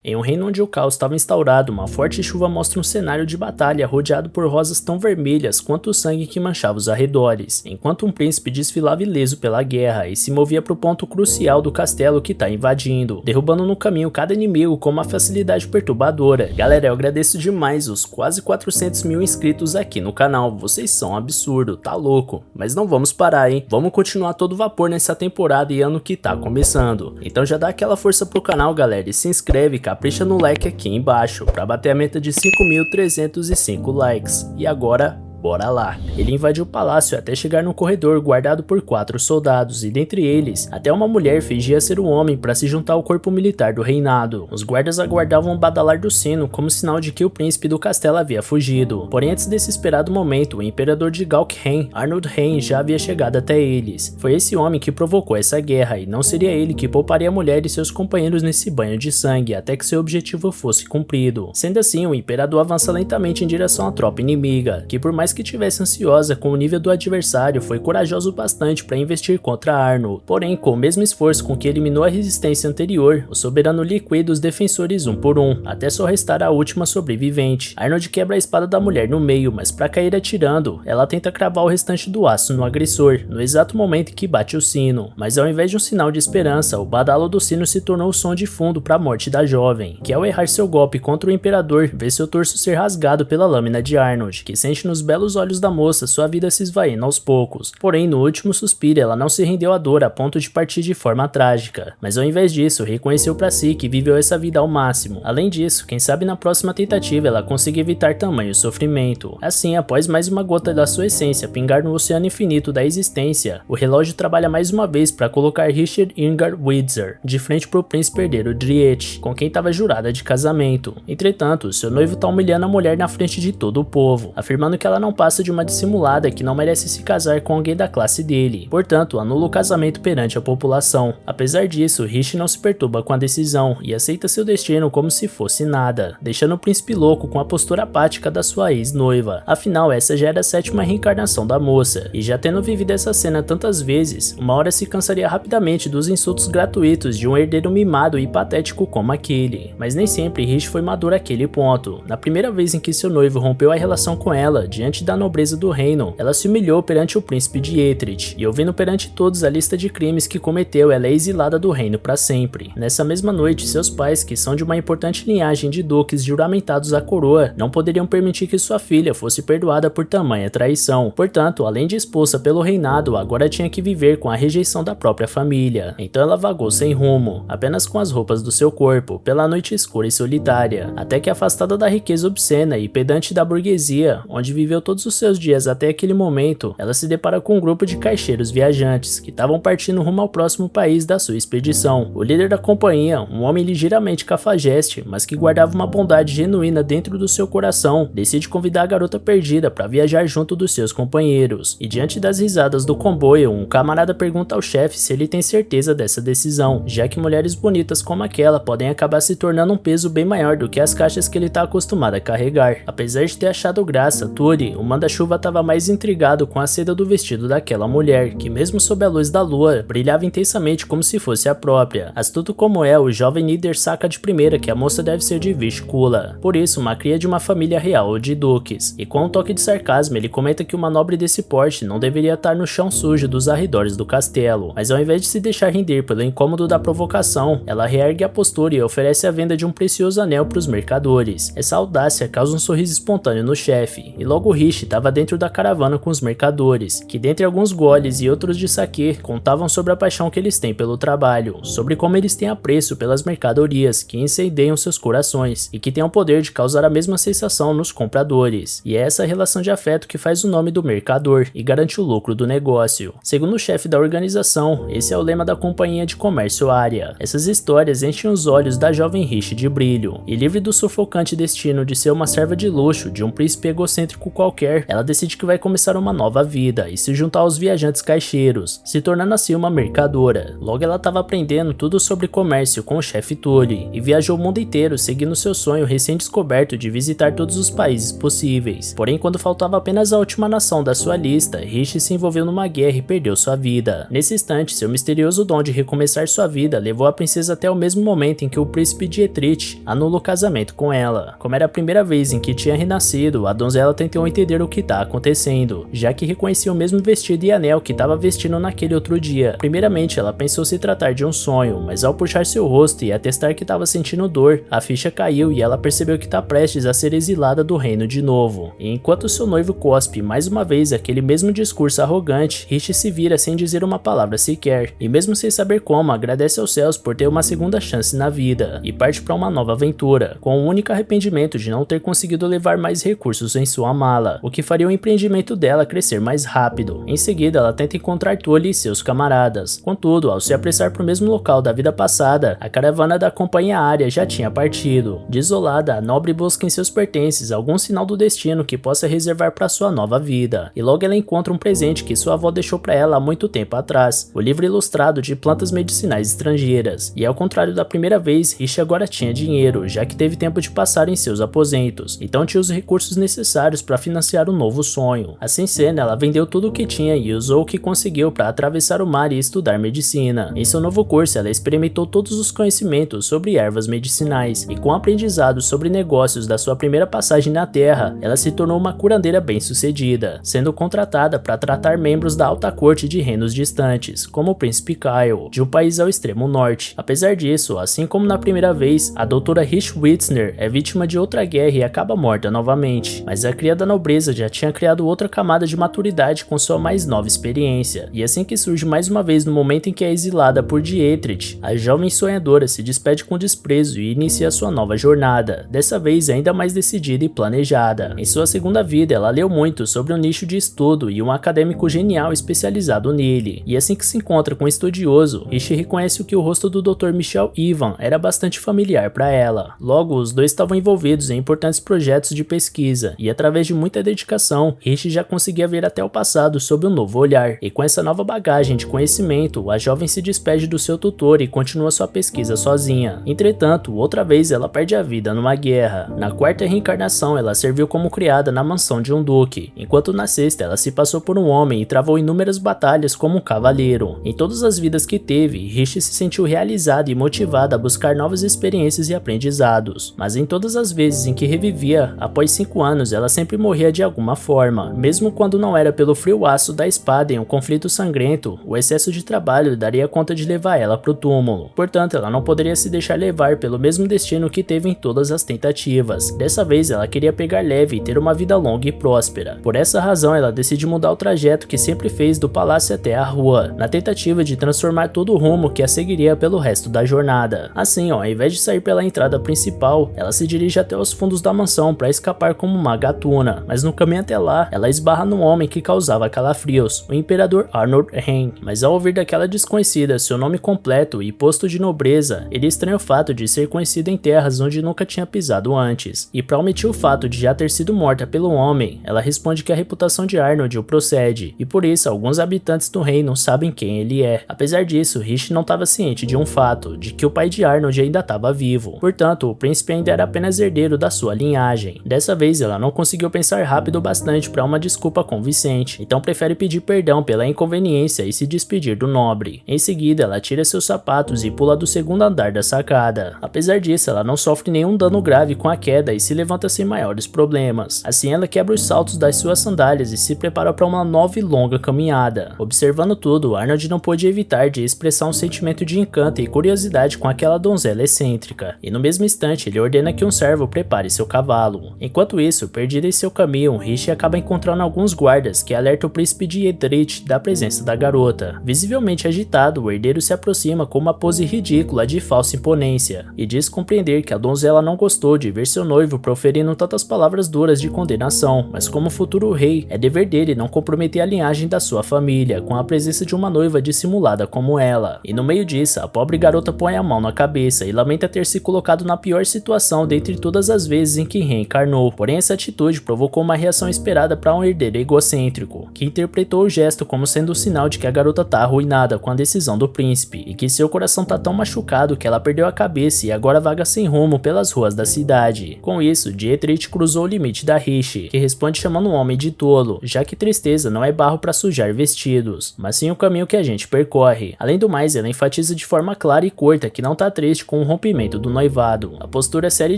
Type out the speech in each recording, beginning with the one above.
Em um reino onde o caos estava instaurado, uma forte chuva mostra um cenário de batalha rodeado por rosas tão vermelhas quanto o sangue que manchava os arredores, enquanto um príncipe desfilava ileso pela guerra e se movia para o ponto crucial do castelo que está invadindo, derrubando no caminho cada inimigo com uma facilidade perturbadora. Galera, eu agradeço demais os quase 400 mil inscritos aqui no canal, vocês são um absurdo, tá louco? Mas não vamos parar, hein? Vamos continuar todo vapor nessa temporada e ano que tá começando. Então já dá aquela força pro canal, galera, e se inscreve, capricha no like aqui embaixo, para bater a meta de 5.305 likes. E agora, bora lá. Ele invadiu o palácio até chegar no corredor guardado por 4 soldados e dentre eles, até uma mulher fingia ser um homem para se juntar ao corpo militar do reinado. Os guardas aguardavam o badalar do sino como sinal de que o príncipe do castelo havia fugido. Porém, antes desse esperado momento, o imperador de Galkheim, Arnold Reign, já havia chegado até eles. Foi esse homem que provocou essa guerra e não seria ele que pouparia a mulher e seus companheiros nesse banho de sangue até que seu objetivo fosse cumprido. Sendo assim, o imperador avança lentamente em direção à tropa inimiga, que por mais que tivesse ansiosa com o nível do adversário, foi corajoso bastante para investir contra Arnold. Porém, com o mesmo esforço com que eliminou a resistência anterior, o soberano liquida os defensores um por um, até só restar a última sobrevivente. Arnold quebra a espada da mulher no meio, mas para cair atirando, ela tenta cravar o restante do aço no agressor, no exato momento em que bate o sino. Mas ao invés de um sinal de esperança, o badalo do sino se tornou o som de fundo para a morte da jovem, que ao errar seu golpe contra o imperador, vê seu torso ser rasgado pela lâmina de Arnold, que sente nos belos olhos da moça sua vida se esvaindo aos poucos. Porém, no último suspiro, ela não se rendeu à dor a ponto de partir de forma trágica, mas ao invés disso, reconheceu para si que viveu essa vida ao máximo. Além disso, quem sabe na próxima tentativa ela consiga evitar tamanho sofrimento. Assim, após mais uma gota da sua essência pingar no oceano infinito da existência, o relógio trabalha mais uma vez para colocar Richard Irmgard Windsor de frente para o príncipe herdeiro Driet, com quem estava jurada de casamento. Entretanto, seu noivo está humilhando a mulher na frente de todo o povo, afirmando que ela não passa de uma dissimulada que não merece se casar com alguém da classe dele, portanto anula o casamento perante a população. Apesar disso, Rich não se perturba com a decisão e aceita seu destino como se fosse nada, deixando o príncipe louco com a postura apática da sua ex-noiva. Afinal, essa já era a 7ª reencarnação da moça, e já tendo vivido essa cena tantas vezes, uma hora se cansaria rapidamente dos insultos gratuitos de um herdeiro mimado e patético como aquele. Mas nem sempre Rich foi maduro àquele ponto. Na primeira vez em que seu noivo rompeu a relação com ela, diante da nobreza do reino, ela se humilhou perante o príncipe de Etrecht, e ouvindo perante todos a lista de crimes que cometeu, ela é exilada do reino para sempre. Nessa mesma noite, seus pais, que são de uma importante linhagem de duques juramentados à coroa, não poderiam permitir que sua filha fosse perdoada por tamanha traição. Portanto, além de expulsa pelo reinado, agora tinha que viver com a rejeição da própria família. Então ela vagou sem rumo, apenas com as roupas do seu corpo, pela noite escura e solitária, até que afastada da riqueza obscena e pedante da burguesia, onde viveu todos os seus dias até aquele momento, ela se depara com um grupo de caixeiros viajantes que estavam partindo rumo ao próximo país da sua expedição. O líder da companhia, um homem ligeiramente cafajeste, mas que guardava uma bondade genuína dentro do seu coração, decide convidar a garota perdida para viajar junto dos seus companheiros. E diante das risadas do comboio, um camarada pergunta ao chefe se ele tem certeza dessa decisão, já que mulheres bonitas como aquela podem acabar se tornando um peso bem maior do que as caixas que ele está acostumado a carregar. Apesar de ter achado graça, Turi, o manda-chuva, estava mais intrigado com a seda do vestido daquela mulher, que mesmo sob a luz da lua, brilhava intensamente como se fosse a própria. Astuto como é, o jovem líder saca de primeira que a moça deve ser de Vishkula, por isso uma cria de uma família real ou de duques, e com um toque de sarcasmo ele comenta que uma nobre desse porte não deveria estar no chão sujo dos arredores do castelo, mas ao invés de se deixar render pelo incômodo da provocação, ela reergue a postura e oferece a venda de um precioso anel para os mercadores. Essa audácia causa um sorriso espontâneo no chefe, e logo Rich estava dentro da caravana com os mercadores, que dentre alguns goles e outros de saquê, contavam sobre a paixão que eles têm pelo trabalho, sobre como eles têm apreço pelas mercadorias que incendeiam seus corações e que têm o poder de causar a mesma sensação nos compradores. E é essa relação de afeto que faz o nome do mercador e garante o lucro do negócio. Segundo o chefe da organização, esse é o lema da companhia de comércio área. Essas histórias enchem os olhos da jovem Rich de brilho, e livre do sufocante destino de ser uma serva de luxo de um príncipe egocêntrico qualquer, qualquer, ela decide que vai começar uma nova vida e se juntar aos viajantes caixeiros, se tornando assim uma mercadora. Logo ela estava aprendendo tudo sobre comércio com o chefe Tully e viajou o mundo inteiro seguindo seu sonho recém-descoberto de visitar todos os países possíveis. Porém, quando faltava apenas a última nação da sua lista, Rich se envolveu numa guerra e perdeu sua vida. Nesse instante, seu misterioso dom de recomeçar sua vida levou a princesa até o mesmo momento em que o príncipe Dietrich anula o casamento com ela. Como era a primeira vez em que tinha renascido, a donzela tentou entender o que está acontecendo, já que reconhecia o mesmo vestido e anel que estava vestindo naquele outro dia. Primeiramente, ela pensou se tratar de um sonho, mas ao puxar seu rosto e atestar que estava sentindo dor, a ficha caiu e ela percebeu que está prestes a ser exilada do reino de novo. E enquanto seu noivo cospe mais uma vez aquele mesmo discurso arrogante, Rich se vira sem dizer uma palavra sequer, e mesmo sem saber como, agradece aos céus por ter uma segunda chance na vida, e parte para uma nova aventura, com o único arrependimento de não ter conseguido levar mais recursos em sua mala, o que faria o empreendimento dela crescer mais rápido. Em seguida, ela tenta encontrar Tully e seus camaradas. Contudo, ao se apressar para o mesmo local da vida passada, a caravana da companhia Arya já tinha partido. Desolada, a nobre busca em seus pertences algum sinal do destino que possa reservar para sua nova vida, e logo ela encontra um presente que sua avó deixou para ela há muito tempo atrás, o livro ilustrado de plantas medicinais estrangeiras. E ao contrário da primeira vez, Rich agora tinha dinheiro, já que teve tempo de passar em seus aposentos, então tinha os recursos necessários para financiar um novo sonho. Assim sendo, ela vendeu tudo o que tinha e usou o que conseguiu para atravessar o mar e estudar medicina. Em seu novo curso, ela experimentou todos os conhecimentos sobre ervas medicinais, e com aprendizados sobre negócios da sua primeira passagem na Terra, ela se tornou uma curandeira bem-sucedida, sendo contratada para tratar membros da alta corte de reinos distantes, como o príncipe Kyle, de um país ao extremo norte. Apesar disso, assim como na primeira vez, a doutora Rich Witzner é vítima de outra guerra e acaba morta novamente, mas a cria da nobreza já tinha criado outra camada de maturidade com sua mais nova experiência, e assim que surge mais uma vez no momento em que é exilada por Dietrich, a jovem sonhadora se despede com desprezo e inicia sua nova jornada, dessa vez ainda mais decidida e planejada. Em sua segunda vida, ela leu muito sobre um nicho de estudo e um acadêmico genial especializado nele, e assim que se encontra com um estudioso, Rich reconhece que o rosto do Dr. Michel Ivan era bastante familiar para ela. Logo, os dois estavam envolvidos em importantes projetos de pesquisa, e através de muita dedicação, Rich já conseguia ver até o passado sob um novo olhar, e com essa nova bagagem de conhecimento, a jovem se despede do seu tutor e continua sua pesquisa sozinha. Entretanto, outra vez ela perde a vida numa guerra. Na quarta reencarnação, ela serviu como criada na mansão de um duque, enquanto na sexta ela se passou por um homem e travou inúmeras batalhas como um cavaleiro. Em todas as vidas que teve, Rich se sentiu realizada e motivada a buscar novas experiências e aprendizados, mas em todas as vezes em que revivia, após 5 anos ela sempre morria de alguma forma, mesmo quando não era pelo frio aço da espada em um conflito sangrento, o excesso de trabalho daria conta de levar ela para o túmulo. Portanto, ela não poderia se deixar levar pelo mesmo destino que teve em todas as tentativas. Dessa vez ela queria pegar leve e ter uma vida longa e próspera. Por essa razão, ela decide mudar o trajeto que sempre fez do palácio até a rua, na tentativa de transformar todo o rumo que a seguiria pelo resto da jornada. Assim, ao invés de sair pela entrada principal, ela se dirige até os fundos da mansão para escapar como uma gatuna, mas no caminho até lá, ela esbarra num homem que causava calafrios, o imperador Arnold Hein. Mas ao ouvir daquela desconhecida seu nome completo e posto de nobreza, ele estranha o fato de ser conhecida em terras onde nunca tinha pisado antes, e para omitir o fato de já ter sido morta pelo homem, ela responde que a reputação de Arnold o procede, e por isso alguns habitantes do reino sabem quem ele é. Apesar disso, Rich não estava ciente de um fato, de que o pai de Arnold ainda estava vivo, portanto o príncipe ainda era apenas herdeiro da sua linhagem. Dessa vez ela não conseguiu pensar rápido bastante para uma desculpa convincente, então prefere pedir perdão pela inconveniência e se despedir do nobre. Em seguida, ela tira seus sapatos e pula do segundo andar da sacada. Apesar disso, ela não sofre nenhum dano grave com a queda e se levanta sem maiores problemas. Assim, ela quebra os saltos das suas sandálias e se prepara para uma nova e longa caminhada. Observando tudo, Arnold não pôde evitar de expressar um sentimento de encanto e curiosidade com aquela donzela excêntrica, e no mesmo instante ele ordena que um servo prepare seu cavalo. Enquanto isso, perdida em seu caminho, Rich acaba encontrando alguns guardas que alertam o príncipe Dietrich da presença da garota. Visivelmente agitado, o herdeiro se aproxima com uma pose ridícula de falsa imponência, e diz compreender que a donzela não gostou de ver seu noivo proferindo tantas palavras duras de condenação, mas como futuro rei, é dever dele não comprometer a linhagem da sua família com a presença de uma noiva dissimulada como ela. E no meio disso, a pobre garota põe a mão na cabeça e lamenta ter se colocado na pior situação dentre todas as vezes em que reencarnou. Porém, essa atitude provocou provocou uma reação esperada para um herdeiro egocêntrico, que interpretou o gesto como sendo um sinal de que a garota tá arruinada com a decisão do príncipe e que seu coração tá tão machucado que ela perdeu a cabeça e agora vaga sem rumo pelas ruas da cidade. Com isso, Dietrich cruzou o limite da Rishi, que responde chamando o homem de tolo, já que tristeza não é barro para sujar vestidos, mas sim o caminho que a gente percorre. Além do mais, ela enfatiza de forma clara e curta que não tá triste com o rompimento do noivado. A postura séria e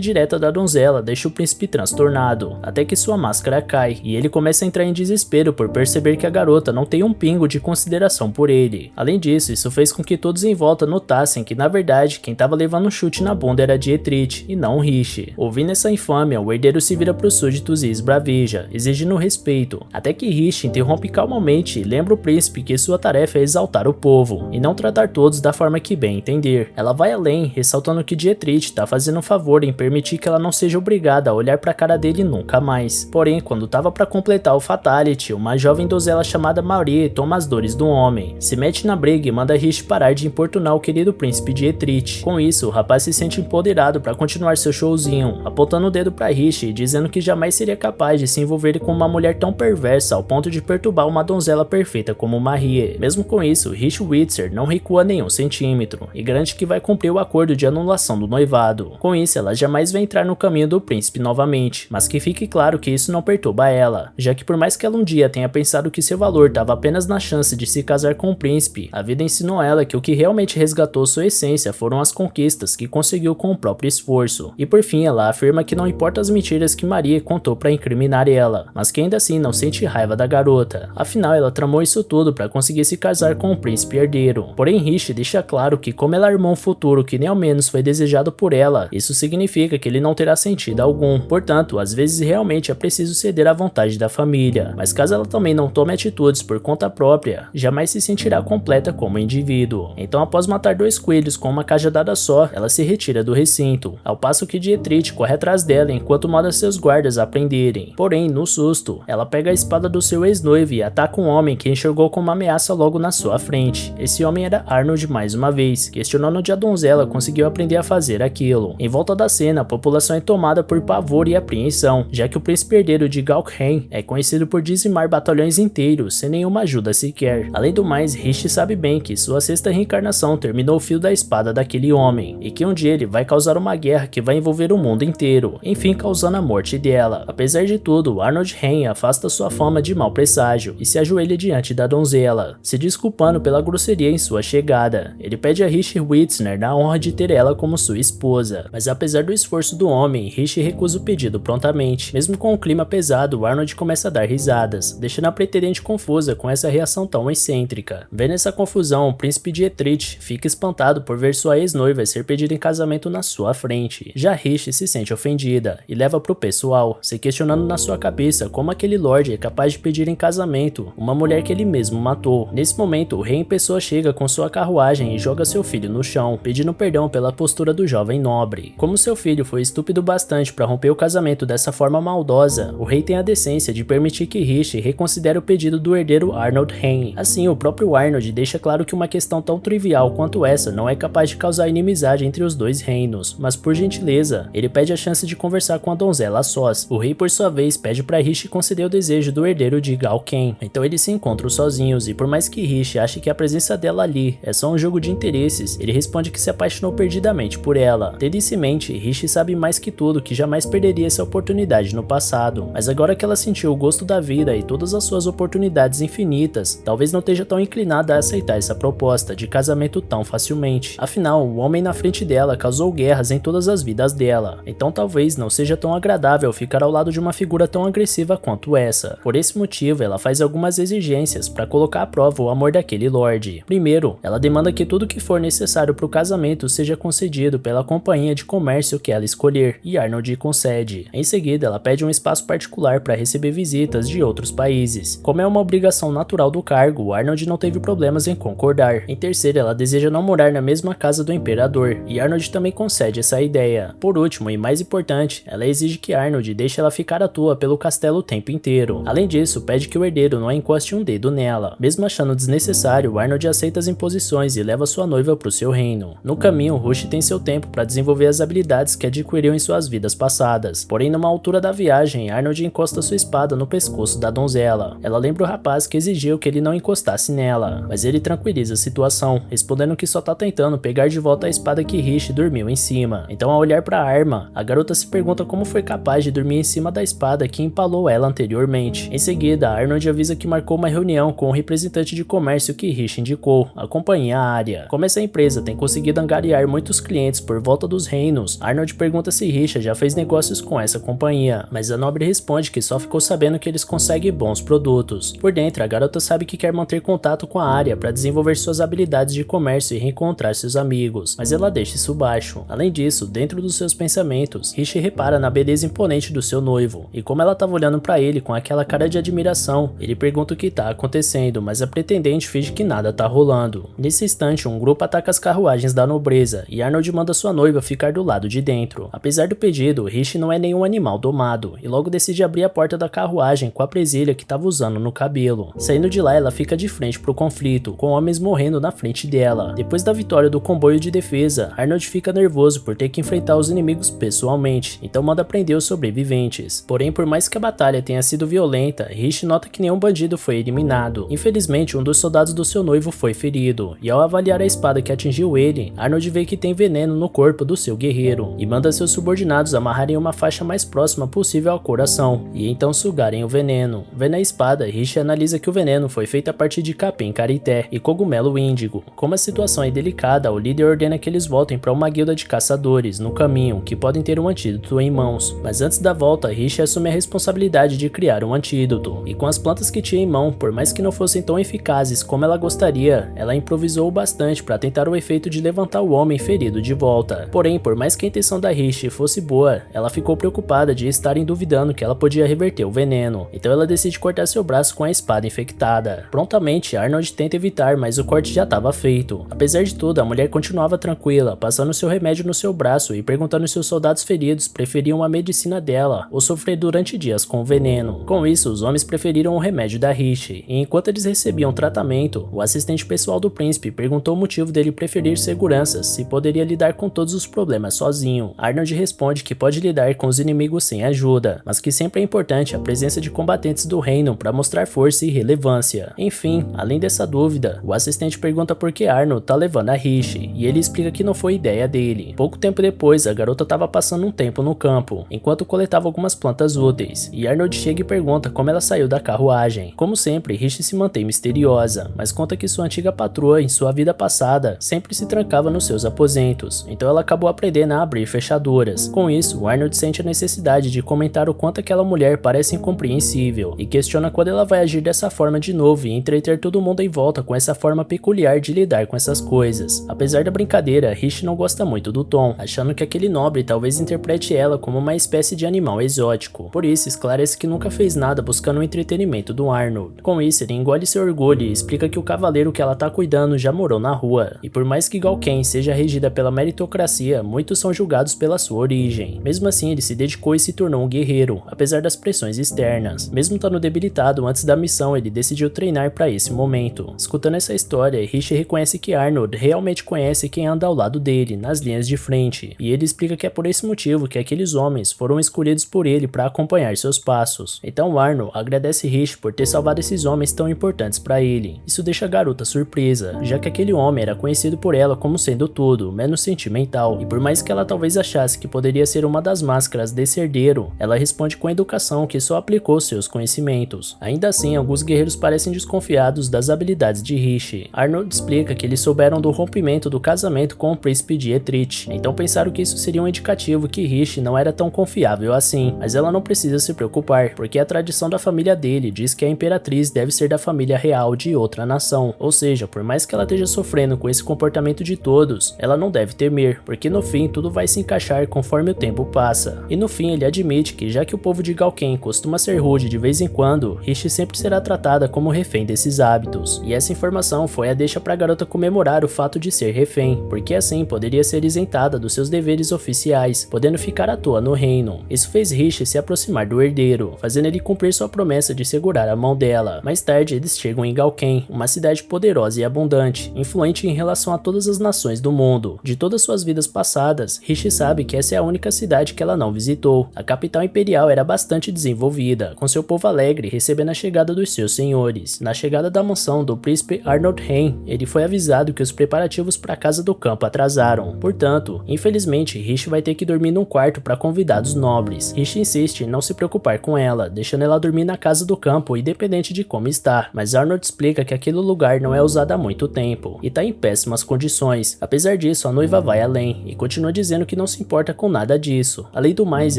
direta da donzela deixa o príncipe transtornado, até que sua máscara cai e ele começa a entrar em desespero por perceber que a garota não tem um pingo de consideração por ele. Além disso, isso fez com que todos em volta notassem que na verdade quem tava levando um chute na bunda era Dietrich e não Rishi. Ouvindo essa infâmia, o herdeiro se vira pros súditos e esbraveja, exigindo respeito, até que Rishi interrompe calmamente e lembra o príncipe que sua tarefa é exaltar o povo e não tratar todos da forma que bem entender. Ela vai além, ressaltando que Dietrich tá fazendo um favor em permitir que ela não seja obrigada a olhar pra cara dele nunca mais. Porém, quando tava pra completar o Fatality, uma jovem donzela chamada Marie toma as dores do homem, se mete na briga e manda Rishi parar de importunar o querido príncipe Dietrich. Com isso, o rapaz se sente empoderado pra continuar seu showzinho, apontando o dedo pra Rishi e dizendo que jamais seria capaz de se envolver com uma mulher tão perversa ao ponto de perturbar uma donzela perfeita como Marie. Mesmo com isso, Rishi Witzer não recua nenhum centímetro e garante que vai cumprir o acordo de anulação do noivado. Com isso, ela jamais vai entrar no caminho do príncipe novamente, mas que fique claro que isso não perturba ela, já que por mais que ela um dia tenha pensado que seu valor estava apenas na chance de se casar com o príncipe, a vida ensinou ela que o que realmente resgatou sua essência foram as conquistas que conseguiu com o próprio esforço. E por fim, ela afirma que não importa as mentiras que Maria contou para incriminar ela, mas que ainda assim não sente raiva da garota. Afinal, ela tramou isso tudo para conseguir se casar com o príncipe herdeiro. Porém, Rishi deixa claro que como ela armou um futuro que nem ao menos foi desejado por ela, isso significa que ele não terá sentido algum. Portanto, às vezes realmente é preciso ceder à vontade da família, mas caso ela também não tome atitudes por conta própria, jamais se sentirá completa como indivíduo. Então, após matar 2 coelhos com uma cajadada só, ela se retira do recinto, ao passo que Dietrich corre atrás dela enquanto manda seus guardas a prenderem. Porém, no susto, ela pega a espada do seu ex-noivo e ataca um homem que enxergou como uma ameaça logo na sua frente. Esse homem era Arnold mais uma vez, questionando onde a donzela conseguiu aprender a fazer aquilo. Em volta da cena, a população é tomada por pavor e apreensão, já que o príncipe herdeiro de Galkheim é conhecido por dizimar batalhões inteiros sem nenhuma ajuda sequer. Além do mais, Rishi sabe bem que sua 6ª reencarnação terminou o fio da espada daquele homem, e que um dia ele vai causar uma guerra que vai envolver o mundo inteiro, enfim causando a morte dela. Apesar de tudo, Arnold Hen afasta sua fama de mau presságio e se ajoelha diante da donzela, se desculpando pela grosseria em sua chegada. Ele pede a Rishi Witzner na honra de ter ela como sua esposa, mas apesar do esforço do homem, Rishi recusa o pedido prontamente. Mesmo com o clima pesado, Arnold começa a dar risadas, deixando a pretendente confusa com essa reação tão excêntrica. Vendo essa confusão, o príncipe Dietrich fica espantado por ver sua ex-noiva ser pedida em casamento na sua frente. Já Rishi se sente ofendida e leva pro pessoal, se questionando na sua cabeça como aquele lorde é capaz de pedir em casamento uma mulher que ele mesmo matou. Nesse momento, o rei em pessoa chega com sua carruagem e joga seu filho no chão, pedindo perdão pela postura do jovem nobre. Como seu filho foi estúpido bastante para romper o casamento dessa forma maldosa, o rei tem a decência de permitir que Rishi reconsidere o pedido do herdeiro Arnold Hen. Assim, o próprio Arnold deixa claro que uma questão tão trivial quanto essa não é capaz de causar inimizade entre os 2 reinos, mas por gentileza, ele pede a chance de conversar com a donzela a sós. O rei, por sua vez, pede para Rishi conceder o desejo do herdeiro de Galken. Então eles se encontram sozinhos e por mais que Rishi ache que a presença dela ali é só um jogo de interesses, ele responde que se apaixonou perdidamente por ela. Tendo isso em mente, Rishi sabe mais que tudo que jamais perderia essa oportunidade no passado, mas agora que ela sentiu o gosto da vida e todas as suas oportunidades infinitas, talvez não esteja tão inclinada a aceitar essa proposta de casamento tão facilmente. Afinal, o homem na frente dela causou guerras em todas as vidas dela, então talvez não seja tão agradável ficar ao lado de uma figura tão agressiva quanto essa. Por esse motivo, ela faz algumas exigências para colocar à prova o amor daquele lorde. Primeiro, ela demanda que tudo que for necessário para o casamento seja concedido pela companhia de comércio que ela escolher, e Arnold concede. Em seguida, ela pede um espaço particular para receber visitas de outros países. Como é uma obrigação natural do cargo, Arnold não teve problemas em concordar. Em terceiro, ela deseja não morar na mesma casa do imperador, e Arnold também concede essa ideia. Por último, e mais importante, ela exige que Arnold deixe ela ficar à toa pelo castelo o tempo inteiro. Além disso, pede que o herdeiro não encoste um dedo nela. Mesmo achando desnecessário, Arnold aceita as imposições e leva sua noiva para o seu reino. No caminho, Rush tem seu tempo para desenvolver as habilidades que adquiriu em suas vidas passadas. Porém, numa altura da viagem, Arnold encosta sua espada no pescoço da donzela. Ela lembra o rapaz que exigiu que ele não encostasse nela, mas ele tranquiliza a situação, respondendo que só tá tentando pegar de volta a espada que Rishi dormiu em cima. Então, ao olhar para a arma, a garota se pergunta como foi capaz de dormir em cima da espada que empalou ela anteriormente. Em seguida, Arnold avisa que marcou uma reunião com o representante de comércio que Rishi indicou, a companhia Arya. Como essa empresa tem conseguido angariar muitos clientes por volta dos reinos, Arnold pergunta se Rishi já fez negócios com essa companhia, mas a nobre responde que só ficou sabendo que eles conseguem bons produtos. Por dentro, a garota sabe que quer manter contato com a Arya para desenvolver suas habilidades de comércio e reencontrar seus amigos, mas ela deixa isso baixo. Além disso, dentro dos seus pensamentos, Rishi repara na beleza imponente do seu noivo, e como ela estava olhando para ele com aquela cara de admiração, ele pergunta o que está acontecendo, mas a pretendente finge que nada está rolando. Nesse instante, um grupo ataca as carruagens da nobreza, e Arnold manda sua noiva ficar do lado de dentro. Apesar do pedido, Rishi não é nenhum animal domado, e logo decide abrir a porta da carruagem com a presilha que estava usando no cabelo. Saindo de lá, ela fica de frente pro conflito, com homens morrendo na frente dela. Depois da vitória do comboio de defesa, Arnold fica nervoso por ter que enfrentar os inimigos pessoalmente, então manda prender os sobreviventes. Porém, por mais que a batalha tenha sido violenta, Rishi nota que nenhum bandido foi eliminado. Infelizmente, um dos soldados do seu noivo foi ferido, e ao avaliar a espada que atingiu ele, Arnold vê que tem veneno no corpo do seu guerreiro, e manda seus subordinados amarrarem uma faixa mais próxima possível ao coração, e então sugarem o veneno. Vendo a espada, Rishi analisa que o veneno foi feito a partir de capim carité e cogumelo índigo. Como a situação é delicada, o líder ordena que eles voltem para uma guilda de caçadores no caminho, que podem ter um antídoto em mãos. Mas antes da volta, Rishi assume a responsabilidade de criar um antídoto, e com as plantas que tinha em mão, por mais que não fossem tão eficazes como ela gostaria, ela improvisou bastante para tentar o efeito de levantar o homem ferido de volta. Porém, por mais que a intenção da Rishi fosse boa, ela ficou preocupada de estarem duvidando que ela podia reverter o veneno, então ela decide cortar seu braço com a espada infectada. Prontamente, Arnold tenta evitar, mas o corte já estava feito. Apesar de tudo, a mulher continuava tranquila, passando seu remédio no seu braço e perguntando se os soldados feridos preferiam a medicina dela ou sofrer durante dias com o veneno. Com isso, os homens preferiram o remédio da Rishi, e enquanto eles recebiam tratamento, o assistente pessoal do príncipe perguntou o motivo dele preferir seguranças, se poderia lidar com todos os problemas sozinho. Arnold responde que pode lidar com os inimigos sem ajuda, mas que sempre é importante a presença de combatentes do reino para mostrar força e relevância. Enfim, além dessa dúvida, o assistente pergunta por que Arnold tá levando a Rishi, e ele explica que não foi ideia dele. Pouco tempo depois, a garota estava passando um tempo no campo, enquanto coletava algumas plantas úteis, e Arnold chega e pergunta como ela saiu da carruagem. Como sempre, Rishi se mantém misteriosa, mas conta que sua antiga patroa, em sua vida passada, sempre se trancava nos seus aposentos, então ela acabou aprendendo a abrir fechaduras. Com isso, Arnold sente a necessidade de comentar o quanto aquela mulher parece incompreensível, e questiona quando ela vai agir dessa forma de novo e entreter todo mundo em volta com essa forma peculiar de lidar com essas coisas. Apesar da brincadeira, Rishi não gosta muito do tom, achando que aquele nobre talvez interprete ela como uma espécie de animal exótico. Por isso, esclarece que nunca fez nada buscando o entretenimento do Arnold. Com isso, ele engole seu orgulho e explica que o cavaleiro que ela tá cuidando já morou na rua, e por mais que Galken seja regida pela meritocracia, muitos são julgados pela sua origem. Mesmo assim, ele se dedicou e se tornou um guerreiro, apesar das pressões externas. Mesmo estando debilitado antes da missão, ele decidiu treinar para esse momento. Escutando essa história, Rishi reconhece que Arnold realmente conhece quem anda ao lado dele, nas linhas de frente, e ele explica que é por esse motivo que aqueles homens foram escolhidos por ele para acompanhar seus passos. Então Arnold agradece Rishi por ter salvado esses homens tão importantes para ele. Isso deixa a garota surpresa, já que aquele homem era conhecido por ela como sendo tudo, menos sentimental, e por mais que ela talvez achasse que poderia ser uma das máscaras desse herdeiro, ela responde com educação que só aplicou seus conhecimentos. Ainda assim, alguns guerreiros parecem desconfiados das habilidades de Rishi. Arnold explica que eles souberam do rompimento do casamento com o príncipe de Etreat, então pensaram que isso seria um indicativo que Rishi não era tão confiável assim, mas ela não precisa se preocupar, porque a tradição da família dele diz que a imperatriz deve ser da família real de outra nação, ou seja, por mais que ela esteja sofrendo com esse comportamento de todos, ela não deve temer, porque no fim tudo vai se encaixar conforme o tempo passa. E no fim ele admite que já que o povo de Galken costuma ser rude de vez em quando, Rishi sempre será tratada como refém desses hábitos, e essa informação foi a deixa pra garota comemorar o fato de ser refém, porque assim poderia ser isentada dos seus deveres oficiais, podendo ficar à toa no reino. Isso fez Rishi se aproximar do herdeiro, fazendo ele cumprir sua promessa de segurar a mão dela. Mais tarde eles chegam em Galken, uma cidade poderosa e abundante, influente em relação a todas as nações do mundo. De todas suas vidas passadas, Rishi sabe que essa é a única cidade que ela não visitou. A capital imperial imperial era bastante desenvolvida, com seu povo alegre recebendo a chegada dos seus senhores. Na chegada da mansão do príncipe Arnold Hain, ele foi avisado que os preparativos para a casa do campo atrasaram. Portanto, infelizmente, Rish vai ter que dormir num quarto para convidados nobres. Rish insiste em não se preocupar com ela, deixando ela dormir na casa do campo, independente de como está, mas Arnold explica que aquele lugar não é usado há muito tempo e está em péssimas condições. Apesar disso, a noiva vai além e continua dizendo que não se importa com nada disso. Além do mais,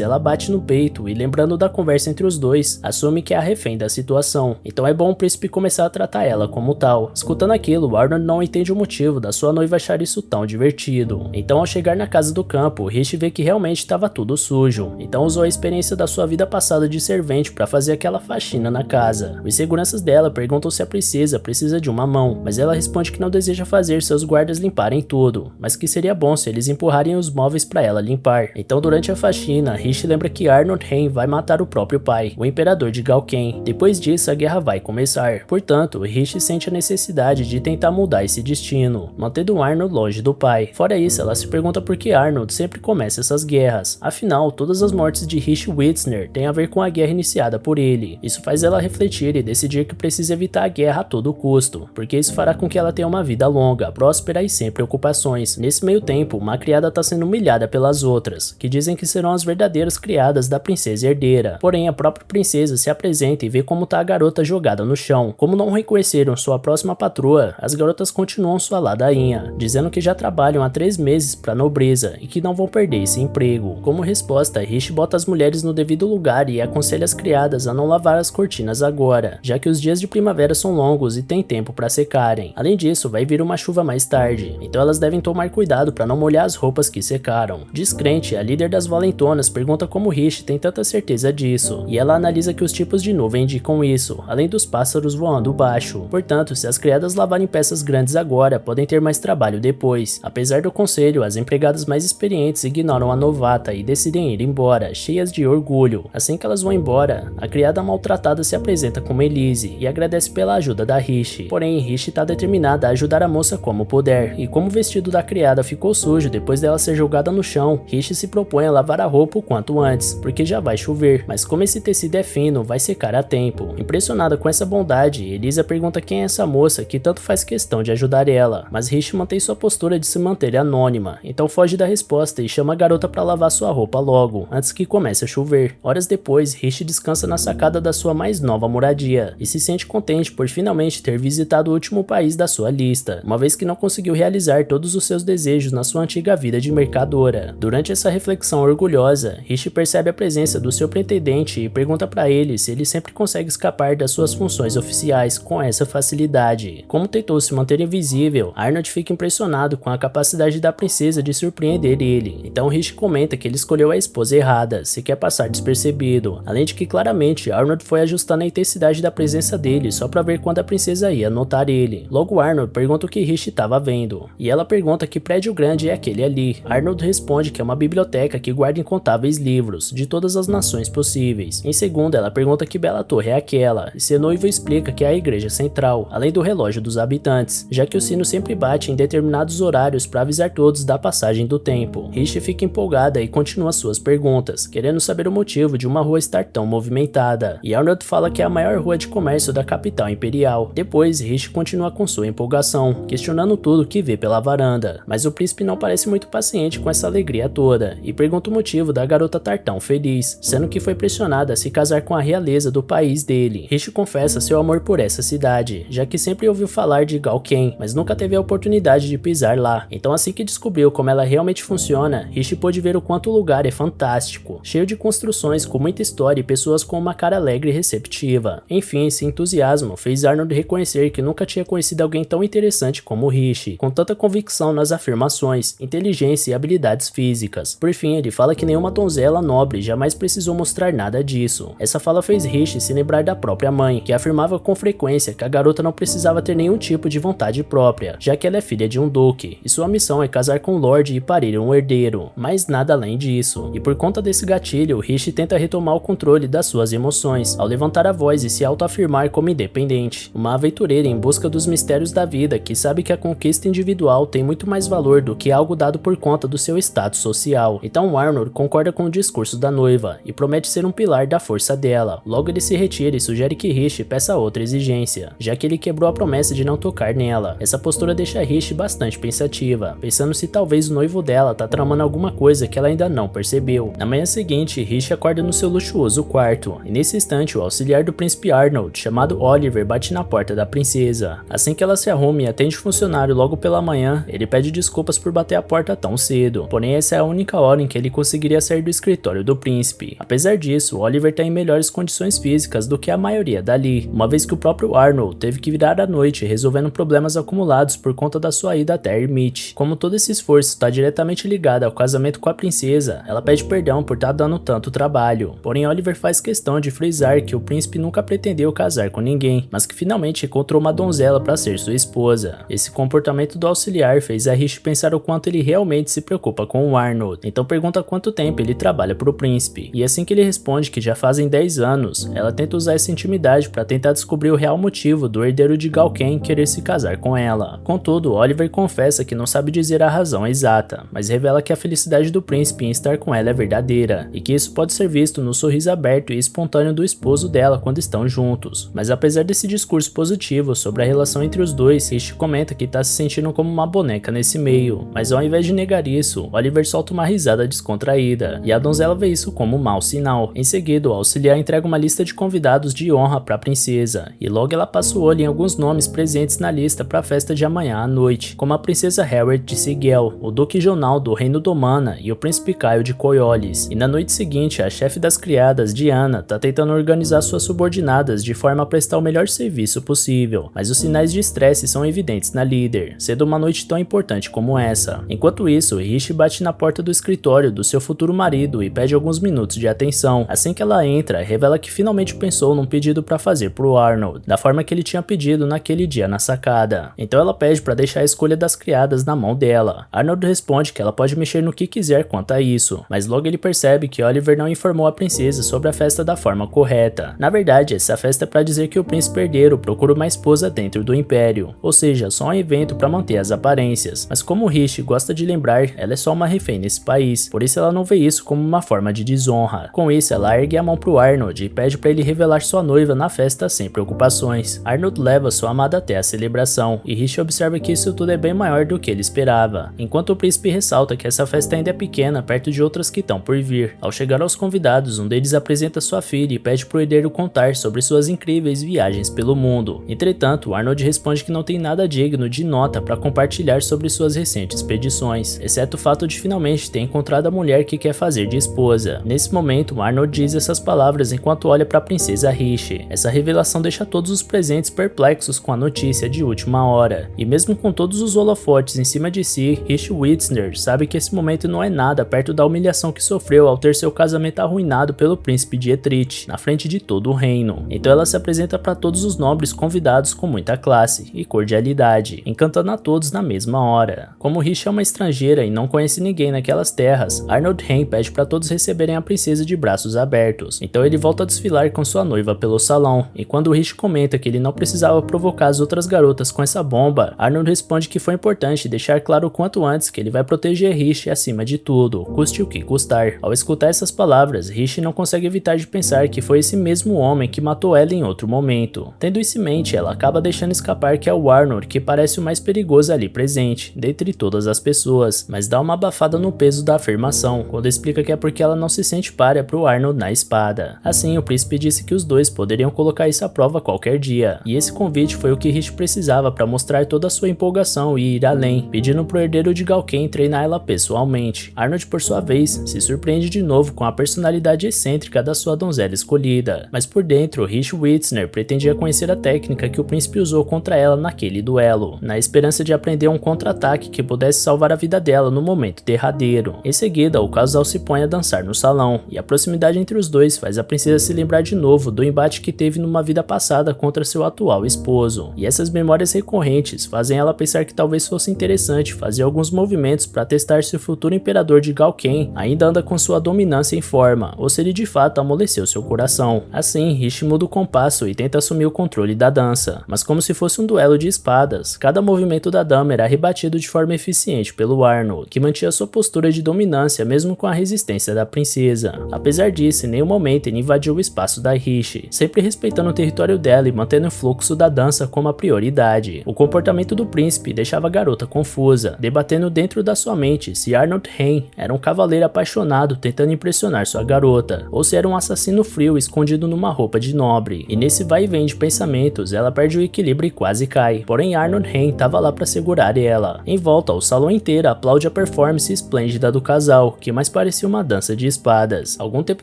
ela bate no peito e, lembrando da conversa entre os dois, assume que é a refém da situação. Então é bom o príncipe começar a tratar ela como tal. Escutando aquilo, Arnold não entende o motivo da sua noiva achar isso tão divertido. Então, ao chegar na casa do campo, Rish vê que realmente estava tudo sujo. Então usou a experiência da sua vida passada de servente para fazer aquela faxina na casa. Os seguranças dela perguntam se a princesa precisa de uma mão, mas ela responde que não deseja fazer seus guardas limparem tudo, mas que seria bom se eles empurrarem os móveis para ela limpar. Então, durante a faxina, Rish lembra que Arnold Hain vai matar o próprio pai, o imperador de Galken. Depois disso, a guerra vai começar. Portanto, Rish sente a necessidade de tentar mudar esse destino, mantendo Arnold longe do pai. Fora isso, ela se pergunta por que Arnold sempre começa essas guerras. Afinal, todas as mortes de Rish Witzner têm a ver com a guerra iniciada por ele. Isso faz ela refletir e decidir que precisa evitar a guerra a todo custo, porque isso fará com que ela tenha uma vida longa, próspera e sem preocupações. Nesse meio tempo, uma criada está sendo humilhada pelas outras, que dizem que serão as verdadeiras criadas da princesa herdeira. Porém, a própria princesa se apresenta e vê como está a garota jogada no chão. Como não reconheceram sua próxima patroa, as garotas continuam sua ladainha, dizendo que já trabalham há 3 meses para a nobreza e que não vão perder esse emprego. Como resposta, Rish bota as mulheres no devido lugar e aconselha as criadas a não lavar as cortinas agora, já que os dias de primavera são longos e tem tempo para secarem. Além disso, vai vir uma chuva mais tarde, então elas devem tomar cuidado para não molhar as roupas que secaram. Descrente, a líder das valentonas pergunta como Rish tem tanta certeza disso, e ela analisa que os tipos de nuvem indicam isso, além dos pássaros voando baixo. Portanto, se as criadas lavarem peças grandes agora, podem ter mais trabalho depois. Apesar do conselho, as empregadas mais experientes ignoram a novata e decidem ir embora, cheias de orgulho. Assim que elas vão embora, a criada maltratada se apresenta como Elise e agradece pela ajuda da Rish. Porém, Rish está determinada a ajudar a moça como puder, e como o vestido da criada ficou sujo depois dela ser jogada no chão, Rish se propõe a lavar a roupa o quanto antes, porque já vai chover, mas como esse tecido é fino, vai secar a tempo. Impressionada com essa bondade, Elisa pergunta quem é essa moça que tanto faz questão de ajudar ela, mas Rish mantém sua postura de se manter anônima, então foge da resposta e chama a garota para lavar sua roupa logo, antes que comece a chover. Horas depois, Rish descansa na sacada da sua mais nova moradia, e se sente contente por finalmente ter visitado o último país da sua lista, uma vez que não conseguiu realizar todos os seus desejos na sua antiga vida de mercadora. Durante essa reflexão orgulhosa, Rish percebe a presença do seu pretendente e pergunta para ele se ele sempre consegue escapar das suas funções oficiais com essa facilidade. Como tentou se manter invisível, Arnold fica impressionado com a capacidade da princesa de surpreender ele. Então Rish comenta que ele escolheu a esposa errada, se quer passar despercebido, além de que claramente Arnold foi ajustando a intensidade da presença dele só para ver quando a princesa ia notar ele. Logo Arnold pergunta o que Rish estava vendo, e ela pergunta que prédio grande é aquele ali. Arnold responde que é uma biblioteca que guarda incontáveis livros, de todas as nações possíveis. Em segundo, ela pergunta que bela torre é aquela, e seu noivo explica que é a igreja central, além do relógio dos habitantes, já que o sino sempre bate em determinados horários para avisar todos da passagem do tempo. Rish fica empolgada e continua suas perguntas, querendo saber o motivo de uma rua estar tão movimentada, e Arnold fala que é a maior rua de comércio da capital imperial. Depois, Rish continua com sua empolgação, questionando tudo que vê pela varanda, mas o príncipe não parece muito paciente com essa alegria toda, e pergunta o motivo da garota estar tão feliz, sendo que foi pressionada a se casar com a realeza do país dele. Rish confessa seu amor por essa cidade, já que sempre ouviu falar de Galken, mas nunca teve a oportunidade de pisar lá. Então assim que descobriu como ela realmente funciona, Rish pôde ver o quanto o lugar é fantástico, cheio de construções com muita história e pessoas com uma cara alegre e receptiva. Enfim, esse entusiasmo fez Arnold reconhecer que nunca tinha conhecido alguém tão interessante como Rish, com tanta convicção nas afirmações, inteligência e habilidades físicas. Por fim, ele fala que nenhuma donzela nobre jamais precisou mostrar nada disso. Essa fala fez Rish se lembrar da própria mãe, que afirmava com frequência que a garota não precisava ter nenhum tipo de vontade própria, já que ela é filha de um duque, e sua missão é casar com um lorde e parir um herdeiro, mas nada além disso. E por conta desse gatilho, Rish tenta retomar o controle das suas emoções, ao levantar a voz e se autoafirmar como independente, uma aventureira em busca dos mistérios da vida que sabe que a conquista individual tem muito mais valor do que algo dado por conta do seu status social. Então Arnold concorda com o discurso da noiva ela e promete ser um pilar da força dela. Logo ele se retira e sugere que Rishi peça outra exigência, já que ele quebrou a promessa de não tocar nela. Essa postura deixa Rishi bastante pensativa, pensando se talvez o noivo dela tá tramando alguma coisa que ela ainda não percebeu. Na manhã seguinte, Rishi acorda no seu luxuoso quarto, e nesse instante o auxiliar do príncipe Arnold, chamado Oliver, bate na porta da princesa. Assim que ela se arruma e atende o funcionário logo pela manhã, ele pede desculpas por bater a porta tão cedo, porém essa é a única hora em que ele conseguiria sair do escritório do príncipe. Apesar disso, Oliver tá em melhores condições físicas do que a maioria dali, uma vez que o próprio Arnold teve que virar à noite resolvendo problemas acumulados por conta da sua ida até Ermite. Como todo esse esforço está diretamente ligado ao casamento com a princesa, ela pede perdão por estar dando tanto trabalho. Porém, Oliver faz questão de frisar que o príncipe nunca pretendeu casar com ninguém, mas que finalmente encontrou uma donzela para ser sua esposa. Esse comportamento do auxiliar fez a Rishi pensar o quanto ele realmente se preocupa com o Arnold, então pergunta quanto tempo ele trabalha para o príncipe. E assim que ele responde que já fazem 10 anos, ela tenta usar essa intimidade para tentar descobrir o real motivo do herdeiro de Galken querer se casar com ela. Contudo, Oliver confessa que não sabe dizer a razão exata, mas revela que a felicidade do príncipe em estar com ela é verdadeira, e que isso pode ser visto no sorriso aberto e espontâneo do esposo dela quando estão juntos. Mas apesar desse discurso positivo sobre a relação entre os dois, Rishi comenta que tá se sentindo como uma boneca nesse meio, mas ao invés de negar isso, Oliver solta uma risada descontraída, e a donzela vê isso como um mau sinal. Em seguida, o auxiliar entrega uma lista de convidados de honra para a princesa, e logo ela passa o olho em alguns nomes presentes na lista para a festa de amanhã à noite, como a princesa Harriet de Sigel, o duque Jonal do reino Domana e o príncipe Caio de Coriolis. E na noite seguinte, a chefe das criadas, Diana, tá tentando organizar suas subordinadas de forma a prestar o melhor serviço possível, mas os sinais de estresse são evidentes na líder, sendo uma noite tão importante como essa. Enquanto isso, Rishi bate na porta do escritório do seu futuro marido e pede alguns minutos de atenção. Assim que ela entra, revela que finalmente pensou num pedido para fazer pro Arnold, da forma que ele tinha pedido naquele dia na sacada. Então ela pede para deixar a escolha das criadas na mão dela. Arnold responde que ela pode mexer no que quiser quanto a isso, mas logo ele percebe que Oliver não informou a princesa sobre a festa da forma correta. Na verdade, essa festa é para dizer que o príncipe herdeiro procura uma esposa dentro do império, ou seja, só um evento para manter as aparências. Mas como Rishi gosta de lembrar, ela é só uma refém nesse país, por isso ela não vê isso como uma forma de desonra. Com isso, ela ergue a mão pro Arnold e pede para ele revelar sua noiva na festa sem preocupações. Arnold leva sua amada até a celebração, e Rishi observa que isso tudo é bem maior do que ele esperava, enquanto o príncipe ressalta que essa festa ainda é pequena perto de outras que estão por vir. Ao chegar aos convidados, um deles apresenta sua filha e pede pro herdeiro contar sobre suas incríveis viagens pelo mundo. Entretanto, Arnold responde que não tem nada digno de nota para compartilhar sobre suas recentes expedições, exceto o fato de finalmente ter encontrado a mulher que quer fazer de esposa. Nesse momento, Arnold diz essas palavras enquanto olha para a princesa Rishi. Essa revelação deixa todos os presentes perplexos com a notícia de última hora, e mesmo com todos os holofotes em cima de si, Rishi Witzner sabe que esse momento não é nada perto da humilhação que sofreu ao ter seu casamento arruinado pelo príncipe de Etreat, na frente de todo o reino. Então ela se apresenta para todos os nobres convidados com muita classe e cordialidade, encantando a todos na mesma hora. Como Rishi é uma estrangeira e não conhece ninguém naquelas terras, Arnold Hain pede para todos receberem a princesa de braços abertos. Então ele volta a desfilar com sua noiva pelo salão, e quando Rishi comenta que ele não precisava provocar as outras garotas com essa bomba, Arnold responde que foi importante deixar claro o quanto antes que ele vai proteger Rishi acima de tudo, custe o que custar. Ao escutar essas palavras, Rishi não consegue evitar de pensar que foi esse mesmo homem que matou ela em outro momento. Tendo isso em mente, ela acaba deixando escapar que é o Arnold que parece o mais perigoso ali presente, dentre todas as pessoas, mas dá uma abafada no peso da afirmação, quando explica que é porque ela não se sente párea pro Arnold na espada. Assim, o príncipe disse que os dois poderiam colocar isso à prova qualquer dia, e esse convite foi o que Rishi precisava para mostrar toda a sua empolgação e ir além, pedindo pro herdeiro de Galken treinar ela pessoalmente. Arnold, por sua vez, se surpreende de novo com a personalidade excêntrica da sua donzela escolhida, mas por dentro, Rishi Witzner pretendia conhecer a técnica que o príncipe usou contra ela naquele duelo, na esperança de aprender um contra-ataque que pudesse salvar a vida dela no momento derradeiro. Em seguida, o casal se põe a dançar no salão, e a proximidade entre os dois faz a princesa se lembrar de novo do embate que teve numa vida passada contra seu atual esposo, e essas memórias recorrentes fazem ela pensar que talvez fosse interessante fazer alguns movimentos para testar se o futuro imperador de Galken ainda anda com sua dominância em forma, ou se ele de fato amoleceu seu coração. Assim, Rishi muda o compasso e tenta assumir o controle da dança, mas como se fosse um duelo de espadas, cada movimento da dama era rebatido de forma eficiente pelo Arnold, que mantinha sua postura de dominância mesmo com a resistência da princesa. princesa. Apesar disso, em nenhum momento ele invadiu o espaço da Rishi, sempre respeitando o território dela e mantendo o fluxo da dança como a prioridade. O comportamento do príncipe deixava a garota confusa, debatendo dentro da sua mente se Arnold Hain era um cavaleiro apaixonado tentando impressionar sua garota, ou se era um assassino frio escondido numa roupa de nobre. E nesse vai e vem de pensamentos, ela perde o equilíbrio e quase cai. Porém, Arnold Hain estava lá para segurar ela. Em volta, o salão inteiro aplaude a performance esplêndida do casal, que mais parecia uma dança de espadas. Algum tempo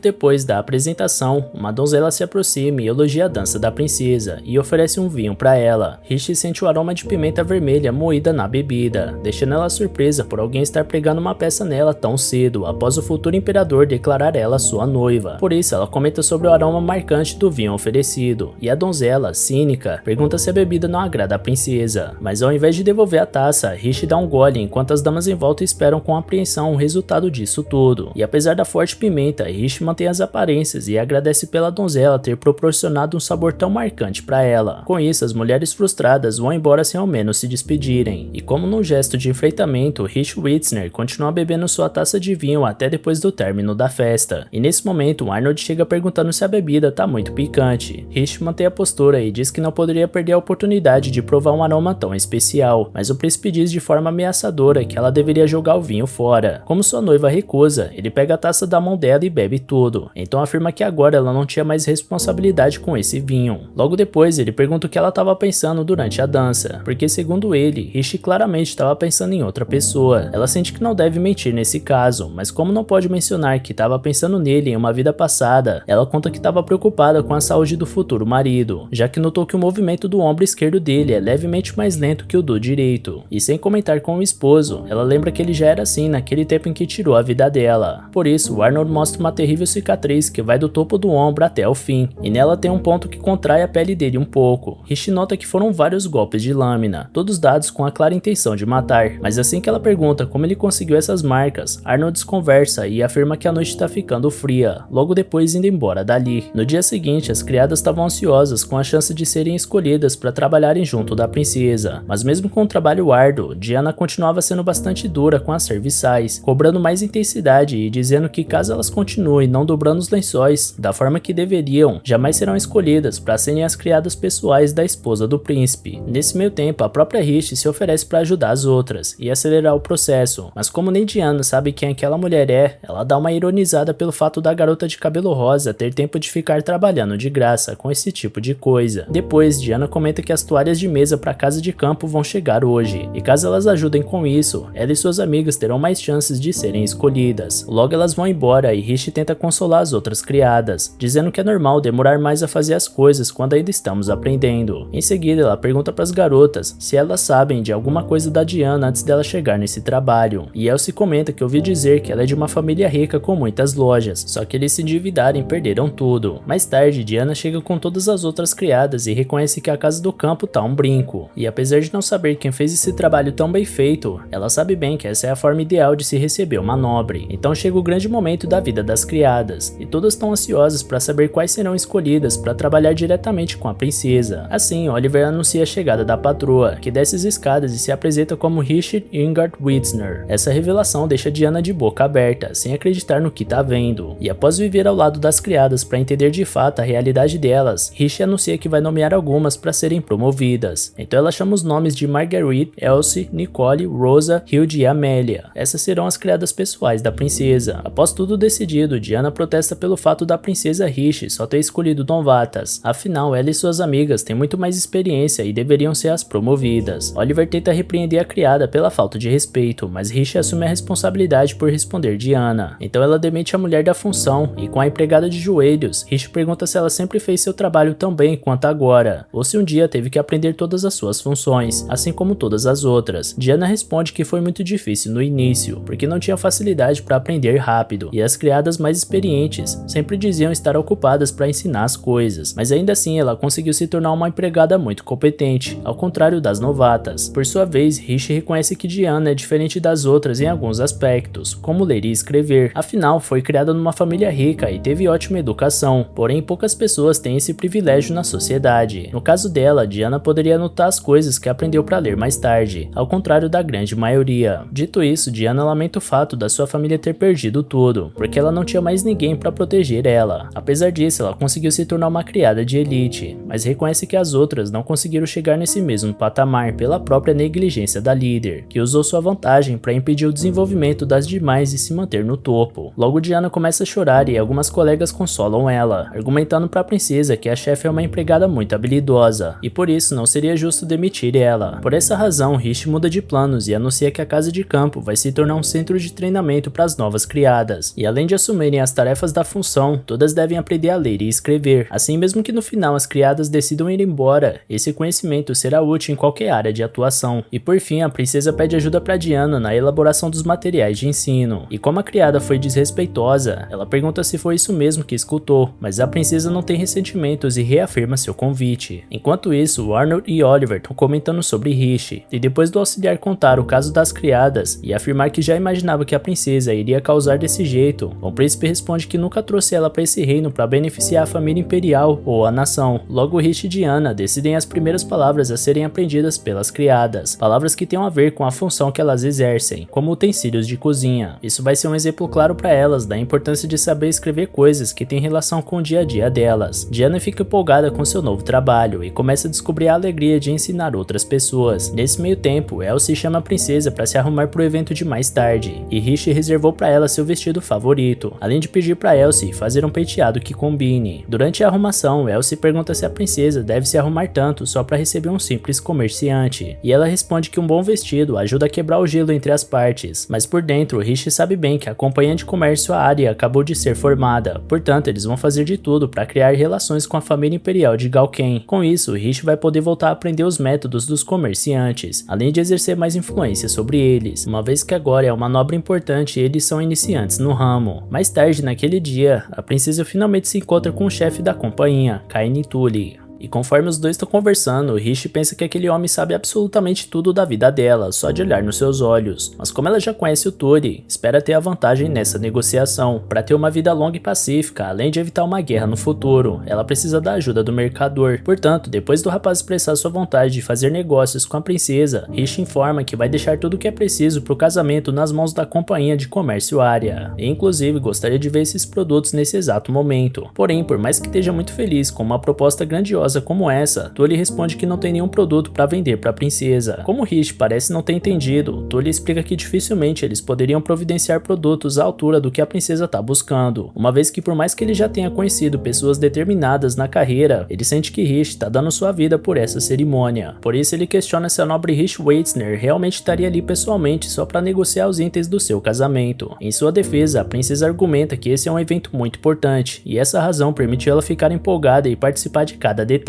depois da apresentação, uma donzela se aproxima e elogia a dança da princesa e oferece um vinho para ela. Rishi sente o aroma de pimenta vermelha moída na bebida, deixando ela surpresa por alguém estar pregando uma peça nela tão cedo, após o futuro imperador declarar ela sua noiva. Por isso, ela comenta sobre o aroma marcante do vinho oferecido, e a donzela, cínica, pergunta se a bebida não agrada a princesa. Mas ao invés de devolver a taça, Rishi dá um gole enquanto as damas em volta esperam com apreensão o resultado disso tudo. E apesar da forte pimenta, Rishi mantém as aparências e agradece pela donzela ter proporcionado um sabor tão marcante para ela. Com isso, as mulheres frustradas vão embora sem ao menos se despedirem. E como num gesto de enfrentamento, Rishi Witzner continua bebendo sua taça de vinho até depois do término da festa. E nesse momento, Arnold chega perguntando se a bebida tá muito picante. Rishi mantém a postura e diz que não poderia perder a oportunidade de provar um aroma tão especial, mas o príncipe diz de forma ameaçadora que ela deveria jogar o vinho fora. Como sua noiva recusa, ele pega a taça da mão dela e bebe tudo. Então afirma que agora ela não tinha mais responsabilidade com esse vinho. Logo depois, ele pergunta o que ela estava pensando durante a dança, porque segundo ele, Rishi claramente estava pensando em outra pessoa. Ela sente que não deve mentir nesse caso, mas como não pode mencionar que estava pensando nele em uma vida passada, ela conta que estava preocupada com a saúde do futuro marido, já que notou que o movimento do ombro esquerdo dele é levemente mais lento que o do direito. E sem comentar com o esposo, ela lembra que ele já era assim naquele tempo em que tirou a vida dela. Por isso, Arnold mostra uma terrível cicatriz que vai do topo do ombro até o fim, e nela tem um ponto que contrai a pele dele um pouco. Rishi nota que foram vários golpes de lâmina, todos dados com a clara intenção de matar, mas assim que ela pergunta como ele conseguiu essas marcas, Arnold desconversa e afirma que a noite está ficando fria, logo depois indo embora dali. No dia seguinte, as criadas estavam ansiosas com a chance de serem escolhidas para trabalharem junto da princesa, mas mesmo com o trabalho árduo, Diana continuava sendo bastante dura com as serviçais, cobrando mais intensidade e dizendo que caso elas continuem não dobrando os lençóis da forma que deveriam, jamais serão escolhidas para serem as criadas pessoais da esposa do príncipe. Nesse meio tempo, a própria Rishi se oferece para ajudar as outras e acelerar o processo, mas como nem Diana sabe quem aquela mulher é, ela dá uma ironizada pelo fato da garota de cabelo rosa ter tempo de ficar trabalhando de graça com esse tipo de coisa. Depois, Diana comenta que as toalhas de mesa para casa de campo vão chegar hoje, e caso elas ajudem com isso, ela e suas amigas terão mais chances de serem escolhidas. Logo elas vão embora e Rishi tenta consolar as outras criadas, dizendo que é normal demorar mais a fazer as coisas quando ainda estamos aprendendo. Em seguida, ela pergunta para as garotas se elas sabem de alguma coisa da Diana antes dela chegar nesse trabalho, e Elsie comenta que ouviu dizer que ela é de uma família rica com muitas lojas, só que eles se endividaram e perderam tudo. Mais tarde, Diana chega com todas as outras criadas e reconhece que a casa do campo tá um brinco, e apesar de não saber quem fez esse trabalho tão bem feito, ela sabe bem que essa é a forma ideal de se receber uma nobre. Então chega o grande momento da vida das criadas, e todas estão ansiosas para saber quais serão escolhidas para trabalhar diretamente com a princesa. Assim, Oliver anuncia a chegada da patroa, que desce as escadas e se apresenta como Richard Ingard Witzner. Essa revelação deixa Diana de boca aberta, sem acreditar no que tá vendo, e após viver ao lado das criadas para entender de fato a realidade delas, Richard anuncia que vai nomear algumas para serem promovidas. Então ela chama os nomes de Marguerite, Elsie, Nicole, Rosa, Hilde e Amélia. Essas serão as criadas pessoais da princesa. Após tudo decidido, Diana protesta pelo fato da princesa Rishi só ter escolhido novatas. Afinal, ela e suas amigas têm muito mais experiência e deveriam ser as promovidas. Oliver tenta repreender a criada pela falta de respeito, mas Rishi assume a responsabilidade por responder Diana. Então ela demite a mulher da função, e com a empregada de joelhos, Rishi pergunta se ela sempre fez seu trabalho tão bem quanto agora, ou se um dia teve que aprender todas as suas funções, assim como todas as outras. Diana responde que foi muito difícil no início, porque não tinha facilidade para aprender rápido, e as criadas mais experientes sempre diziam estar ocupadas para ensinar as coisas, mas ainda assim ela conseguiu se tornar uma empregada muito competente, ao contrário das novatas. Por sua vez, Rishi reconhece que Diana é diferente das outras em alguns aspectos, como ler e escrever. Afinal, foi criada numa família rica e teve ótima educação, porém poucas pessoas têm esse privilégio na sociedade. No caso dela, Diana poderia anotar as coisas que aprendeu para ler mais tarde, ao contrário da grande maioria. Dito isso, Diana lamenta o fato da sua família ter perdido tudo, porque ela não tinha mais ninguém para proteger ela. Apesar disso, ela conseguiu se tornar uma criada de elite, mas reconhece que as outras não conseguiram chegar nesse mesmo patamar pela própria negligência da líder, que usou sua vantagem para impedir o desenvolvimento das demais e se manter no topo. Logo Diana começa a chorar e algumas colegas consolam ela, argumentando para a princesa que a chefe é uma empregada muito habilidosa e por isso não seria justo demitir ela. Por essa razão, Rishi muda de planos e anuncia que a casa de campo vai se tornar um centro de treinamento para as novas criadas, e além de assumirem as tarefas da função, todas devem aprender a ler e escrever. Assim, mesmo que no final as criadas decidam ir embora, esse conhecimento será útil em qualquer área de atuação. E por fim, a princesa pede ajuda para Diana na elaboração dos materiais de ensino, e como a criada foi desrespeitosa, ela pergunta se foi isso mesmo que escutou, mas a princesa não tem ressentimentos e reafirma seu convite. Enquanto isso, Arnold e Oliver estão comentando sobre Rishi, e depois do auxiliar contar o caso das criadas e afirmar que já imaginava que a princesa iria causar desse jeito, o príncipe responde que nunca trouxe ela para esse reino para beneficiar a família imperial ou a nação. Logo, Rishi e Diana decidem as primeiras palavras a serem aprendidas pelas criadas, palavras que tenham a ver com a função que elas exercem, como utensílios de cozinha. Isso vai ser um exemplo claro para elas da importância de saber escrever coisas que têm relação com o dia a dia delas. Diana fica empolgada com seu novo trabalho e começa a descobrir a alegria de ensinar outras pessoas. Nesse meio tempo, Elsie chama a princesa para se arrumar para o evento de mais tarde, e Rishi reservou para ela seu vestido favorito, além de pedir para Elsie fazer um penteado que combine. Durante a arrumação, Elsie pergunta se a princesa deve se arrumar tanto só para receber um simples comerciante, e ela responde que um bom vestido ajuda a quebrar o gelo entre as partes, mas por dentro, Rishi sabe bem que a companhia de comércio Arya acabou de ser formada, portanto eles vão fazer de tudo para criar relações com a família imperial de Galken. Com isso, Rishi vai poder voltar a aprender os métodos dos comerciantes, além de exercer mais influência sobre eles, uma vez que agora é uma manobra importante e eles são iniciantes no ramo. Mais tarde naquele dia, a princesa finalmente se encontra com o chefe da companhia, Kaini Tully. E conforme os dois estão conversando, Rishi pensa que aquele homem sabe absolutamente tudo da vida dela, só de olhar nos seus olhos. Mas como ela já conhece o Tully, espera ter a vantagem nessa negociação. Para ter uma vida longa e pacífica, além de evitar uma guerra no futuro, ela precisa da ajuda do mercador. Portanto, depois do rapaz expressar sua vontade de fazer negócios com a princesa, Rishi informa que vai deixar tudo o que é preciso para o casamento nas mãos da companhia de comércio Arya. E inclusive gostaria de ver esses produtos nesse exato momento. Porém, por mais que esteja muito feliz com uma proposta grandiosa como essa, Tully responde que não tem nenhum produto para vender para a princesa. Como Rishi parece não ter entendido, Tully explica que dificilmente eles poderiam providenciar produtos à altura do que a princesa está buscando, uma vez que por mais que ele já tenha conhecido pessoas determinadas na carreira, ele sente que Rishi está dando sua vida por essa cerimônia. Por isso ele questiona se a nobre Rishi Weitzner realmente estaria ali pessoalmente só para negociar os itens do seu casamento. Em sua defesa, a princesa argumenta que esse é um evento muito importante, e essa razão permitiu ela ficar empolgada e participar de cada detalhe.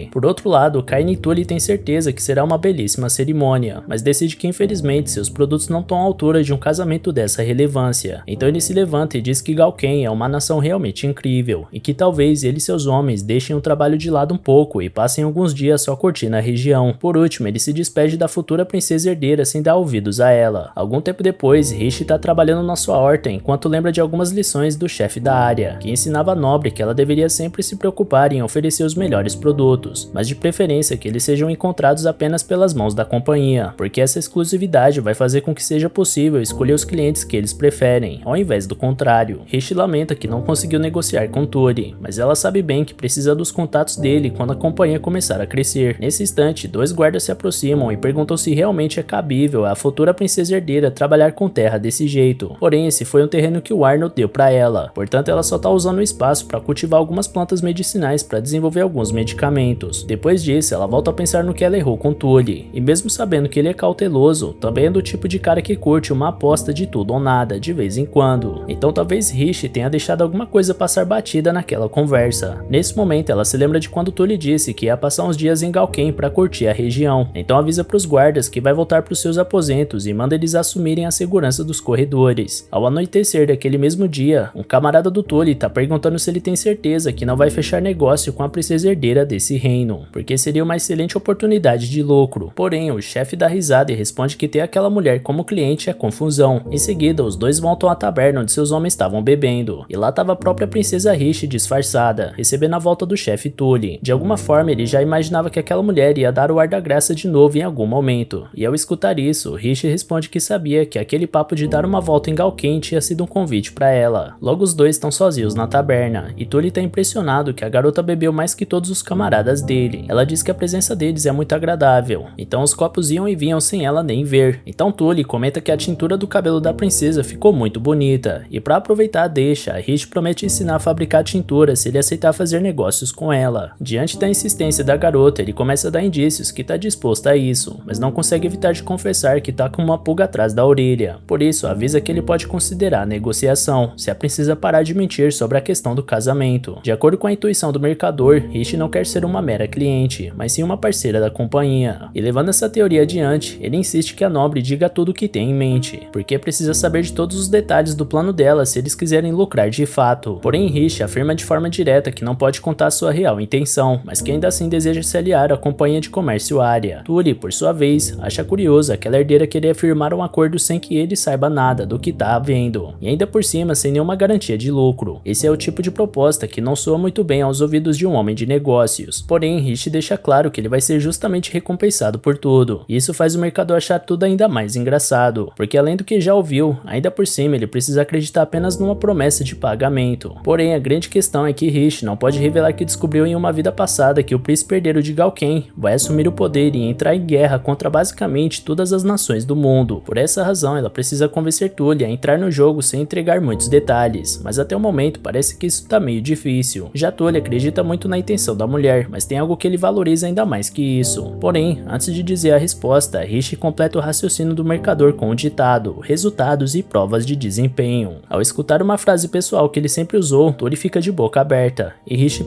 Por outro lado, Kaini Tully tem certeza que será uma belíssima cerimônia, mas decide que infelizmente seus produtos não estão à altura de um casamento dessa relevância. Então ele se levanta e diz que Galken é uma nação realmente incrível, e que talvez ele e seus homens deixem o trabalho de lado um pouco e passem alguns dias só curtindo a região. Por último, ele se despede da futura princesa herdeira sem dar ouvidos a ela. Algum tempo depois, Rishi está trabalhando na sua horta enquanto lembra de algumas lições do chefe da área, que ensinava a nobre que ela deveria sempre se preocupar em oferecer os melhores produtos, mas de preferência que eles sejam encontrados apenas pelas mãos da companhia, porque essa exclusividade vai fazer com que seja possível escolher os clientes que eles preferem, ao invés do contrário. Rishi lamenta que não conseguiu negociar com Tully, mas ela sabe bem que precisa dos contatos dele quando a companhia começar a crescer. Nesse instante, dois guardas se aproximam e perguntam se realmente é cabível a futura princesa herdeira trabalhar com terra desse jeito. Porém, esse foi um terreno que o Arnold deu para ela, portanto ela só está usando o espaço para cultivar algumas plantas medicinais para desenvolver alguns medicamentos. Depois disso, ela volta a pensar no que ela errou com Tully, e mesmo sabendo que ele é cauteloso, também é do tipo de cara que curte uma aposta de tudo ou nada, de vez em quando. Então talvez Rishi tenha deixado alguma coisa passar batida naquela conversa. Nesse momento, ela se lembra de quando Tully disse que ia passar uns dias em Galken para curtir a região, então avisa para os guardas que vai voltar para os seus aposentos e manda eles assumirem a segurança dos corredores. Ao anoitecer daquele mesmo dia, um camarada do Tully tá perguntando se ele tem certeza que não vai fechar negócio com a princesa herdeira herdeira desse reino, porque seria uma excelente oportunidade de lucro. Porém, o chefe dá risada e responde que ter aquela mulher como cliente é confusão. Em seguida, os dois voltam à taberna onde seus homens estavam bebendo, e lá estava a própria princesa Rishi disfarçada, recebendo a volta do chefe Tully. De alguma forma, ele já imaginava que aquela mulher ia dar o ar da graça de novo em algum momento, e ao escutar isso, Rishi responde que sabia que aquele papo de dar uma volta em Galken tinha sido um convite para ela. Logo os dois estão sozinhos na taberna, e Tully está impressionado que a garota bebeu mais que todos os camaradas dele. Ela diz que a presença deles é muito agradável, então os copos iam e vinham sem ela nem ver. Então Tully comenta que a tintura do cabelo da princesa ficou muito bonita, e para aproveitar a deixa, Rishi promete ensinar a fabricar tintura se ele aceitar fazer negócios com ela. Diante da insistência da garota, ele começa a dar indícios que está disposto a isso, mas não consegue evitar de confessar que está com uma pulga atrás da orelha. Por isso, avisa que ele pode considerar a negociação, se a princesa parar de mentir sobre a questão do casamento. De acordo com a intuição do mercador, Rishi não quer ser uma mera cliente, mas sim uma parceira da companhia. E levando essa teoria adiante, ele insiste que a nobre diga tudo o que tem em mente, porque precisa saber de todos os detalhes do plano dela se eles quiserem lucrar de fato. Porém, Rishi afirma de forma direta que não pode contar sua real intenção, mas que ainda assim deseja se aliar à companhia de comércio área. Tully, por sua vez, acha curioso aquela herdeira querer firmar um acordo sem que ele saiba nada do que tá havendo, e ainda por cima sem nenhuma garantia de lucro. Esse é o tipo de proposta que não soa muito bem aos ouvidos de um homem de negócios. Porém, Rishi deixa claro que ele vai ser justamente recompensado por tudo. Isso faz o mercador achar tudo ainda mais engraçado, porque além do que já ouviu, ainda por cima ele precisa acreditar apenas numa promessa de pagamento. Porém, a grande questão é que Rishi não pode revelar que descobriu em uma vida passada que o príncipe herdeiro de Galken vai assumir o poder e entrar em guerra contra basicamente todas as nações do mundo. Por essa razão, ela precisa convencer Tully a entrar no jogo sem entregar muitos detalhes, mas até o momento parece que isso tá meio difícil. Já Tully acredita muito na intenção da mulher, mas tem algo que ele valoriza ainda mais que isso. Porém, antes de dizer a resposta, Rishi completa o raciocínio do mercador com o ditado, resultados e provas de desempenho. Ao escutar uma frase pessoal que ele sempre usou, Tully fica de boca aberta, e Rishi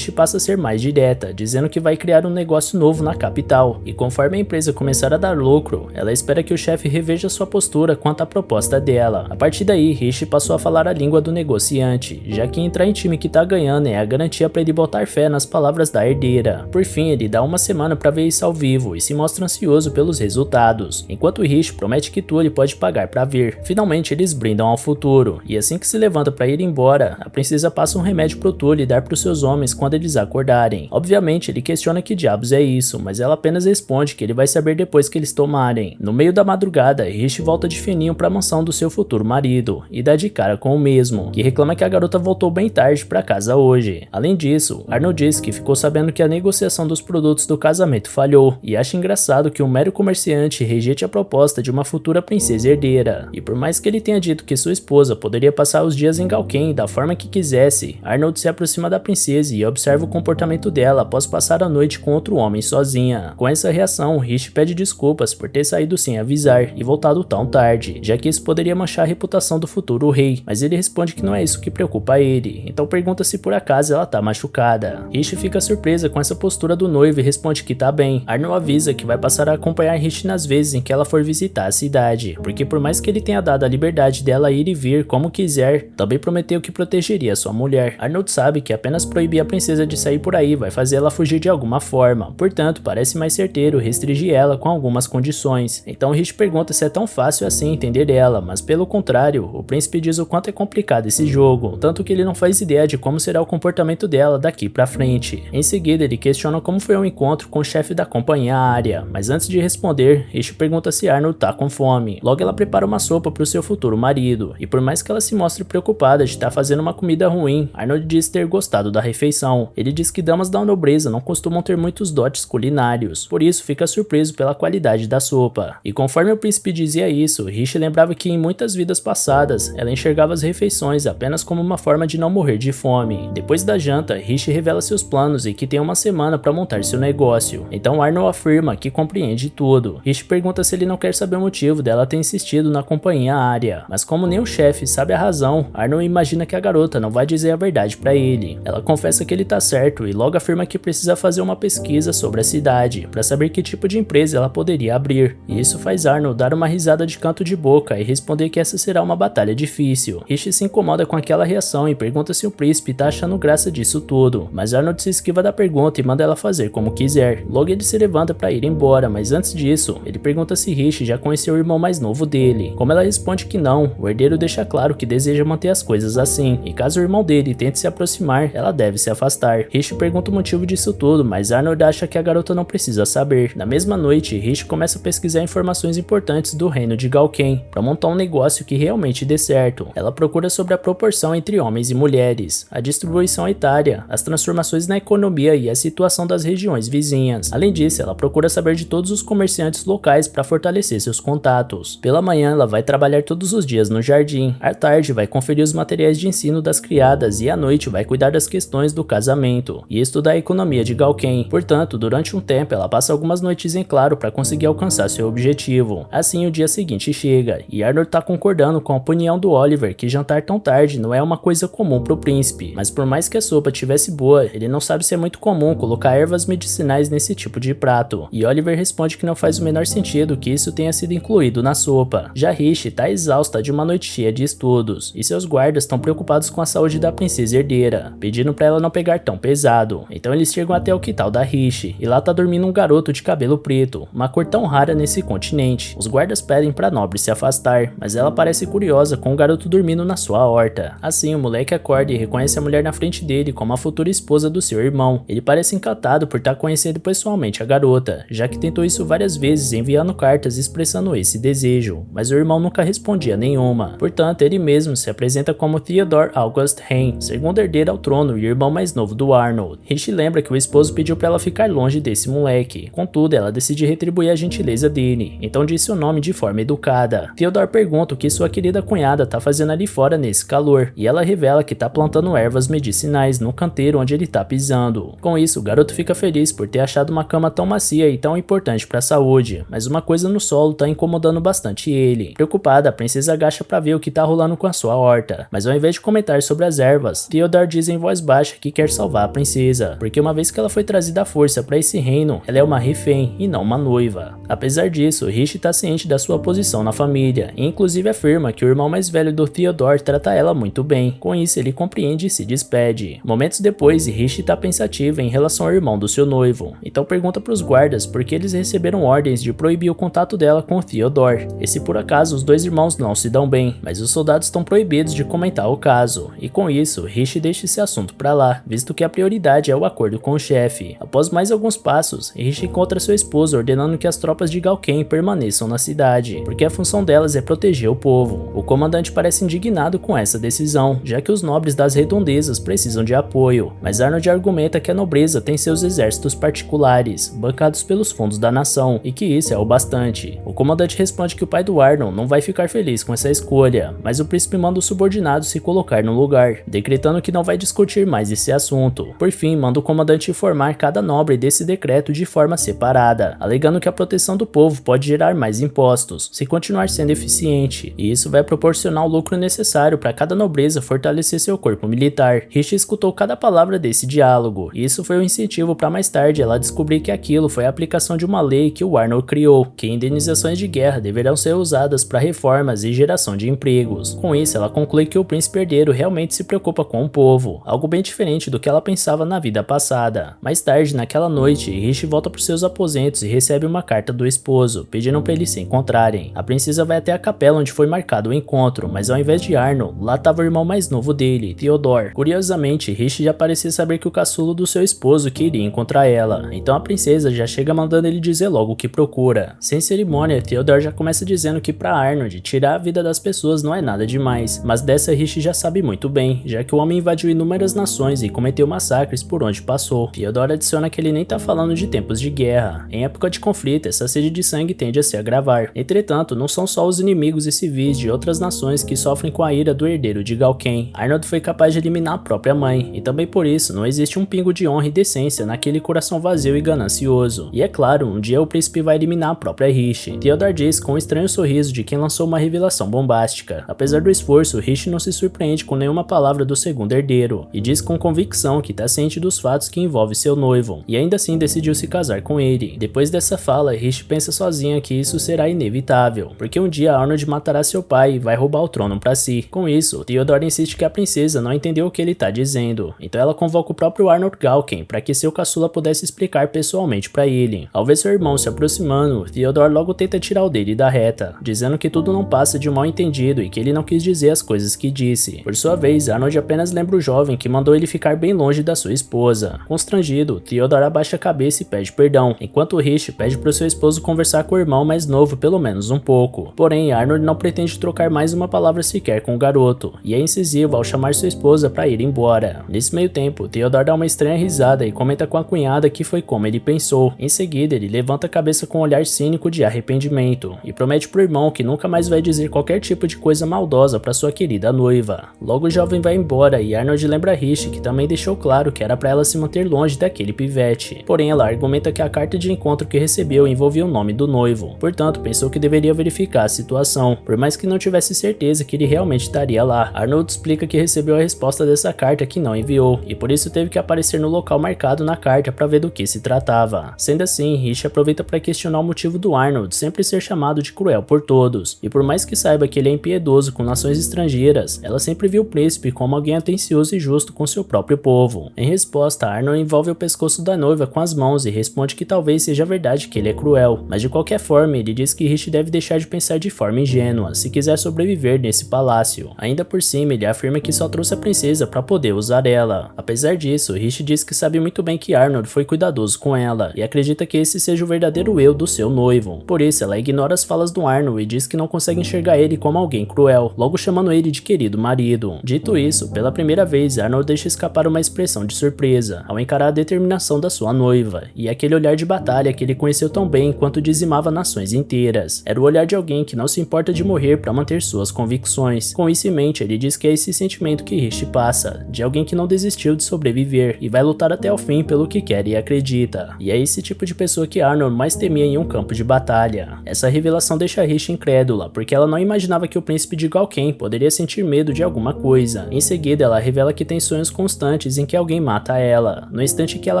passa a ser mais direta, dizendo que vai criar um negócio novo na capital, e conforme a empresa começar a dar lucro, ela espera que o chefe reveja sua postura quanto à proposta dela. A partir daí, Rishi passou a falar a língua do negociante, já que entrar em time que tá ganhando é a garantia para ele botar fé nas palavras da herdeira. Por fim, ele dá uma semana para ver isso ao vivo e se mostra ansioso pelos resultados, enquanto Rishi promete que Tully pode pagar para ver. Finalmente, eles brindam ao futuro, e assim que se levanta para ir embora, a princesa passa um remédio pro Tully dar para os seus homens quando eles acordarem. Obviamente, ele questiona que diabos é isso, mas ela apenas responde que ele vai saber depois que eles tomarem. No meio da madrugada, Rishi volta de fininho para a mansão do seu futuro marido e dá de cara com o mesmo, que reclama que a garota voltou bem tarde para casa hoje. Além disso, Arnold diz que ficou sabendo que a negociação dos produtos do casamento falhou e acha engraçado que um mero comerciante rejeite a proposta de uma futura princesa herdeira. E por mais que ele tenha dito que sua esposa poderia passar os dias em Galken da forma que quisesse, Arnold se aproxima da princesa e observa o comportamento dela após passar a noite com outro homem sozinha. Com essa reação, Rishi pede desculpas por ter saído sem avisar e voltado tão tarde, já que isso poderia manchar a reputação do futuro rei, mas ele responde que não é isso que preocupa ele, então pergunta se por acaso ela tá machucada. Rishi fica surpresa com essa postura do noivo e responde que tá bem. Arnold avisa que vai passar a acompanhar Rishi nas vezes em que ela for visitar a cidade, porque por mais que ele tenha dado a liberdade dela ir e vir como quiser, também prometeu que protegeria sua mulher. Arnold sabe que apenas proibir a princesa de sair por aí vai fazer ela fugir de alguma forma, portanto parece mais certeiro restringir ela com algumas condições. Então Rishi pergunta se é tão fácil assim entender ela, mas pelo contrário, o príncipe diz o quanto é complicado esse jogo, tanto que ele não faz ideia de como será o comportamento dela daqui pra frente. Em seguida, ele questiona como foi o encontro com o chefe da companhia área, mas antes de responder, Rishi pergunta se Arnold tá com fome. Logo ela prepara uma sopa pro seu futuro marido, e por mais que ela se mostre preocupada de estar fazendo uma comida ruim, Arnold diz ter gostado da refeição. Ele diz que damas da nobreza não costumam ter muitos dotes culinários, por isso fica surpreso pela qualidade da sopa. E conforme o príncipe dizia isso, Rishi lembrava que em muitas vidas passadas, ela enxergava as refeições apenas como uma forma de não morrer de fome. Depois da janta, Rishi revela seus planos e que tem uma semana para montar seu negócio. Então Arnold afirma que compreende tudo. Rishi pergunta se ele não quer saber o motivo dela ter insistido na companhia área, mas como nem o chefe sabe a razão, Arnold imagina que a garota não vai dizer a verdade para ele. Ela confessa que ele tá certo e logo afirma que precisa fazer uma pesquisa sobre a cidade para saber que tipo de empresa ela poderia abrir. E isso faz Arnold dar uma risada de canto de boca e responder que essa será uma batalha difícil. Rishi se incomoda com aquela reação e pergunta se o príncipe tá achando graça disso tudo, mas Arnold Arnold se esquiva da pergunta e manda ela fazer como quiser. Logo ele se levanta para ir embora, mas antes disso, ele pergunta se Rishi já conheceu o irmão mais novo dele. Como ela responde que não, o herdeiro deixa claro que deseja manter as coisas assim, e caso o irmão dele tente se aproximar, ela deve se afastar. Rishi pergunta o motivo disso tudo, mas Arnold acha que a garota não precisa saber. Na mesma noite, Rishi começa a pesquisar informações importantes do reino de Galken, para montar um negócio que realmente dê certo. Ela procura sobre a proporção entre homens e mulheres, a distribuição etária, as transformações na economia e a situação das regiões vizinhas. Além disso, ela procura saber de todos os comerciantes locais para fortalecer seus contatos. Pela manhã, ela vai trabalhar todos os dias no jardim. À tarde, vai conferir os materiais de ensino das criadas e à noite vai cuidar das questões do casamento e estudar a economia de Galken. Portanto, durante um tempo, ela passa algumas noites em claro para conseguir alcançar seu objetivo. Assim, o dia seguinte chega e Arnold tá concordando com a opinião do Oliver que jantar tão tarde não é uma coisa comum pro príncipe, mas por mais que a sopa tivesse boa, ele não sabe se é muito comum colocar ervas medicinais nesse tipo de prato. E Oliver responde que não faz o menor sentido que isso tenha sido incluído na sopa. Já Rishi tá exausta de uma noite cheia de estudos, e seus guardas estão preocupados com a saúde da princesa herdeira, pedindo pra ela não pegar tão pesado. Então eles chegam até o quintal da Rishi, e lá tá dormindo um garoto de cabelo preto, uma cor tão rara nesse continente. Os guardas pedem pra nobre se afastar, mas ela parece curiosa com o garoto dormindo na sua horta. Assim, o moleque acorda e reconhece a mulher na frente dele como a futura esposa do seu irmão. Ele parece encantado por estar conhecendo pessoalmente a garota, já que tentou isso várias vezes enviando cartas expressando esse desejo, mas o irmão nunca respondia nenhuma. Portanto, ele mesmo se apresenta como Theodore August Hain, segundo herdeiro ao trono e irmão mais novo do Arnold. Rishi lembra que o esposo pediu para ela ficar longe desse moleque, contudo ela decide retribuir a gentileza dele, então disse o nome de forma educada. Theodore pergunta o que sua querida cunhada tá fazendo ali fora nesse calor, e ela revela que tá plantando ervas medicinais no canteiro onde ele tá pisando. Com isso, o garoto fica feliz por ter achado uma cama tão macia e tão importante para a saúde, mas uma coisa no solo tá incomodando bastante ele. Preocupada, a princesa agacha para ver o que tá rolando com a sua horta, mas ao invés de comentar sobre as ervas, Theodore diz em voz baixa que quer salvar a princesa, porque uma vez que ela foi trazida à força para esse reino, ela é uma refém e não uma noiva. Apesar disso, Rishi tá ciente da sua posição na família, e inclusive afirma que o irmão mais velho do Theodore trata ela muito bem. Com isso, ele compreende e se despede. Momentos depois, Rishi tá pensativa em relação ao irmão do seu noivo, então pergunta para os guardas por que eles receberam ordens de proibir o contato dela com Theodore, e se por acaso os dois irmãos não se dão bem, mas os soldados estão proibidos de comentar o caso, e com isso, Rishi deixa esse assunto pra lá, visto que a prioridade é o acordo com o chefe. Após mais alguns passos, Rishi encontra seu esposo ordenando que as tropas de Galken permaneçam na cidade, porque a função delas é proteger o povo. O comandante parece indignado com essa decisão, já que os nobres das redondezas precisam de apoio, mas Arnold argumenta que a nobreza tem seus exércitos particulares, bancados pelos fundos da nação, e que isso é o bastante. O comandante responde que o pai do Arnold não vai ficar feliz com essa escolha, mas o príncipe manda os subordinados se colocar no lugar, decretando que não vai discutir mais esse assunto. Por fim, manda o comandante informar cada nobre desse decreto de forma separada, alegando que a proteção do povo pode gerar mais impostos, se continuar sendo eficiente, e isso vai proporcionar o lucro necessário para cada nobreza fortalecer seu corpo militar. Rishi escutou cada palavra desse diálogo, e isso foi um incentivo para mais tarde ela descobrir que aquilo foi a aplicação de uma lei que o Arnold criou, que indenizações de guerra deverão ser usadas para reformas e geração de empregos. Com isso, ela conclui que o príncipe herdeiro realmente se preocupa com o povo, algo bem diferente do que ela pensava na vida passada. Mais tarde, naquela noite, Rishi volta para seus aposentos e recebe uma carta do esposo, pedindo para eles se encontrarem. A princesa vai até a capela onde foi marcado o encontro, mas ao invés de Arnold, lá estava o irmão mais novo dele, Theodore. Curiosamente, Rishi já parecia saber que o caçulo do seu esposo queria encontrar ela, então a princesa já chega mandando ele dizer logo o que procura. Sem cerimônia, Theodore já começa dizendo que para Arnold, tirar a vida das pessoas não é nada demais, mas dessa Rishi já sabe muito bem, já que o homem invadiu inúmeras nações e cometeu massacres por onde passou. Theodore adiciona que ele nem tá falando de tempos de guerra. Em época de conflito, essa sede de sangue tende a se agravar. Entretanto, não são só os inimigos e civis de outras nações que sofrem com a ira do herdeiro de Galken. Arnold foi capaz de eliminar a própria mãe, e também por isso não existe um pingo de honra e decência naquele coração vazio e ganancioso. E é claro, um dia o príncipe vai eliminar a própria Rishi. Theodore diz com um estranho sorriso de quem lançou uma revelação bombástica. Apesar do esforço, Rishi não se surpreende com nenhuma palavra do segundo herdeiro, e diz com convicção que tá ciente dos fatos que envolve seu noivo, e ainda assim decidiu se casar com ele. Depois dessa fala, Rishi pensa sozinha que isso será inevitável, porque um dia Arnold matará seu pai e vai roubar o trono pra si. Com isso, Theodore insiste que a princesa não entendeu o que ele tá dizendo, então ela convoca o próprio próprio Arnold Galken para que seu caçula pudesse explicar pessoalmente para ele. Ao ver seu irmão se aproximando, Theodore logo tenta tirar o dele da reta, dizendo que tudo não passa de um mal entendido e que ele não quis dizer as coisas que disse. Por sua vez, Arnold apenas lembra o jovem que mandou ele ficar bem longe da sua esposa. Constrangido, Theodore abaixa a cabeça e pede perdão, enquanto Rich pede para o seu esposo conversar com o irmão mais novo pelo menos um pouco. Porém, Arnold não pretende trocar mais uma palavra sequer com o garoto, e é incisivo ao chamar sua esposa para ir embora. Nesse meio tempo, Theodore dá uma estranha risada e comenta com a cunhada que foi como ele pensou. Em seguida, ele levanta a cabeça com um olhar cínico de arrependimento e promete pro irmão que nunca mais vai dizer qualquer tipo de coisa maldosa para sua querida noiva. Logo o jovem vai embora e Arnold lembra Rich que também deixou claro que era para ela se manter longe daquele pivete. Porém, ela argumenta que a carta de encontro que recebeu envolvia o nome do noivo, portanto pensou que deveria verificar a situação, por mais que não tivesse certeza que ele realmente estaria lá. Arnold explica que recebeu a resposta dessa carta que não enviou, e por isso teve que aparecer no local marcado na carta para ver do que se tratava. Sendo assim, Rich aproveita para questionar o motivo do Arnold sempre ser chamado de cruel por todos, e por mais que saiba que ele é impiedoso com nações estrangeiras, ela sempre viu o príncipe como alguém atencioso e justo com seu próprio povo. Em resposta, Arnold envolve o pescoço da noiva com as mãos e responde que talvez seja verdade que ele é cruel, mas de qualquer forma ele diz que Rich deve deixar de pensar de forma ingênua se quiser sobreviver nesse palácio. Ainda por cima, ele afirma que só trouxe a princesa para poder usar ela. Apesar disso, Rich diz que sabe muito bem que Arnold foi cuidadoso com ela e acredita que esse seja o verdadeiro eu do seu noivo. Por isso, ela ignora as falas do Arnold e diz que não consegue enxergar ele como alguém cruel, logo chamando ele de querido marido. Dito isso, pela primeira vez, Arnold deixa escapar uma expressão de surpresa ao encarar a determinação da sua noiva e aquele olhar de batalha que ele conheceu tão bem enquanto dizimava nações inteiras. Era o olhar de alguém que não se importa de morrer para manter suas convicções. Com isso em mente, ele diz que é esse sentimento que Rich passa, de alguém que não desistiu de sobreviver e vai lutar até o fim pelo que quer e acredita. E é esse tipo de pessoa que Arnold mais temia em um campo de batalha. Essa revelação deixa Rich incrédula, porque ela não imaginava que o príncipe de Galken poderia sentir medo de alguma coisa. Em seguida, ela revela que tem sonhos constantes em que alguém mata ela. No instante que ela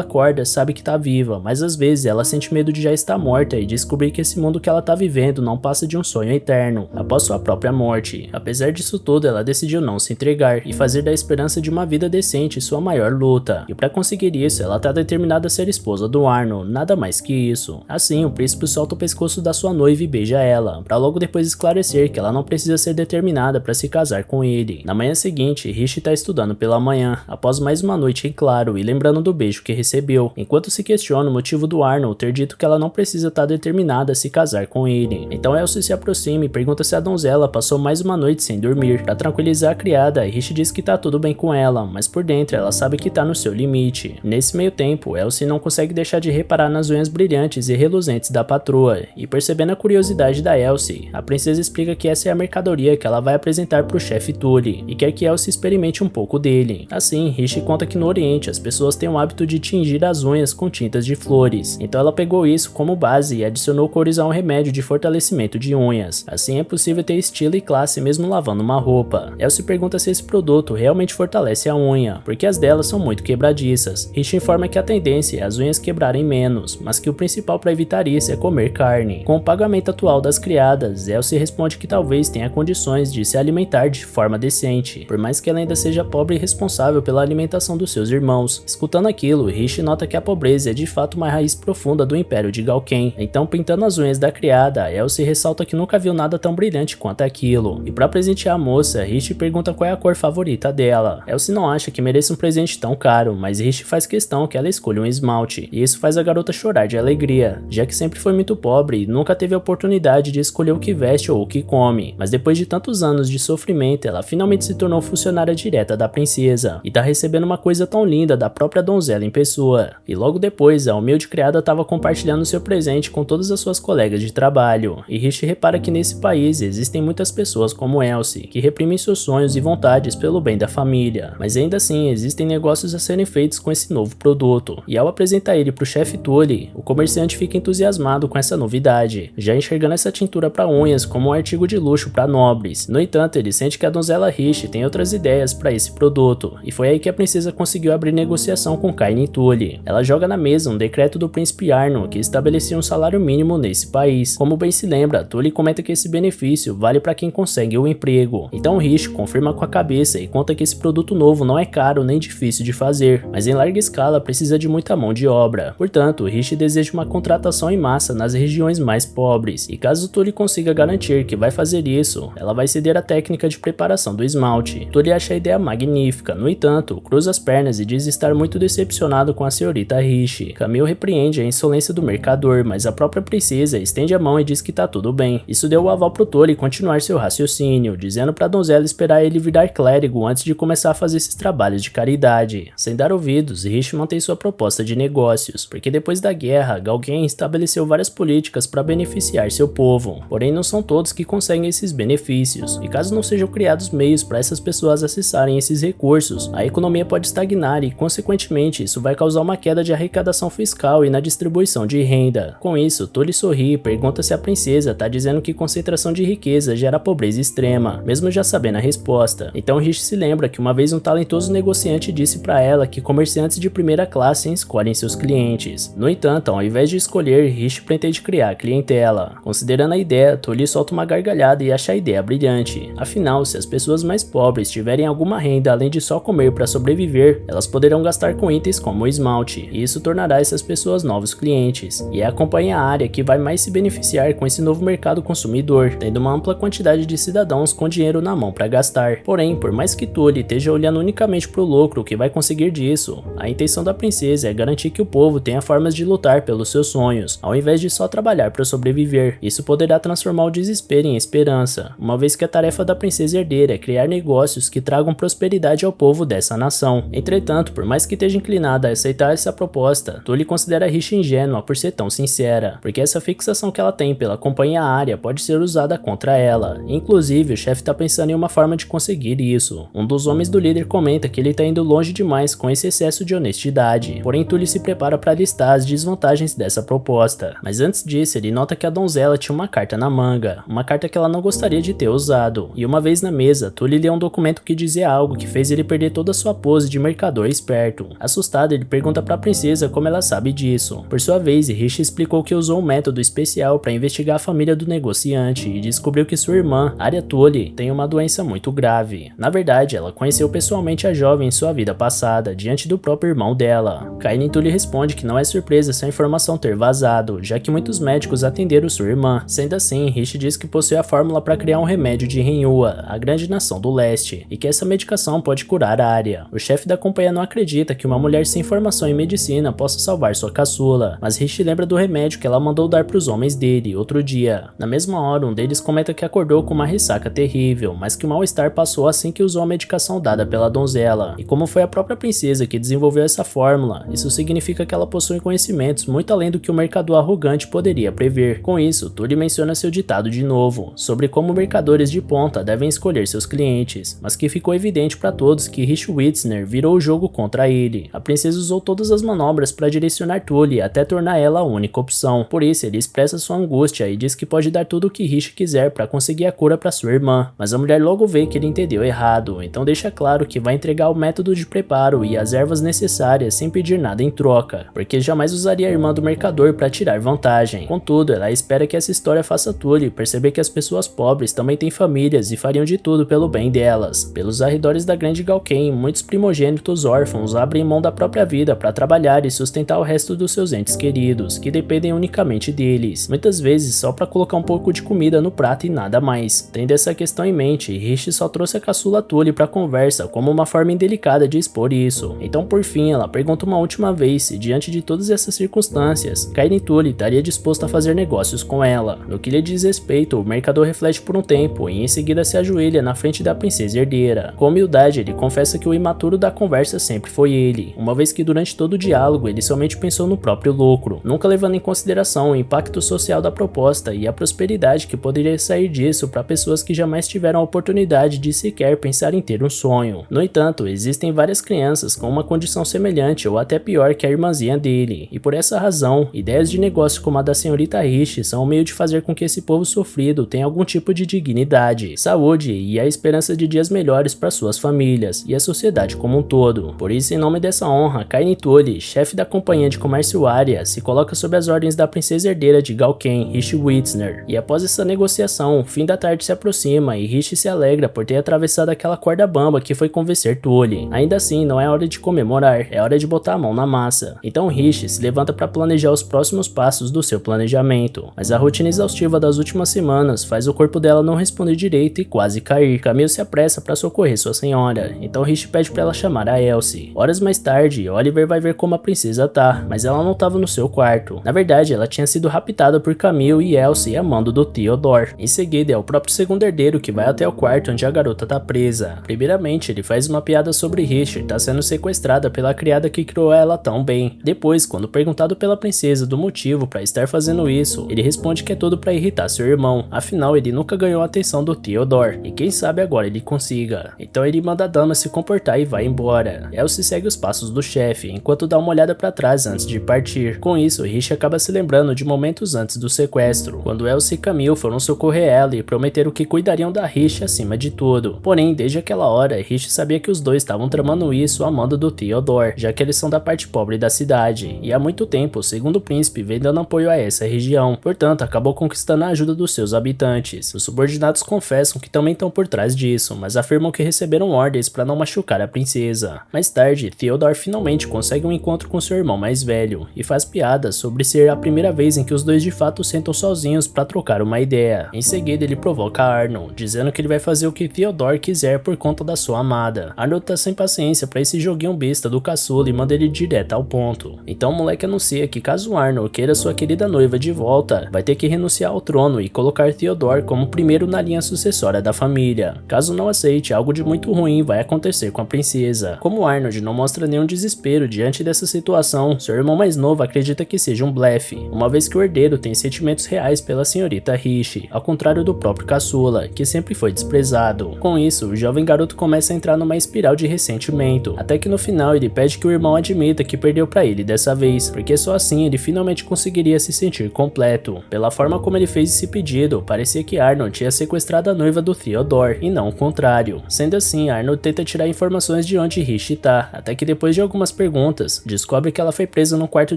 acorda, sabe que tá viva, mas às vezes ela sente medo de já estar morta e descobrir que esse mundo que ela tá vivendo não passa de um sonho eterno, após sua própria morte. Apesar disso tudo, ela decidiu não se entregar e fazer da esperança de uma vida decente sua maior luta. E para conseguir isso, ela tá determinada a ser esposa do Arnold, nada mais que isso. Assim, o príncipe solta o pescoço da sua noiva e beija ela, para logo depois esclarecer que ela não precisa ser determinada para se casar com ele. Na manhã seguinte, Rich tá estudando pela manhã, após mais uma noite em claro e lembrando do beijo que recebeu, enquanto se questiona o motivo do Arnold ter dito que ela não precisa estar determinada a se casar com ele. Então Elsie se aproxima e pergunta se a donzela passou mais uma noite sem dormir. Para tranquilizar a criada, Rich diz que tá tudo bem com ela, mas por dentro ela sabe que tá no seu limite. Nesse meio tempo, Elsie não consegue deixar de reparar nas unhas brilhantes e reluzentes da patroa, e percebendo a curiosidade da Elsie, a princesa explica que essa é a mercadoria que ela vai apresentar pro chefe Tully, e quer que Elsie experimente um pouco dele. Assim, Rich conta que no Oriente as pessoas têm o hábito de tingir as unhas com tintas de flores, então ela pegou isso como base e adicionou cores a um remédio de fortalecimento de unhas. Assim é possível ter estilo e classe mesmo lavando uma roupa. Elsie pergunta se esse produto realmente fortalece a unha, porque as delas são muito quebradiças. Rich informa que a tendência é as unhas quebrarem menos, mas que o principal para evitar isso é comer carne. Com o pagamento atual das criadas, Elsie responde que talvez tenha condições de se alimentar de forma decente, por mais que ela ainda seja pobre e responsável pela alimentação dos seus irmãos. Escutando aquilo, Rich nota que a pobreza é de fato uma raiz profunda do Império de Galken. Então, pintando as unhas da criada, Elsie ressalta que nunca viu nada tão brilhante quanto aquilo. E para presentear a moça, Rich pergunta qual é a cor favorita dela. Elsie não acha que mereça um presente tão caro, mas Rich faz questão que ela escolha um esmalte, e isso faz a garota chorar de alegria, já que sempre foi muito pobre e nunca teve a oportunidade de escolher o que veste ou o que come. Mas depois de tantos anos de sofrimento, ela finalmente se tornou funcionária direta da princesa, e tá recebendo uma coisa tão linda da própria donzela em pessoa. E logo depois, a humilde criada estava compartilhando seu presente com todas as suas colegas de trabalho, e Rich repara que nesse país existem muitas pessoas como Elsie, que reprimem seus sonhos e vontades pelo bem da família, mas ainda assim existem negócios a serem feitos com esse novo produto, e ao apresentar ele pro chefe Tully, o comerciante fica entusiasmado com essa novidade, já enxergando essa tintura para unhas como um artigo de luxo para nobres. No entanto, ele sente que a donzela Rich tem outras ideias para esse produto, e foi aí que a princesa conseguiu abrir negociação com Cain Tully. Ela joga na mesa um decreto do príncipe Arnold que estabelecia um salário mínimo nesse país. Como bem se lembra, Tully comenta que esse benefício vale para quem consegue o emprego. Então Rich confirma com a cabeça e conta que esse produto novo não é caro nem difícil de fazer, mas em larga escala precisa de muita mão de obra. Portanto, Rishi deseja uma contratação em massa nas regiões mais pobres, e caso Tully consiga garantir que vai fazer isso, ela vai ceder a técnica de preparação do esmalte. Tully acha a ideia magnífica, no entanto, cruza as pernas e diz estar muito decepcionado com a senhorita Rishi. Camille repreende a insolência do mercador, mas a própria princesa estende a mão e diz que tá tudo bem. Isso deu o aval pro Tully continuar seu raciocínio, dizendo pra donzela esperar ele virar clérigo antes de começar a fazer esses trabalhos de caridade. Sem dar ouvidos, Rishi mantém sua proposta de negócios, porque depois da guerra, Galgen estabeleceu várias políticas para beneficiar seu povo, porém não são todos que conseguem esses benefícios, e caso não sejam criados meios para essas pessoas acessarem esses recursos, a economia pode estagnar e, consequentemente, isso vai causar uma queda de arrecadação fiscal e na distribuição de renda. Com isso, Tully sorri e pergunta se a princesa tá dizendo que concentração de riqueza gera pobreza extrema, mesmo já sabendo a resposta. Então Rishi se lembra que uma vez um talentoso negociante disse para ela que comerciantes de primeira classe escolhem seus clientes. No entanto, ao invés de escolher, Rishi pretende criar clientela. Considerando a ideia, Tully solta uma gargalhada e acha a ideia brilhante. Afinal, se as pessoas mais pobres tiverem alguma renda além de só comer para sobreviver, elas poderão gastar com itens como o esmalte, e isso tornará essas pessoas novos clientes. E é a companhia Arya que vai mais se beneficiar com esse novo mercado consumidor, tendo uma ampla quantidade de cidadãos com dinheiro na mão para gastar. Porém, por mais que Tully esteja olhando unicamente para o lucro que vai conseguir disso, a intenção da princesa é garantir que o povo tenha formas de lutar pelos seus sonhos, ao invés de só trabalhar para sobreviver. Isso poderá transformar o desespero em esperança, uma vez que a tarefa da princesa herdeira é criar negócios que tragam prosperidade ao povo dessa nação. Entretanto, por mais que esteja inclinada a aceitar essa proposta, Tully considera Rishi ingênua por ser tão sincera, porque essa fixação que ela tem pela companhia Arya pode ser usada contra ela. Inclusive, o chefe tá pensando em uma forma de conseguir isso. Um dos homens do líder comenta que ele tá indo longe demais com esse excesso de honestidade, porém Tully se prepara para listar as desvantagens dessa proposta. Mas antes disso, ele nota que a donzela tinha uma carta na manga, uma carta que ela não gostaria de ter usado, e uma vez na mesa, Tully lê um documento que dizia algo que fez ele perder toda a sua pose de mercador esperto. Assustado, ele pergunta para a princesa como ela sabe disso. Por sua vez, Rishi explicou que usou um método especial para investigar a família do negociante e descobriu que sua irmã, Arya Tully, tem uma doença muito grave. Na verdade, ela conheceu pessoalmente a jovem em sua vida passada, diante do próprio irmão dela. Kainin Tully responde que não é surpresa essa informação ter vazado, já que muitos médicos atenderam sua irmã. Sendo assim, Rishi diz que possui a fórmula para criar um remédio de Renhua, a grande nação do leste, e que essa medicação pode curar a Arya. O chefe da companhia não acredita que uma mulher sem formação em medicina possa salvar sua caçula, mas Rishi lembra do remédio que ela mandou dar para os homens dele outro dia. Na mesma hora, um deles comenta que acordou com uma ressaca terrível, mas que o mal-estar passou assim que usou a medicação dada pela donzela. E como foi a própria princesa que desenvolveu essa fórmula, isso significa que ela possui conhecimentos muito além do que o mercador arrogante poderia prever. Com isso, Tully menciona seu ditado de novo, sobre como mercadores de ponta devem escolher seus clientes, mas que ficou evidente para todos que Rishi Witzner virou o jogo contra ele. A princesa usou todas as manobras para direcionar Tully até tornar ela a única opção. Por isso, ele expressa sua angústia e diz que pode dar tudo o que Rishi quiser para conseguir a cura para sua irmã, mas a mulher logo vê que ele entendeu errado, então deixa claro que vai entregar o método de preparo e as ervas necessárias sem pedir nada em troca, porque jamais usaria a irmã do mercador para tirar vantagem. Contudo, ela espera que essa história faça Tully perceber que as pessoas pobres também têm famílias e fariam de tudo pelo bem delas. Pelos arredores da grande Galken, muitos primogênitos órfãos abrem mão da própria vida para trabalhar e sustentar o resto dos seus entes queridos, que dependem unicamente deles, muitas vezes só para colocar um pouco de comida no prato e nada mais. Tendo essa questão em mente, Rishi só trouxe a caçula Tully para conversa como uma forma indelicada de expor isso. Então, por fim, ela pergunta uma última vez se, diante de todas essas circunstâncias, Kainin Tully estaria disposto a fazer negócios com ela. No que lhe diz respeito, o mercador reflete por um tempo e em seguida se ajoelha na frente da princesa herdeira. Com humildade, ele confessa que o imaturo da conversa sempre foi ele, uma vez que durante todo o diálogo ele somente pensou no próprio lucro, nunca levando em consideração o impacto social da proposta e a prosperidade que poderia sair disso para pessoas que jamais tiveram a oportunidade de sequer pensar em ter um sonho. No entanto, existem várias crianças com uma condição semelhante ou até pior que a irmãzinha dele, e por essa razão, ideias de negócio como a da senhorita Rishi são um meio de fazer com que esse povo sofrido tenha algum tipo de dignidade, saúde e a esperança de dias melhores para suas famílias e a sociedade como um todo. Por isso, em nome dessa honra, Kainin Tully, chefe da companhia de comércio Arya, se coloca sob as ordens da princesa herdeira de Galken, Rishi Witzner, e após essa negociação, o fim da tarde se aproxima e Rishi se alegra por ter atravessado aquela corda bamba que foi convencer Tully. Ainda assim, assim, não é hora de comemorar, é hora de botar a mão na massa. Então Rishi se levanta para planejar os próximos passos do seu planejamento, mas a rotina exaustiva das últimas semanas faz o corpo dela não responder direito e quase cair. Camille se apressa para socorrer sua senhora, então Rishi pede para ela chamar a Elsie. Horas mais tarde, Oliver vai ver como a princesa tá, mas ela não estava no seu quarto. Na verdade, ela tinha sido raptada por Camille e Elsie a mando do Theodore. Em seguida, é o próprio segundo herdeiro que vai até o quarto onde a garota tá presa. Primeiramente, ele faz uma piada sobre Rishi tá sendo sequestrada pela criada que criou ela tão bem. Depois, quando perguntado pela princesa do motivo para estar fazendo isso, ele responde que é tudo para irritar seu irmão. Afinal, ele nunca ganhou a atenção do Theodore, e quem sabe agora ele consiga. Então ele manda a dama se comportar e vai embora. Elsie segue os passos do chefe, enquanto dá uma olhada para trás antes de partir. Com isso, Rishi acaba se lembrando de momentos antes do sequestro, quando Elsie e Camille foram socorrer ela e prometeram que cuidariam da Rishi acima de tudo. Porém, desde aquela hora, Rishi sabia que os dois estavam tramando isso a mando do Theodore, já que eles são da parte pobre da cidade, e há muito tempo, segundo o príncipe, vem dando apoio a essa região, portanto acabou conquistando a ajuda dos seus habitantes. Os subordinados confessam que também estão por trás disso, mas afirmam que receberam ordens para não machucar a princesa. Mais tarde, Theodore finalmente consegue um encontro com seu irmão mais velho, e faz piadas sobre ser a primeira vez em que os dois de fato sentam sozinhos para trocar uma ideia. Em seguida, ele provoca Arnold, dizendo que ele vai fazer o que Theodore quiser por conta da sua amada. Arnold tá sem paciência para esse joguinho besta do caçula e manda ele direto ao ponto. Então o moleque anuncia que caso Arnold queira sua querida noiva de volta, vai ter que renunciar ao trono e colocar Theodore como primeiro na linha sucessória da família. Caso não aceite, algo de muito ruim vai acontecer com a princesa. Como Arnold não mostra nenhum desespero diante dessa situação, seu irmão mais novo acredita que seja um blefe, uma vez que o herdeiro tem sentimentos reais pela senhorita Rishi, ao contrário do próprio caçula, que sempre foi desprezado. Com isso, o jovem garoto começa a entrar numa espiral de ressentimento, até que no final ele pede que o irmão admita que perdeu pra ele dessa vez, porque só assim ele finalmente conseguiria se sentir completo. Pela forma como ele fez esse pedido, parecia que Arnold tinha sequestrado a noiva do Theodore, e não o contrário. Sendo assim, Arnold tenta tirar informações de onde Rishi tá, até que depois de algumas perguntas, descobre que ela foi presa num quarto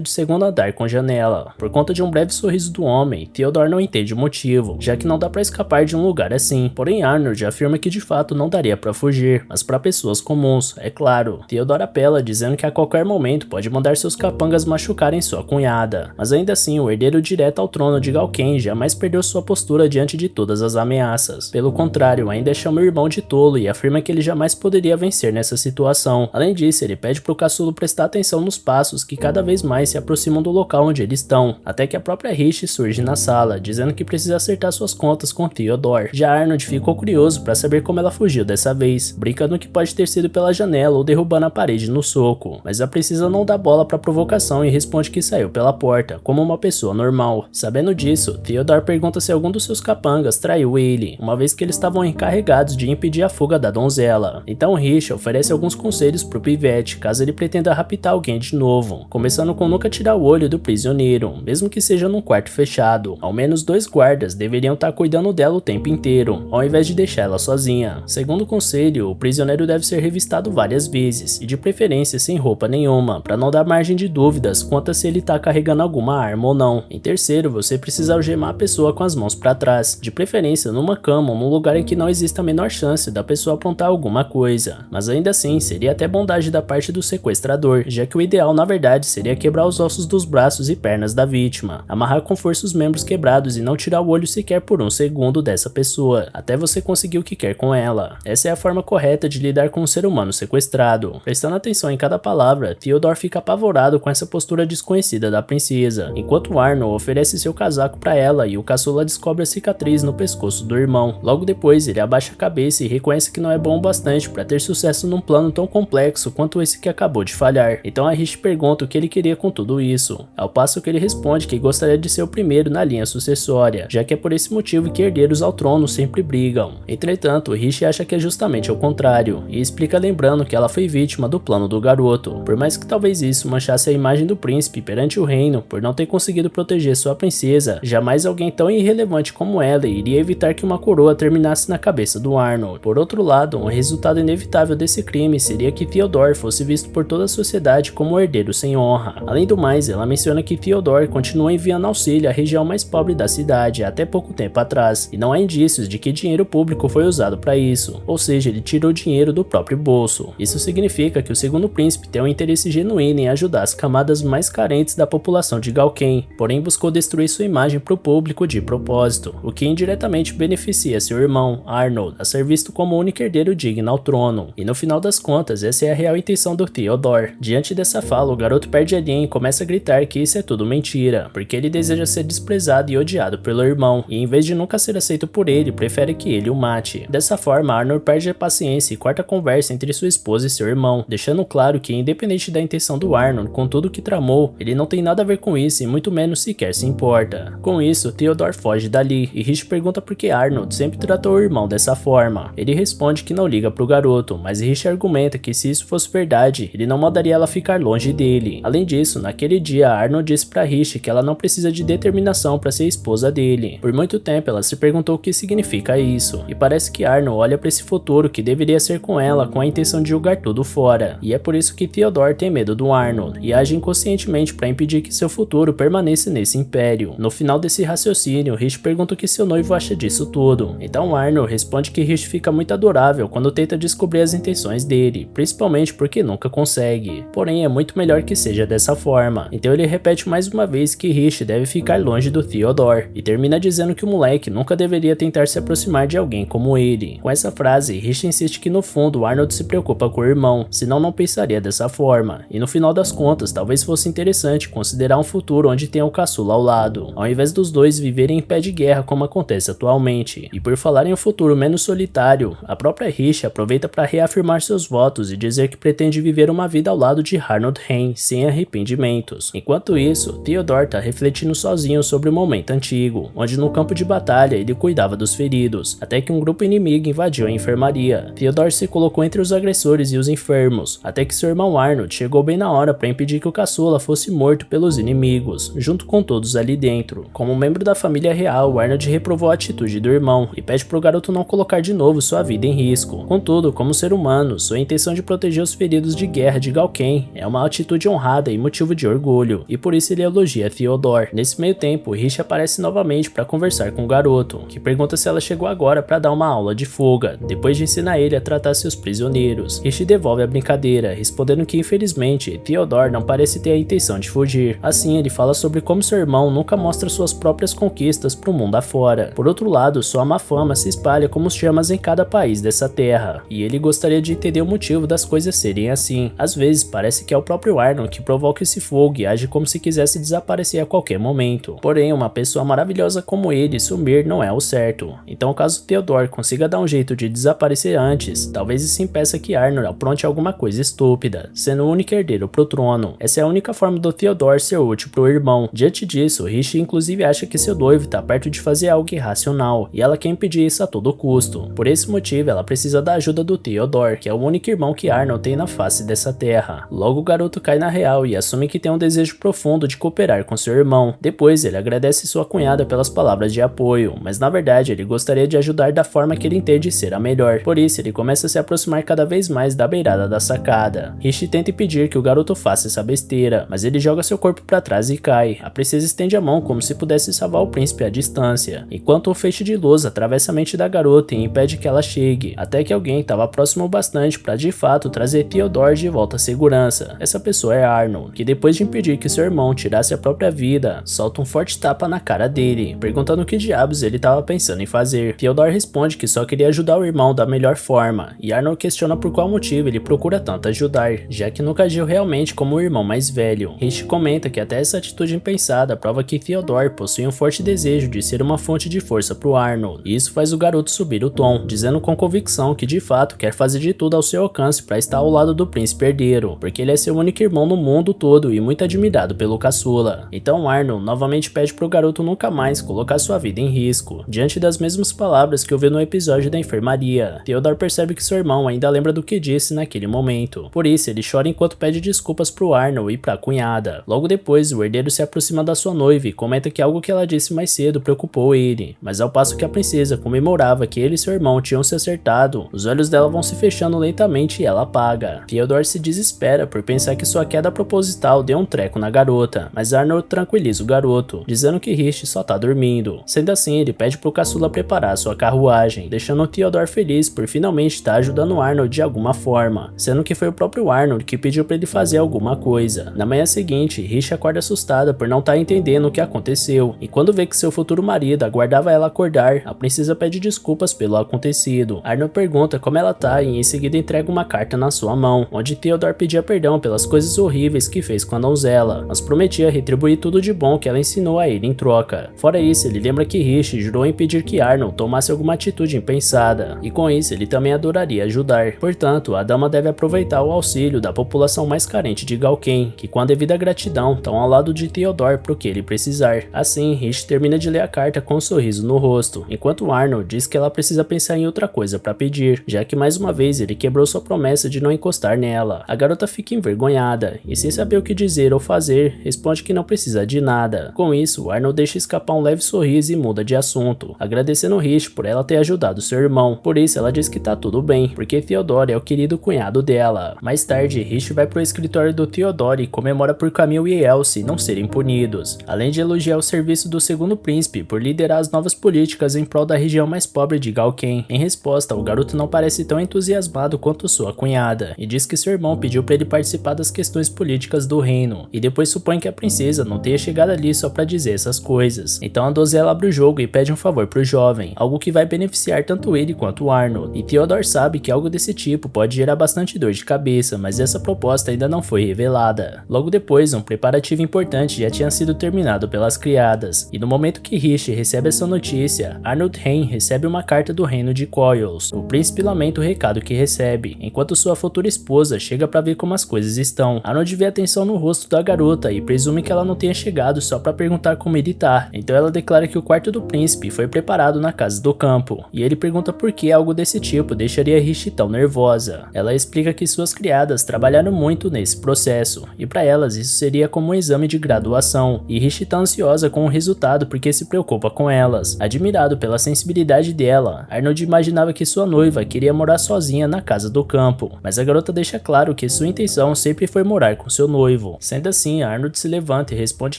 de segundo andar com janela. Por conta de um breve sorriso do homem, Theodore não entende o motivo, já que não dá pra escapar de um lugar assim. Porém, Arnold afirma que de fato não daria pra fugir, mas pra pessoas comuns, é claro. Theodore apela, dizendo que a qualquer momento pode mandar seus capangas machucarem sua cunhada. Mas ainda assim, o herdeiro direto ao trono de Galken jamais perdeu sua postura diante de todas as ameaças. Pelo contrário, ainda chama o irmão de tolo e afirma que ele jamais poderia vencer nessa situação. Além disso, ele pede pro caçulo prestar atenção nos passos que cada vez mais se aproximam do local onde eles estão, até que a própria Rishi surge na sala, dizendo que precisa acertar suas contas com Theodore. Já Arnold ficou curioso para saber como ela fugiu dessa vez, brincando que pode ter sido pela janela ou derrubando a parede no soco, mas a princesa não dá bola pra provocação e responde que saiu pela porta, como uma pessoa normal. Sabendo disso, Theodore pergunta se algum dos seus capangas traiu ele, uma vez que eles estavam encarregados de impedir a fuga da donzela. Então Rishi oferece alguns conselhos pro pivete, caso ele pretenda raptar alguém de novo, começando com nunca tirar o olho do prisioneiro, mesmo que seja num quarto fechado. Ao menos 2 guardas deveriam estar cuidando dela o tempo inteiro, ao invés de deixar ela sozinha. Segundo o conselho, o prisioneiro deve ser revistado várias vezes, e de preferência sem roupa nenhuma, para não dar margem de dúvidas quanto a se ele tá carregando alguma arma ou não. Em terceiro, você precisa algemar a pessoa com as mãos para trás, de preferência numa cama ou num lugar em que não exista a menor chance da pessoa aprontar alguma coisa. Mas ainda assim, seria até bondade da parte do sequestrador, já que o ideal na verdade seria quebrar os ossos dos braços e pernas da vítima, amarrar com força os membros quebrados e não tirar o olho sequer por um segundo dessa pessoa, até você conseguir o que quer com ela. Essa é a forma correta de lidar com um ser humano sequestrado. Prestando atenção em cada palavra, Theodore fica apavorado com essa postura desconhecida da princesa, enquanto Arnold oferece seu casaco para ela e o caçula descobre a cicatriz no pescoço do irmão. Logo depois, ele abaixa a cabeça e reconhece que não é bom o bastante para ter sucesso num plano tão complexo quanto esse que acabou de falhar. Então a Rishi pergunta o que ele queria com tudo isso, ao passo que ele responde que gostaria de ser o primeiro na linha sucessória, já que é por esse motivo que herdeiros ao trono sempre brigam. Entretanto, Rishi acha que é justamente ao contrário, e explica lembrando que ela foi vítima do plano do garoto, por mais que talvez isso manchasse a imagem do príncipe perante o reino por não ter conseguido proteger sua princesa, jamais alguém tão irrelevante como ela iria evitar que uma coroa terminasse na cabeça do Arnold. Por outro lado, um resultado inevitável desse crime seria que Theodore fosse visto por toda a sociedade como um herdeiro sem honra. Além do mais, ela menciona que Theodore continua enviando auxílio à região mais pobre da cidade até pouco tempo atrás, e não há indícios de que dinheiro público foi usado para isso, ou seja, ele tirou dinheiro do próprio bolso. Isso Isso significa que o segundo príncipe tem um interesse genuíno em ajudar as camadas mais carentes da população de Galken, porém buscou destruir sua imagem para o público de propósito, o que indiretamente beneficia seu irmão, Arnold, a ser visto como o único herdeiro digno ao trono. E no final das contas, essa é a real intenção do Theodore. Diante dessa fala, o garoto perde a linha e começa a gritar que isso é tudo mentira, porque ele deseja ser desprezado e odiado pelo irmão, e em vez de nunca ser aceito por ele, prefere que ele o mate. Dessa forma, Arnold perde a paciência e corta a conversa entre sua esposa e seu irmão, deixando claro que, independente da intenção do Arnold com tudo que tramou, ele não tem nada a ver com isso e muito menos sequer se importa. Com isso, Theodore foge dali, e Rich pergunta por que Arnold sempre tratou o irmão dessa forma. Ele responde que não liga pro garoto, mas Rich argumenta que se isso fosse verdade, ele não mandaria ela ficar longe dele. Além disso, naquele dia, Arnold disse pra Rich que ela não precisa de determinação para ser esposa dele. Por muito tempo, ela se perguntou o que significa isso, e parece que Arnold olha para esse futuro que deveria ser com ela com a intenção de jogar tudo fora. E é por isso que Theodore tem medo do Arnold, e age inconscientemente para impedir que seu futuro permaneça nesse império. No final desse raciocínio, Rich pergunta o que seu noivo acha disso tudo. Então Arnold responde que Rich fica muito adorável quando tenta descobrir as intenções dele, principalmente porque nunca consegue. Porém, é muito melhor que seja dessa forma. Então ele repete mais uma vez que Rich deve ficar longe do Theodore, e termina dizendo que o moleque nunca deveria tentar se aproximar de alguém como ele. Com essa frase, Rich insiste que no fundo Arnold se preocupa com o irmão, senão não pensaria dessa forma, e no final das contas talvez fosse interessante considerar um futuro onde tenha o caçula ao lado, ao invés dos dois viverem em pé de guerra como acontece atualmente. E por falar em um futuro menos solitário, a própria Rich aproveita para reafirmar seus votos e dizer que pretende viver uma vida ao lado de Arnold Hain, sem arrependimentos. Enquanto isso, Theodore tá refletindo sozinho sobre o momento antigo, onde no campo de batalha ele cuidava dos feridos, até que um grupo inimigo invadiu a enfermaria. Theodore se colocou entre os agressores e os enfermos, até que seu irmão Arnold chegou bem na hora para impedir que o caçula fosse morto pelos inimigos, junto com todos ali dentro. Como membro da família real, Arnold reprovou a atitude do irmão e pede pro garoto não colocar de novo sua vida em risco. Contudo, como ser humano, sua intenção de proteger os feridos de guerra de Galken é uma atitude honrada e motivo de orgulho, e por isso ele elogia Theodore. Nesse meio tempo, Rich aparece novamente para conversar com o garoto, que pergunta se ela chegou agora para dar uma aula de fuga, depois de ensinar ele a tratar seus prisioneiros. Rich devolve a brincadeira, respondendo que infelizmente Theodore não parece ter a intenção de fugir. Assim, ele fala sobre como seu irmão nunca mostra suas próprias conquistas pro mundo afora. Por outro lado, sua má fama se espalha como chamas em cada país dessa terra, e ele gostaria de entender o motivo das coisas serem assim. Às vezes, parece que é o próprio Arnold que provoca esse fogo e age como se quisesse desaparecer a qualquer momento. Porém, uma pessoa maravilhosa como ele sumir não é o certo. Então, caso Theodore consiga dar um jeito de desaparecer antes, talvez isso impeça que Arnold apronte alguma coisa estúpida, sendo o único herdeiro pro trono. Essa é a única forma do Theodore ser útil pro irmão. Diante disso, Rich inclusive acha que seu noivo tá perto de fazer algo irracional, e ela quer impedir isso a todo custo. Por esse motivo, ela precisa da ajuda do Theodore, que é o único irmão que Arnold tem na face dessa terra. Logo, o garoto cai na real e assume que tem um desejo profundo de cooperar com seu irmão. Depois, ele agradece sua cunhada pelas palavras de apoio, mas na verdade ele gostaria de ajudar da forma que ele entende ser a melhor. Por isso, ele começa a se aproximar cada vez mais da beirada da sacada. Rich tenta impedir que o garoto faça essa besteira, mas ele joga seu corpo para trás e cai. A princesa estende a mão como se pudesse salvar o príncipe à distância, enquanto um feixe de luz atravessa a mente da garota e impede que ela chegue, até que alguém estava próximo o bastante para de fato trazer Theodore de volta à segurança. Essa pessoa é Arnold, que depois de impedir que seu irmão tirasse a própria vida, solta um forte tapa na cara dele, perguntando o que diabos ele estava pensando em fazer. Theodore responde que só queria ajudar o irmão da melhor forma, e Arnold questiona por qual motivo ele procura tanto ajudar, já que nunca agiu realmente como o irmão mais velho. Rich comenta que até essa atitude impensada prova que Theodore possui um forte desejo de ser uma fonte de força pro Arnold, e isso faz o garoto subir o tom, dizendo com convicção que de fato quer fazer de tudo ao seu alcance para estar ao lado do príncipe herdeiro, porque ele é seu único irmão no mundo todo e muito admirado pelo caçula. Então Arnold novamente pede pro garoto nunca mais colocar sua vida em risco. Diante das mesmas palavras que ouviu no episódio da enfermaria, Theodore percebe que seu irmão ainda lembra do que disse naquele momento. Por isso, ele chora enquanto pede desculpas pro Arnold e pra cunhada. Logo depois, o herdeiro se aproxima da sua noiva e comenta que algo que ela disse mais cedo preocupou ele, mas ao passo que a princesa comemorava que ele e seu irmão tinham se acertado, os olhos dela vão se fechando lentamente e ela apaga. Theodore se desespera por pensar que sua queda proposital deu um treco na garota, mas Arnold tranquiliza o garoto, dizendo que Rich só tá dormindo. Sendo assim, ele pede pro caçula preparar sua carruagem, deixando Theodore feliz por finalmente estar ajudando Arnold de alguma forma, sendo que foi o próprio Arnold que pediu para ele fazer alguma coisa. Na manhã seguinte, Rish acorda assustada por não estar entendendo o que aconteceu, e quando vê que seu futuro marido aguardava ela acordar, a princesa pede desculpas pelo acontecido. Arnold pergunta como ela tá e em seguida entrega uma carta na sua mão, onde Theodore pedia perdão pelas coisas horríveis que fez com a donzela, mas prometia retribuir tudo de bom que ela ensinou a ele em troca. Fora isso, ele lembra que Rish jurou impedir que Arnold tomasse alguma atitude impensada, e com isso ele também adoraria ajudar. Portanto, a dama deve aproveitar o auxílio da população mais carente de Galken, que com a devida gratidão estão ao lado de Theodore pro que ele precisar. Assim, Rish termina de ler a carta com um sorriso no rosto, enquanto Arnold diz que ela precisa pensar em outra coisa para pedir, já que mais uma vez ele quebrou sua promessa de não encostar nela. A garota fica envergonhada, e sem saber o que dizer ou fazer, responde que não precisa de nada. Com isso, Arnold deixa escapar um leve sorriso e muda de assunto, agradecendo Rish por ela ter ajudado seu irmão. Por isso, ela diz que tá tudo bem, porque Theodore é o querido cunhado dela. Mais tarde, Rish vai pro escritório do Theodore e comemora por Camille e Elsie não serem punidos, além de elogiar o serviço do segundo príncipe por liderar as novas políticas em prol da região mais pobre de Galken. Em resposta, o garoto não parece tão entusiasmado quanto sua cunhada, e diz que seu irmão pediu para ele participar das questões políticas do reino, e depois supõe que a princesa não tenha chegado ali só para dizer essas coisas. Então a donzela abre o jogo e pede um favor pro jovem, algo que vai beneficiar tanto ele quanto Arnold, e Theodore sabe que algo desse tipo pode gerar bastante dor de cabeça, mas essa proposta ainda não foi revelada. Logo depois, um preparativo importante já tinha sido terminado pelas criadas, e no momento que Rish recebe essa notícia, Arnold Hain recebe uma carta do reino de Coils. O príncipe lamenta o recado que recebe, enquanto sua futura esposa chega para ver como as coisas estão. Arnold vê a tensão no rosto da garota e presume que ela não tenha chegado só para perguntar como ele tá, então ela declara que o quarto do príncipe foi preparado na casa do campo, e ele pergunta por que algo desse tipo deixaria Rish tão nervosa. Ela explica que suas criadas trabalharam muito nesse processo, e para elas isso seria como um exame de graduação, e Rish tá ansiosa com o resultado porque se preocupa com elas. Admirado pela sensibilidade dela, Arnold imaginava que sua noiva queria morar sozinha na casa do campo, mas a garota deixa claro que sua intenção sempre foi morar com seu noivo. Sendo assim, Arnold se levanta e responde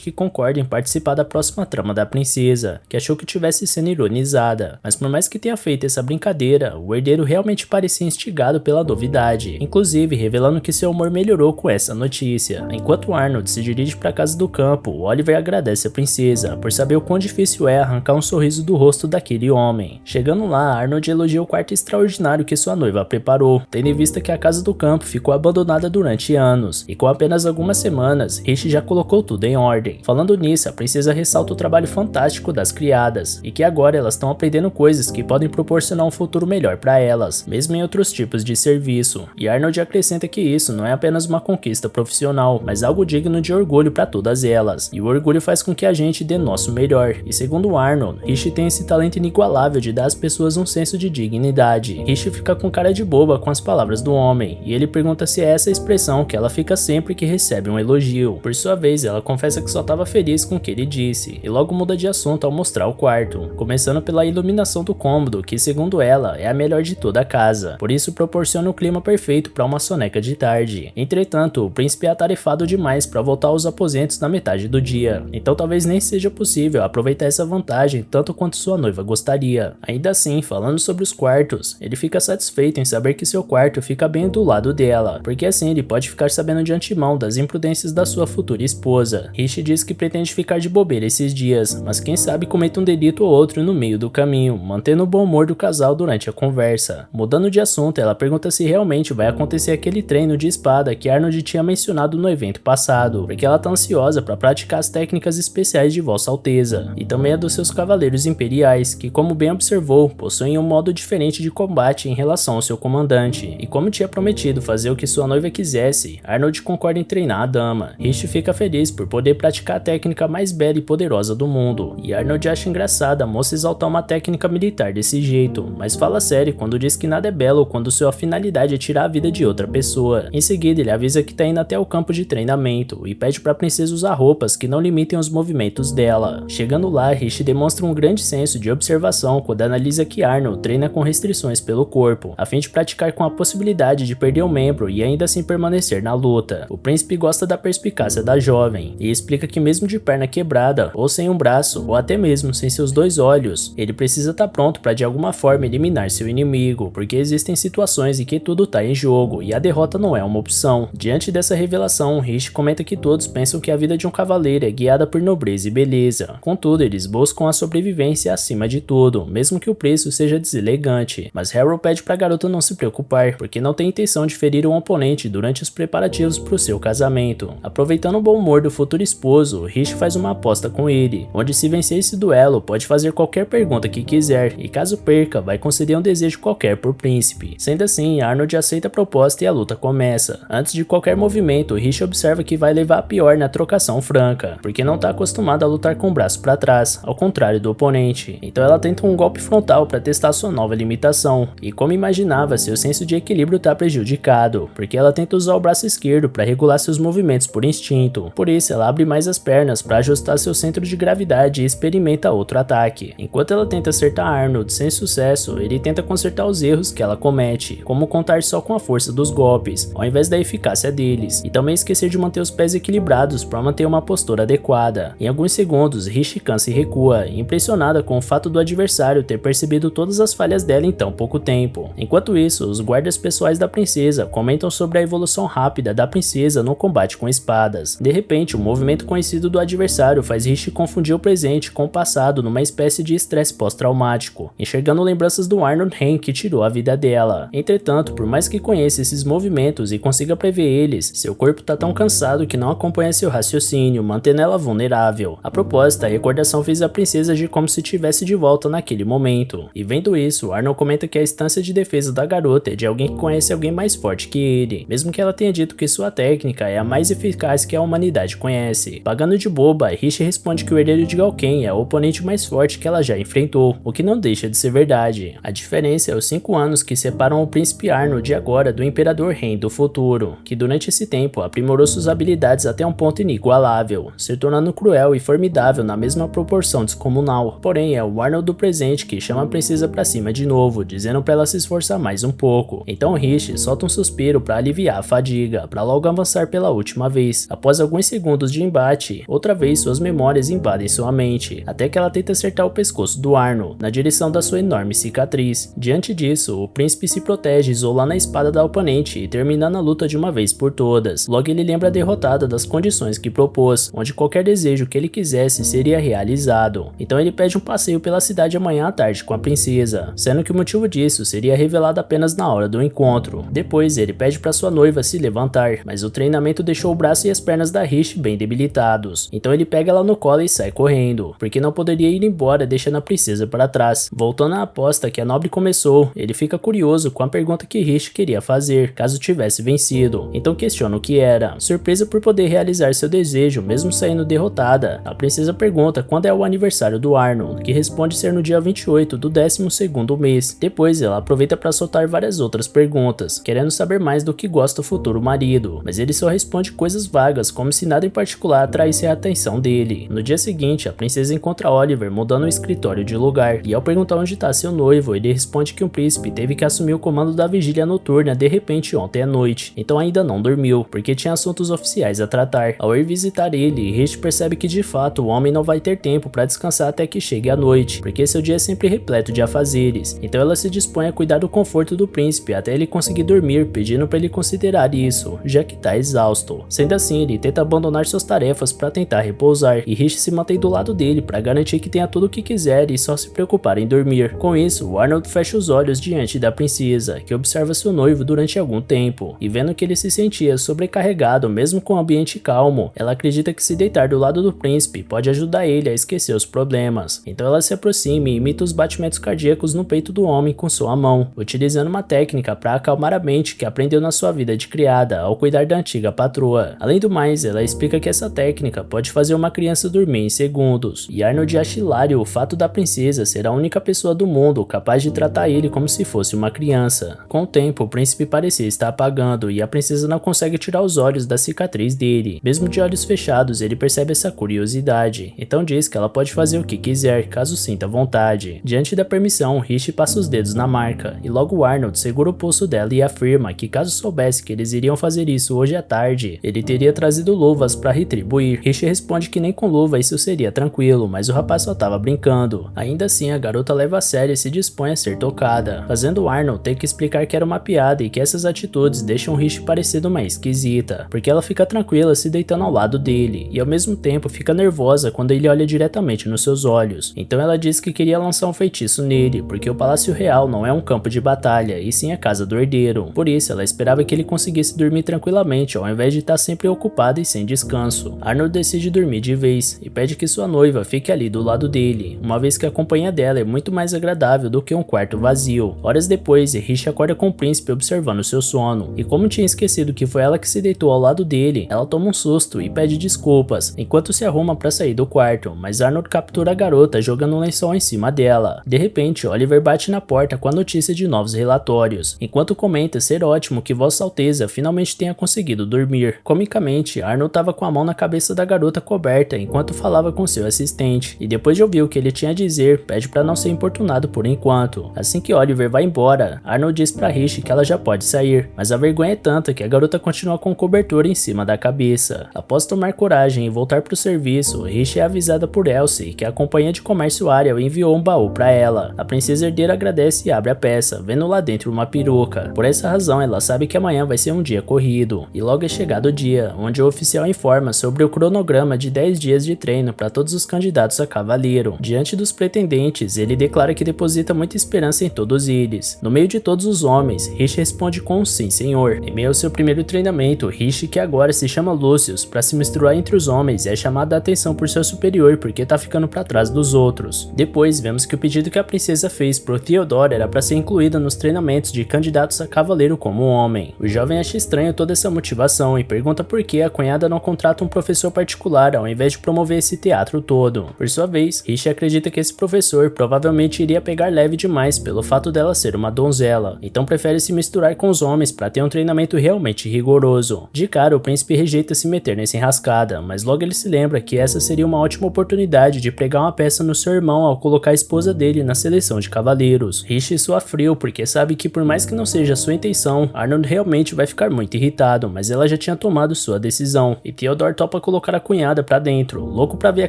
que concorda em participar da próxima trama da princesa, que achou que estivesse sendo ironizada, mas por mais que tenha feito essa brincadeira, o herdeiro realmente parecia instigado pela novidade, inclusive revelando que seu humor melhorou com essa notícia. Enquanto Arnold se dirige para a casa do campo, Oliver agradece a princesa por saber o quão difícil é arrancar um sorriso do rosto daquele homem. Chegando lá, Arnold elogia o quarto extraordinário que sua noiva preparou, tendo em vista que a casa do campo ficou abandonada durante anos, e com apenas algumas semanas, Rish já colocou tudo em ordem. Falando nisso, a princesa ressalta o trabalho fantástico das criadas, e que agora elas estão aprendendo coisas que podem proporcionar um futuro melhor para elas, mesmo em outros tipos de serviço. E Arnold acrescenta que isso não é apenas uma conquista profissional, mas algo digno de orgulho para todas elas, e o orgulho faz com que a gente dê nosso melhor. E segundo Arnold, Rish tem esse talento inigualável de dar às pessoas um senso de dignidade. Rish fica com cara de boba com as palavras do homem, e ele pergunta se é essa expressão que ela fica sempre que recebe um elogio. Por sua vez, ela confessa que só estava feliz com o que ele disse, e logo muda de assunto ao mostrar o quarto, começando pela iluminação do cômodo, que segundo ela, é a melhor de toda a casa, por isso proporciona o clima perfeito para uma soneca de tarde. Entretanto, o príncipe é atarefado demais para voltar aos aposentos na metade do dia, então talvez nem seja possível aproveitar essa vantagem tanto quanto sua noiva gostaria. Ainda assim, falando sobre os quartos, ele fica satisfeito em saber que seu quarto fica bem do lado dela, porque assim ele pode ficar sabendo de antemão das imprudências da sua futura esposa. Rish diz que pretende ficar de bobeira esses dias, mas quem sabe cometa um delito ou outro no meio do caminho, mantendo o bom humor do casal durante a conversa. Mudando de assunto, ela pergunta se realmente vai acontecer aquele treino de espada que Arnold tinha mencionado no evento passado, porque ela tá ansiosa para praticar as técnicas especiais de Vossa Alteza, e também a dos seus cavaleiros imperiais, que como bem observou, possuem um modo diferente de combate em relação ao seu comandante, e como tinha prometido fazer o que sua noiva quisesse, Arnold concorda em treinar a dama. Rish fica feliz por poder praticar a técnica mais bela e poderosa do mundo, e Arnold acha engraçada a moça exaltar uma técnica militar desse jeito, mas fala sério quando diz que nada é belo quando sua finalidade é tirar a vida de outra pessoa. Em seguida, ele avisa que tá indo até o campo de treinamento e pede pra princesa usar roupas que não limitem os movimentos dela. Chegando lá, Rish demonstra um grande senso de observação quando analisa que Arnold treina com restrições pelo corpo, a fim de praticar com a possibilidade de perder um membro e ainda assim permanecer na luta. O príncipe gosta da perspicácia da jovem e explica que mesmo de perna quebrada, ou sem um braço, ou até mesmo sem seus dois olhos, ele precisa estar pronto para de alguma forma eliminar seu inimigo, porque existem situações em que porque tudo tá em jogo e a derrota não é uma opção. Diante dessa revelação, Rishi comenta que todos pensam que a vida de um cavaleiro é guiada por nobreza e beleza. Contudo, eles buscam a sobrevivência acima de tudo, mesmo que o preço seja deselegante. Mas Harrow pede pra garota não se preocupar, porque não tem intenção de ferir um oponente durante os preparativos pro seu casamento. Aproveitando o bom humor do futuro esposo, Rishi faz uma aposta com ele, onde se vencer esse duelo, pode fazer qualquer pergunta que quiser, e caso perca, vai conceder um desejo qualquer por príncipe. Sendo assim, Arnold aceita a proposta e a luta começa. Antes de qualquer movimento, Rishi observa que vai levar a pior na trocação franca, porque não tá acostumado a lutar com o braço pra trás, ao contrário do oponente. Então ela tenta um golpe frontal para testar sua nova limitação, e como imaginava, seu senso de equilíbrio tá prejudicado, porque ela tenta usar o braço esquerdo para regular seus movimentos por instinto. Por isso, ela abre mais as pernas para ajustar seu centro de gravidade e experimenta outro ataque. Enquanto ela tenta acertar Arnold sem sucesso, ele tenta consertar os erros que ela comete, como contar só com a força dos golpes, ao invés da eficácia deles, e também esquecer de manter os pés equilibrados para manter uma postura adequada. Em alguns segundos, Rishi cansa e recua, impressionada com o fato do adversário ter percebido todas as falhas dela em tão pouco tempo. Enquanto isso, os guardas pessoais da princesa comentam sobre a evolução rápida da princesa no combate com espadas. De repente, um movimento conhecido do adversário faz Rishi confundir o presente com o passado numa espécie de estresse pós-traumático, enxergando lembranças do Arnold Hain que tirou a vida dela. Entretanto, por mais que conheça esses movimentos e consiga prever eles, seu corpo tá tão cansado que não acompanha seu raciocínio, mantendo ela vulnerável. A propósito, a recordação fez a princesa agir como se estivesse de volta naquele momento. E vendo isso, Arnold comenta que a instância de defesa da garota é de alguém que conhece alguém mais forte que ele, mesmo que ela tenha dito que sua técnica é a mais eficaz que a humanidade conhece. Pagando de boba, Rishi responde que o herdeiro de Galken é o oponente mais forte que ela já enfrentou, o que não deixa de ser verdade. A diferença é os 5 anos que separam o príncipe Arnold de agora do imperador Hain do futuro, que durante esse tempo aprimorou suas habilidades até um ponto inigualável, se tornando cruel e formidável na mesma proporção descomunal. Porém, é o Arnold do presente que chama a princesa pra cima de novo, dizendo pra ela se esforçar mais um pouco. Então Rishi solta um suspiro pra aliviar a fadiga, pra logo avançar pela última vez. Após alguns segundos de embate, outra vez suas memórias invadem sua mente, até que ela tenta acertar o pescoço do Arnold, na direção da sua enorme cicatriz. Diante disso, o príncipe se protege isolando a espada da oponente e terminando a luta de uma vez por todas. Logo ele lembra a derrotada das condições que propôs, onde qualquer desejo que ele quisesse seria realizado. Então ele pede um passeio pela cidade amanhã à tarde com a princesa, sendo que o motivo disso seria revelado apenas na hora do encontro. Depois ele pede para sua noiva se levantar, mas o treinamento deixou o braço e as pernas da Rishi bem debilitados. Então ele pega ela no colo e sai correndo, porque não poderia ir embora deixando a princesa para trás. Voltando à aposta que a nobre começou, ele fica curioso com a pergunta que Rishi queria fazer, caso tivesse vencido. Então questiona o que era. Surpresa por poder realizar seu desejo, mesmo saindo derrotada, a princesa pergunta quando é o aniversário do Arnold, que responde ser no dia 28 do 12º mês. Depois ela aproveita para soltar várias outras perguntas, querendo saber mais do que gosta o futuro marido, mas ele só responde coisas vagas, como se nada em particular atraísse a atenção dele. No dia seguinte, a princesa encontra Oliver mudando o escritório de lugar, e ao perguntar onde está seu noivo, ele responde que o príncipe teve que assumir o comando da vigília noturna de repente ontem à noite, então ainda não dormiu, porque tinha assuntos oficiais a tratar. Ao ir visitar ele, Rishi percebe que de fato o homem não vai ter tempo para descansar até que chegue a noite, porque seu dia é sempre repleto de afazeres. Então ela se dispõe a cuidar do conforto do príncipe até ele conseguir dormir, pedindo para ele considerar isso, já que tá exausto. Sendo assim, ele tenta abandonar suas tarefas para tentar repousar, e Rishi se mantém do lado dele para garantir que tenha tudo o que quiser e só se preocupar em dormir. Com isso, Arnold fecha os olhos diante da princesa, que observa seu noivo durante algum tempo, e vendo que ele se sentia sobrecarregado mesmo com o ambiente calmo, ela acredita que se deitar do lado do príncipe pode ajudar ele a esquecer os problemas. Então ela se aproxima e imita os batimentos cardíacos no peito do homem com sua mão, utilizando uma técnica para acalmar a mente que aprendeu na sua vida de criada ao cuidar da antiga patroa. Além do mais, ela explica que essa técnica pode fazer uma criança dormir em segundos, e Arnold acha hilário o fato da princesa ser a única pessoa do mundo capaz de tratar ele como se fosse uma criança. Com o tempo, o príncipe parecia estar apagando e a princesa não consegue tirar os olhos da cicatriz dele. Mesmo de olhos fechados, ele percebe essa curiosidade, então diz que ela pode fazer o que quiser, caso sinta vontade. Diante da permissão, Rishi passa os dedos na marca, e logo Arnold segura o pulso dela e afirma que caso soubesse que eles iriam fazer isso hoje à tarde, ele teria trazido luvas para retribuir. Rishi responde que nem com luva isso seria tranquilo, mas o rapaz só tava brincando. Ainda assim, a garota leva a sério e se dispõe a ser tocada, fazendo Arnold ter que explicar que era uma piada e que essas atitudes deixam Rishi parecendo mais esquisita, porque ela fica tranquila se deitando ao lado dele, e ao mesmo tempo fica nervosa quando ele olha diretamente nos seus olhos. Então ela diz que queria lançar um feitiço nele, porque o Palácio Real não é um campo de batalha, e sim a casa do herdeiro. Por isso, ela esperava que ele conseguisse dormir tranquilamente, ao invés de estar sempre ocupado e sem descanso. Arnold decide dormir de vez, e pede que sua noiva fique ali do lado dele, uma vez que a companhia dela é muito mais agradável do que um quarto vazio. Horas depois, Rishi acorda com o príncipe observando seu sono, e como tinha esquecido que foi ela que se deitou ao lado dele, ela toma um susto e pede desculpas, enquanto se arruma para sair do quarto, mas Arnold captura a garota jogando um lençol em cima dela. De repente, Oliver bate na porta com a notícia de novos relatórios, enquanto comenta ser ótimo que Vossa Alteza finalmente tenha conseguido dormir. Comicamente, Arnold estava com a mão na cabeça da garota coberta enquanto falava com seu assistente, e depois de ouvir o que ele tinha a dizer, pede para não ser importunado por enquanto. Assim que Oliver vai embora, Arnold diz para Rishi que ela já pode sair, mas a vergonha é tanta que a garota continua com o cobertor em cima da cabeça. Após tomar coragem e voltar para o serviço, Rishi é avisada por Elsie que a companhia de comércio Ariel enviou um baú para ela. A princesa herdeira agradece e abre a peça, vendo lá dentro uma peruca. Por essa razão, ela sabe que amanhã vai ser um dia corrido, e logo é chegado o dia, onde o oficial informa sobre o cronograma de 10 dias de treino para todos os candidatos a cavaleiro. Diante dos pretendentes, ele declara que deposita muita esperança em todos eles. No meio de todos os homens, Rishi responde com um sim, senhor. Em meio ao seu primeiro treinamento, Rishi, que agora se chama Lucius, para se misturar entre os homens, é chamado a atenção por seu superior porque tá ficando para trás dos outros. Depois, vemos que o pedido que a princesa fez pro Theodore era para ser incluída nos treinamentos de candidatos a cavaleiro como homem. O jovem acha estranho toda essa motivação e pergunta por que a cunhada não contrata um professor particular ao invés de promover esse teatro todo. Por sua vez, Rishi acredita que esse professor provavelmente iria pegar leve demais pelo fato dela ser uma donzela, então prefere se misturar com os homens para ter um treinamento realmente rigoroso. De cara, o príncipe rejeita se meter nessa enrascada, mas logo ele se lembra que essa seria uma ótima oportunidade de pregar uma peça no seu irmão ao colocar a esposa dele na seleção de cavaleiros. Rishi soa frio porque sabe que por mais que não seja sua intenção, Arnold realmente vai ficar muito irritado, mas ela já tinha tomado sua decisão, e Theodore topa colocar a cunhada pra dentro, louco pra ver a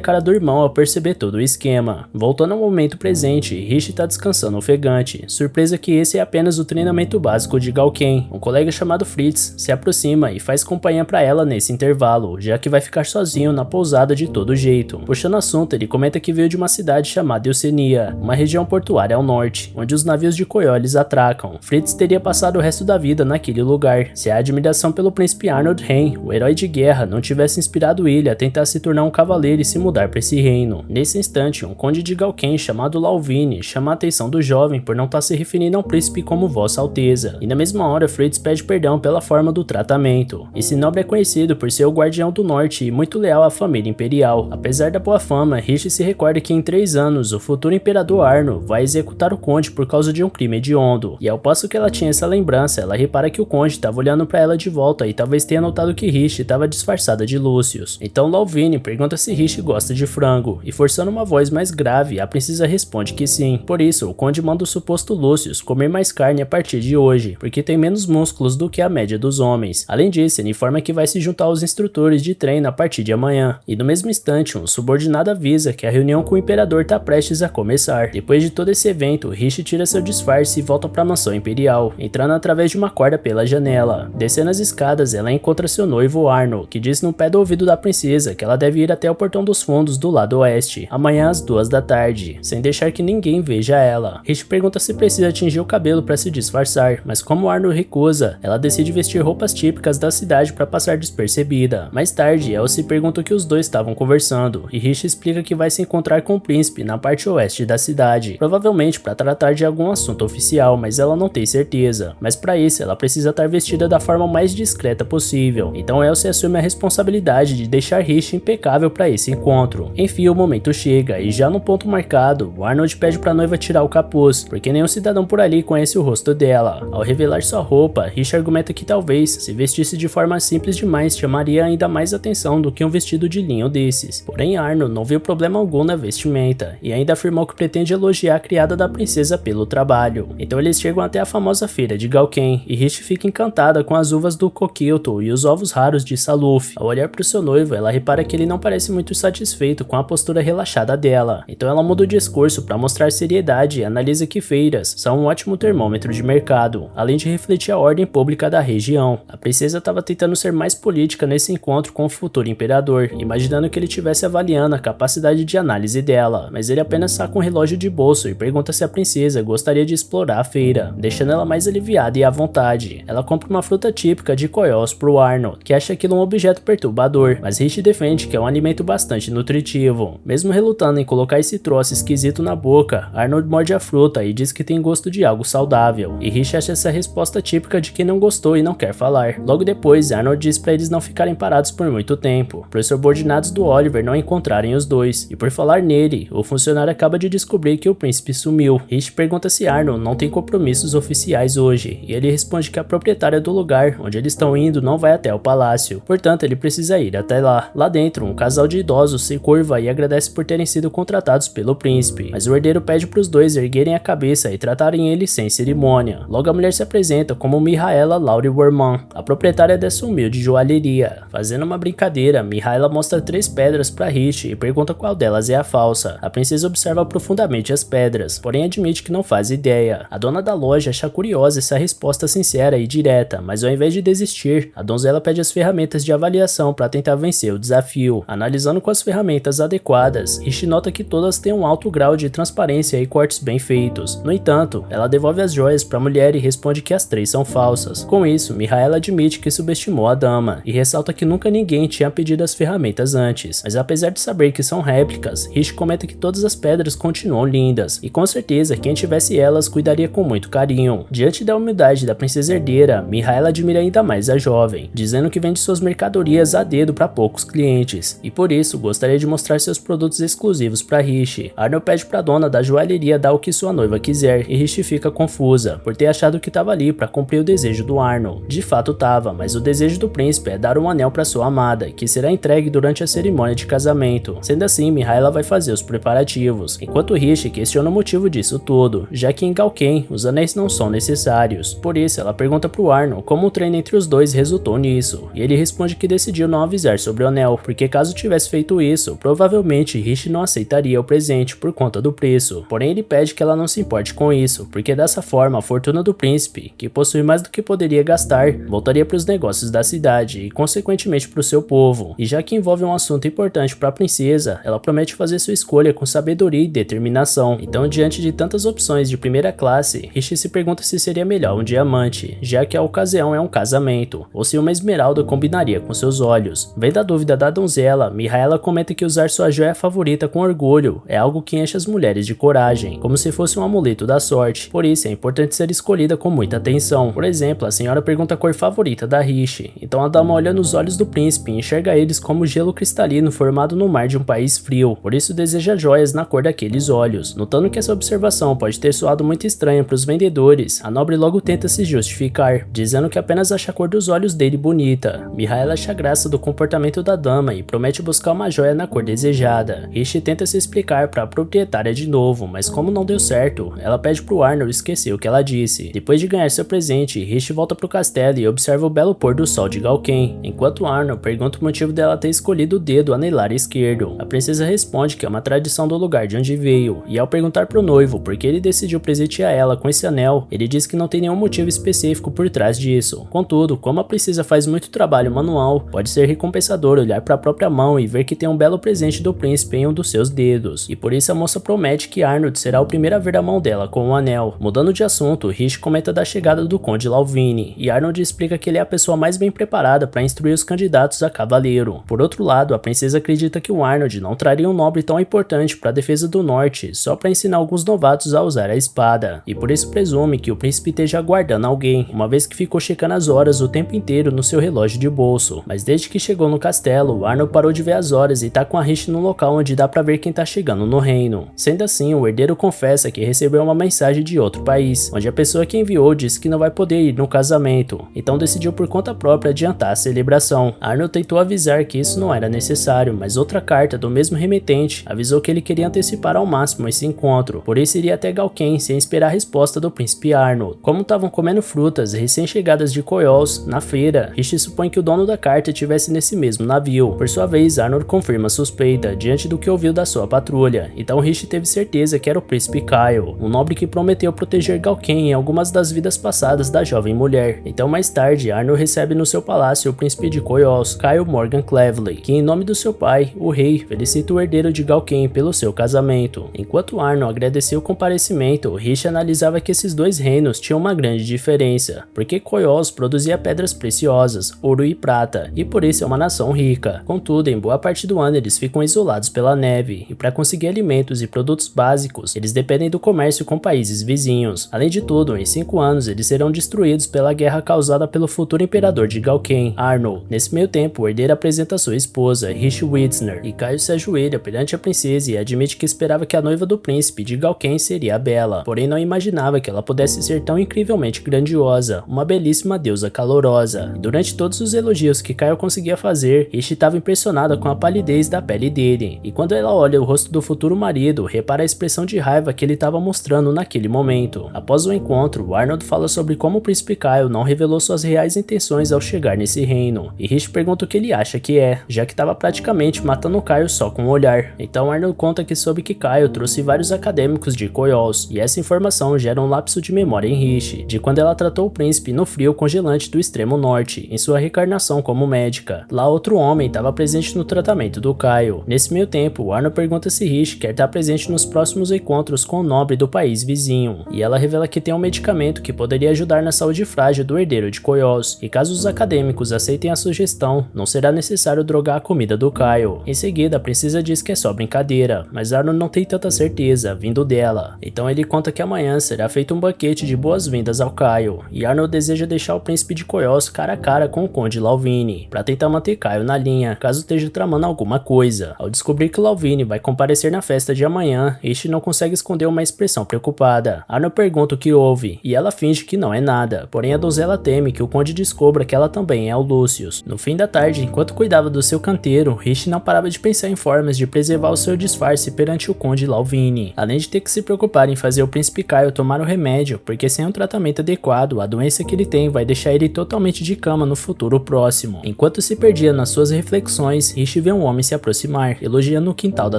cara do irmão ao perceber todo o esquema. Voltando ao momento presente, Rishi tá descansando ofegante, surpresa que esse é apenas o treinamento básico de Galken. Um colega chamado Fritz se aproxima e faz companhia pra ela nesse intervalo, já que vai ficar sozinho na pousada de todo jeito. Puxando assunto, ele comenta que veio de uma cidade chamada Eusenia, uma região portuária ao norte, onde os navios de Coiolis atracam. Fritz teria passado o resto da vida naquele lugar, se a admiração pelo príncipe Arnold Rain, o herói de guerra, não tivesse inspirado ele a tentar se tornar um cavaleiro e se mudar para esse reino. Nesse instante, um conde de Galken chamado Lauvine chama a atenção do jovem por não estar se referindo a um príncipe como Vossa Alteza, e na mesma hora Fritz pede perdão pela forma do tratamento. Esse nobre é conhecido por ser o guardião do norte e muito leal à família imperial. Apesar da boa fama, Rishi se recorda que em 3 anos o futuro imperador Arno vai executar o conde por causa de um crime hediondo, e ao passo que ela tinha essa lembrança, ela repara que o conde estava olhando para ela de volta e talvez tenha notado que Rishi estava disfarçada de Lucius. Então Lauvine pergunta se Rishi gosta de frango, e forçando uma voz mais grave, a princesa responde que sim. Por isso, o conde manda o suposto Lucius comer mais carne a partir de hoje, porque tem menos músculos do que a média dos homens. Além disso, ele informa que vai se juntar aos instrutores de treino a partir de amanhã, e no mesmo instante, um subordinado avisa que a reunião com o imperador está prestes a começar. Depois de todo esse evento, Rishi tira seu disfarce e volta para a mansão imperial, entrando através de uma corda pela janela. Descendo as escadas, ela encontra seu noivo Arno, que diz no pé do ouvido da princesa que ela deve ir até o portão dos fundos do lado oeste, amanhã às 2 da tarde, sem deixar que ninguém veja ela. Rishi pergunta se precisa tingir o cabelo para se disfarçar, mas como Arno recusa, ela decide vestir roupas típicas da cidade para passar despercebida. Mais tarde, Elsie pergunta o que os dois estavam conversando, e Rishi explica que vai se encontrar com o príncipe na parte oeste da cidade, provavelmente para tratar de algum assunto oficial, mas ela não tem certeza. Mas para isso, ela precisa estar vestida da forma mais discreta possível, então Elsie assume a responsabilidade de deixar Rishi impecável para esse encontro. Enfim, o momento chega, e já no ponto marcado, o Arnold pede para a noiva tirar o capuz, porque nenhum cidadão por ali conhece o rosto dela. Ao revelar sua roupa, Rishi argumenta que talvez, se vestisse de forma simples demais, chamaria ainda mais atenção do que um vestido de linho desses. Porém, Arnold não viu problema algum na vestimenta, e ainda afirmou que pretende elogiar a criada da princesa pelo trabalho. Então eles chegam até a famosa feira de Galken, e Rishi fica encantada com as uvas do Coquilto e os ovos raros de Saluf. Ao olhar para o seu noivo, ela repara que ele não parece muito satisfeito com a postura relaxada dela, então ela muda o discurso para mostrar seriedade e analisa que feiras são um ótimo termômetro de mercado, além de refletir a ordem pública da região. A princesa estava tentando ser mais política nesse encontro com o futuro imperador, imaginando que ele estivesse avaliando a capacidade de análise dela, mas ele apenas saca um relógio de bolso e pergunta se a princesa gostaria de explorar a feira, deixando ela mais aliviada e à vontade. Ela compra uma fruta típica de Koios pro Arnold, que acha aquilo um objeto perturbador, mas Rishi defende que é um alimento bastante nutritivo. Mesmo relutando em colocar esse troço esquisito na boca, Arnold morde a fruta e diz que tem gosto de algo saudável, e Rishi acha essa resposta típica de quem não gostou e não quer falar. Logo depois, Arnold diz para eles não ficarem parados por muito tempo, para os subordinados do Oliver não encontrarem os dois, e por falar nele, o funcionário acaba de descobrir que o príncipe sumiu. Rishi pergunta se Arnold não tem compromissos oficiais hoje, e ele responde que a proprietária do lugar onde eles estão indo não vai até o palácio, portanto ele precisa ir até lá. Lá dentro, um casal de idosos se curva e agradece por terem sido contratados pelo príncipe, mas o herdeiro pede para os dois erguerem a cabeça e tratarem ele sem cerimônia. Logo a mulher se apresenta como Mihaela Laurie Worman, a proprietária dessa humilde joalheria. Fazendo uma brincadeira, Mihaela mostra 3 pedras para Rishi e pergunta qual delas é a falsa. A princesa observa profundamente as pedras, porém admite que não faz ideia. A dona da loja acha curiosa essa resposta sincera e direta, mas ao invés de desistir, a donzela pede as ferramentas de avaliação para tentar vencer o desafio. Analisando com as ferramentas adequadas, Rishi nota que todas têm um alto grau de transparência e cortes bem feitos. No entanto, ela devolve as joias para a mulher e responde que as 3 são falsas. Com isso, Mihaela admite que subestimou a dama e ressalta que nunca ninguém tinha pedido as ferramentas antes. Mas apesar de saber que são réplicas, Rishi comenta que todas as pedras continuam lindas e com certeza quem tivesse elas cuidaria com muito carinho. Diante da humildade da princesa herdeira, Mihaela admira ainda mais a jovem, dizendo que vende suas mercadorias a dedo para poucos clientes e por isso gostaria de mostrar seus produtos exclusivos para Rishi. Arnold pede para a dona da joalheria dar o que sua noiva quiser e Rishi fica confusa por ter achado que estava ali para cumprir o desejo do Arnold. De fato estava, mas o desejo do príncipe é dar um anel para sua amada, que será entregue durante a cerimônia de casamento. Sendo assim, Mihaela vai fazer os preparativos, enquanto Rishi questiona o motivo disso tudo, já que em Galken os anéis não são necessários. Por isso, ela pergunta pro Arnold como o treino entre os dois resultou nisso, e ele responde que decidiu não avisar sobre o anel, porque caso tivesse feito isso, provavelmente Rishi não aceitaria o presente por conta do preço. Porém, ele pede que ela não se importe com isso, porque dessa forma a fortuna do príncipe, que possui mais do que poderia gastar, voltaria para os negócios da cidade e consequentemente para o seu povo. E já que envolve um assunto importante para a princesa, ela promete fazer sua escolha com sabedoria e determinação. Então, diante de tantas opções de primeira classe, Rishi se pergunta se seria melhor um diamante, já que a ocasião é um casamento, ou se uma esmeralda combinaria com seus olhos. Vendo a dúvida da donzela, Mihaela comenta que usar sua joia favorita com orgulho é algo que enche as mulheres de coragem, como se fosse um amuleto da sorte. Por isso é importante ser escolhida com muita atenção. Por exemplo, a senhora pergunta a cor favorita da Rishi, então a dama olha nos olhos do príncipe e enxerga eles como gelo cristalino formado no mar de um país frio, por isso deseja joias na cor daqueles olhos. Notando que essa observação pode ter soado muito estranha para os vendedores, a nobre logo tenta se justificar, dizendo que apenas acha a cor dos olhos dele bonita. Mihaela acha graça do comportamento da dama e promete buscar uma joia na cor desejada. Rishi tenta se explicar para a proprietária de novo, mas como não deu certo, ela pede pro Arnold esquecer o que ela disse. Depois de ganhar seu presente, Rishi volta pro castelo e observa o belo pôr do sol de Galken, enquanto Arnold pergunta o motivo dela ter escolhido o dedo anelar esquerdo. A princesa responde que é uma tradição do lugar de onde veio, e ao perguntar pro noivo por que ele decidiu presentear ela com esse anel, ele diz que não tem nenhum motivo específico por trás disso. Contudo, como a princesa faz muito trabalho manual, pode ser recompensador olhar para a própria mão e ver que tem um belo presente do príncipe em um dos seus dedos, e por isso a moça promete que Arnold será o primeiro a ver a mão dela com o anel. Mudando de assunto, Rishi comenta da chegada do Conde Lauvini, e Arnold explica que ele é a pessoa mais bem preparada para instruir os candidatos a cavaleiro. Por outro lado, a princesa acredita que o Arnold não traria um nobre tão importante para a defesa do norte só para ensinar alguns novatos a usar a espada, e por isso presume que o príncipe esteja aguardando alguém, uma vez que ficou checando as horas o tempo inteiro no seu relógio de bolso. Mas desde que chegou no castelo, Arnold parou de ver as horas e tá com a Rishi no local onde dá pra ver quem tá chegando no reino. Sendo assim, o herdeiro confessa que recebeu uma mensagem de outro país, onde a pessoa que enviou disse que não vai poder ir no casamento, então decidiu por conta própria adiantar a celebração. Arnold tentou avisar que isso não era necessário, mas outra carta do mesmo remetente avisou que ele queria antecipar ao máximo esse encontro, por isso iria até Galken sem esperar a resposta do príncipe Arnold. Como estavam comendo frutas recém-chegadas de Koios na feira, Rishi supõe que o dono da carta estivesse nesse mesmo navio. Por sua vez, Arnold confirma a suspeita diante do que ouviu da sua patrulha, então Rishi teve certeza que era o príncipe Kyle, um nobre que prometeu proteger Galken Galken em algumas das vidas passadas da jovem mulher. Então mais tarde, Arnold recebe no seu palácio o príncipe de Koios, Kyle Morgan Cleverley, que em nome do seu pai, o rei, felicita o herdeiro de Galken pelo seu casamento. Enquanto Arnold agradecia o comparecimento, Rish analisava que esses dois reinos tinham uma grande diferença, porque Koios produzia pedras preciosas, ouro e prata, e por isso é uma nação rica. Contudo, em boa parte do ano eles ficam isolados pela neve, e para conseguir alimentos e produtos básicos, eles dependem do comércio com países vizinhos. Além de tudo, em 5 anos eles serão destruídos pela guerra causada pelo futuro imperador de Galken, Arnold. Nesse meio tempo, o herdeiro apresenta sua esposa, Rish Witzner, e Kyle se ajoelha perante a princesa e admite que esperava que a noiva do príncipe de Galken seria a Bella, porém não imaginava que ela pudesse ser tão incrivelmente grandiosa, uma belíssima deusa calorosa. E durante todos os elogios que Kyle conseguia fazer, Rish estava impressionada com a palidez da pele dele, e quando ela olha o rosto do futuro marido, repara a expressão de raiva que ele estava mostrando naquele momento. Após o encontro, Arnold fala sobre como o príncipe Kyle não revelou suas reais intenções ao chegar nesse reino, e Rish pergunta o que ele acha que é, já que estava praticamente matando Kyle só com o olhar. Então Arnold conta que soube que Kyle trouxe vários acadêmicos de Koios, e essa informação gera um lapso de memória em Rish, de quando ela tratou o príncipe no frio congelante do extremo norte, em sua reencarnação como médica. Lá outro homem estava presente no tratamento do Kyle. Nesse meio tempo, Arnold pergunta se Rish quer estar presente nos próximos encontros com o nobre do país vizinho, e ela revela que tem um medicamento que poderia ajudar na saúde frágil do herdeiro de Koios, e caso os acadêmicos aceitem a sugestão, não será necessário drogar a comida do Kyle. Em seguida, a princesa diz que é só brincadeira, mas Arnold não tem tanta certeza, vindo dela. Então ele conta que amanhã será feito um banquete de boas-vindas ao Kyle, e Arnold deseja deixar o príncipe de Koios cara a cara com o conde Lauvini, para tentar manter Kyle na linha, caso esteja tramando alguma coisa. Ao descobrir que Lauvini vai comparecer na festa de amanhã, este não consegue esconder uma expressão preocupada. Arnold pergunta o que houve, e ela finge que não é nada, porém a donzela teme que o conde descubra que ela também é o Lucius. No fim da tarde, enquanto cuidava do seu canteiro, Rish não parava de pensar em formas de preservar o seu disfarce perante o conde Lauvini, além de ter que se preocupar em fazer o príncipe Kyle tomar o remédio, porque sem um tratamento adequado, a doença que ele tem vai deixar ele totalmente de cama no futuro próximo. Enquanto se perdia nas suas reflexões, Rish vê um homem se aproximar, elogiando o quintal da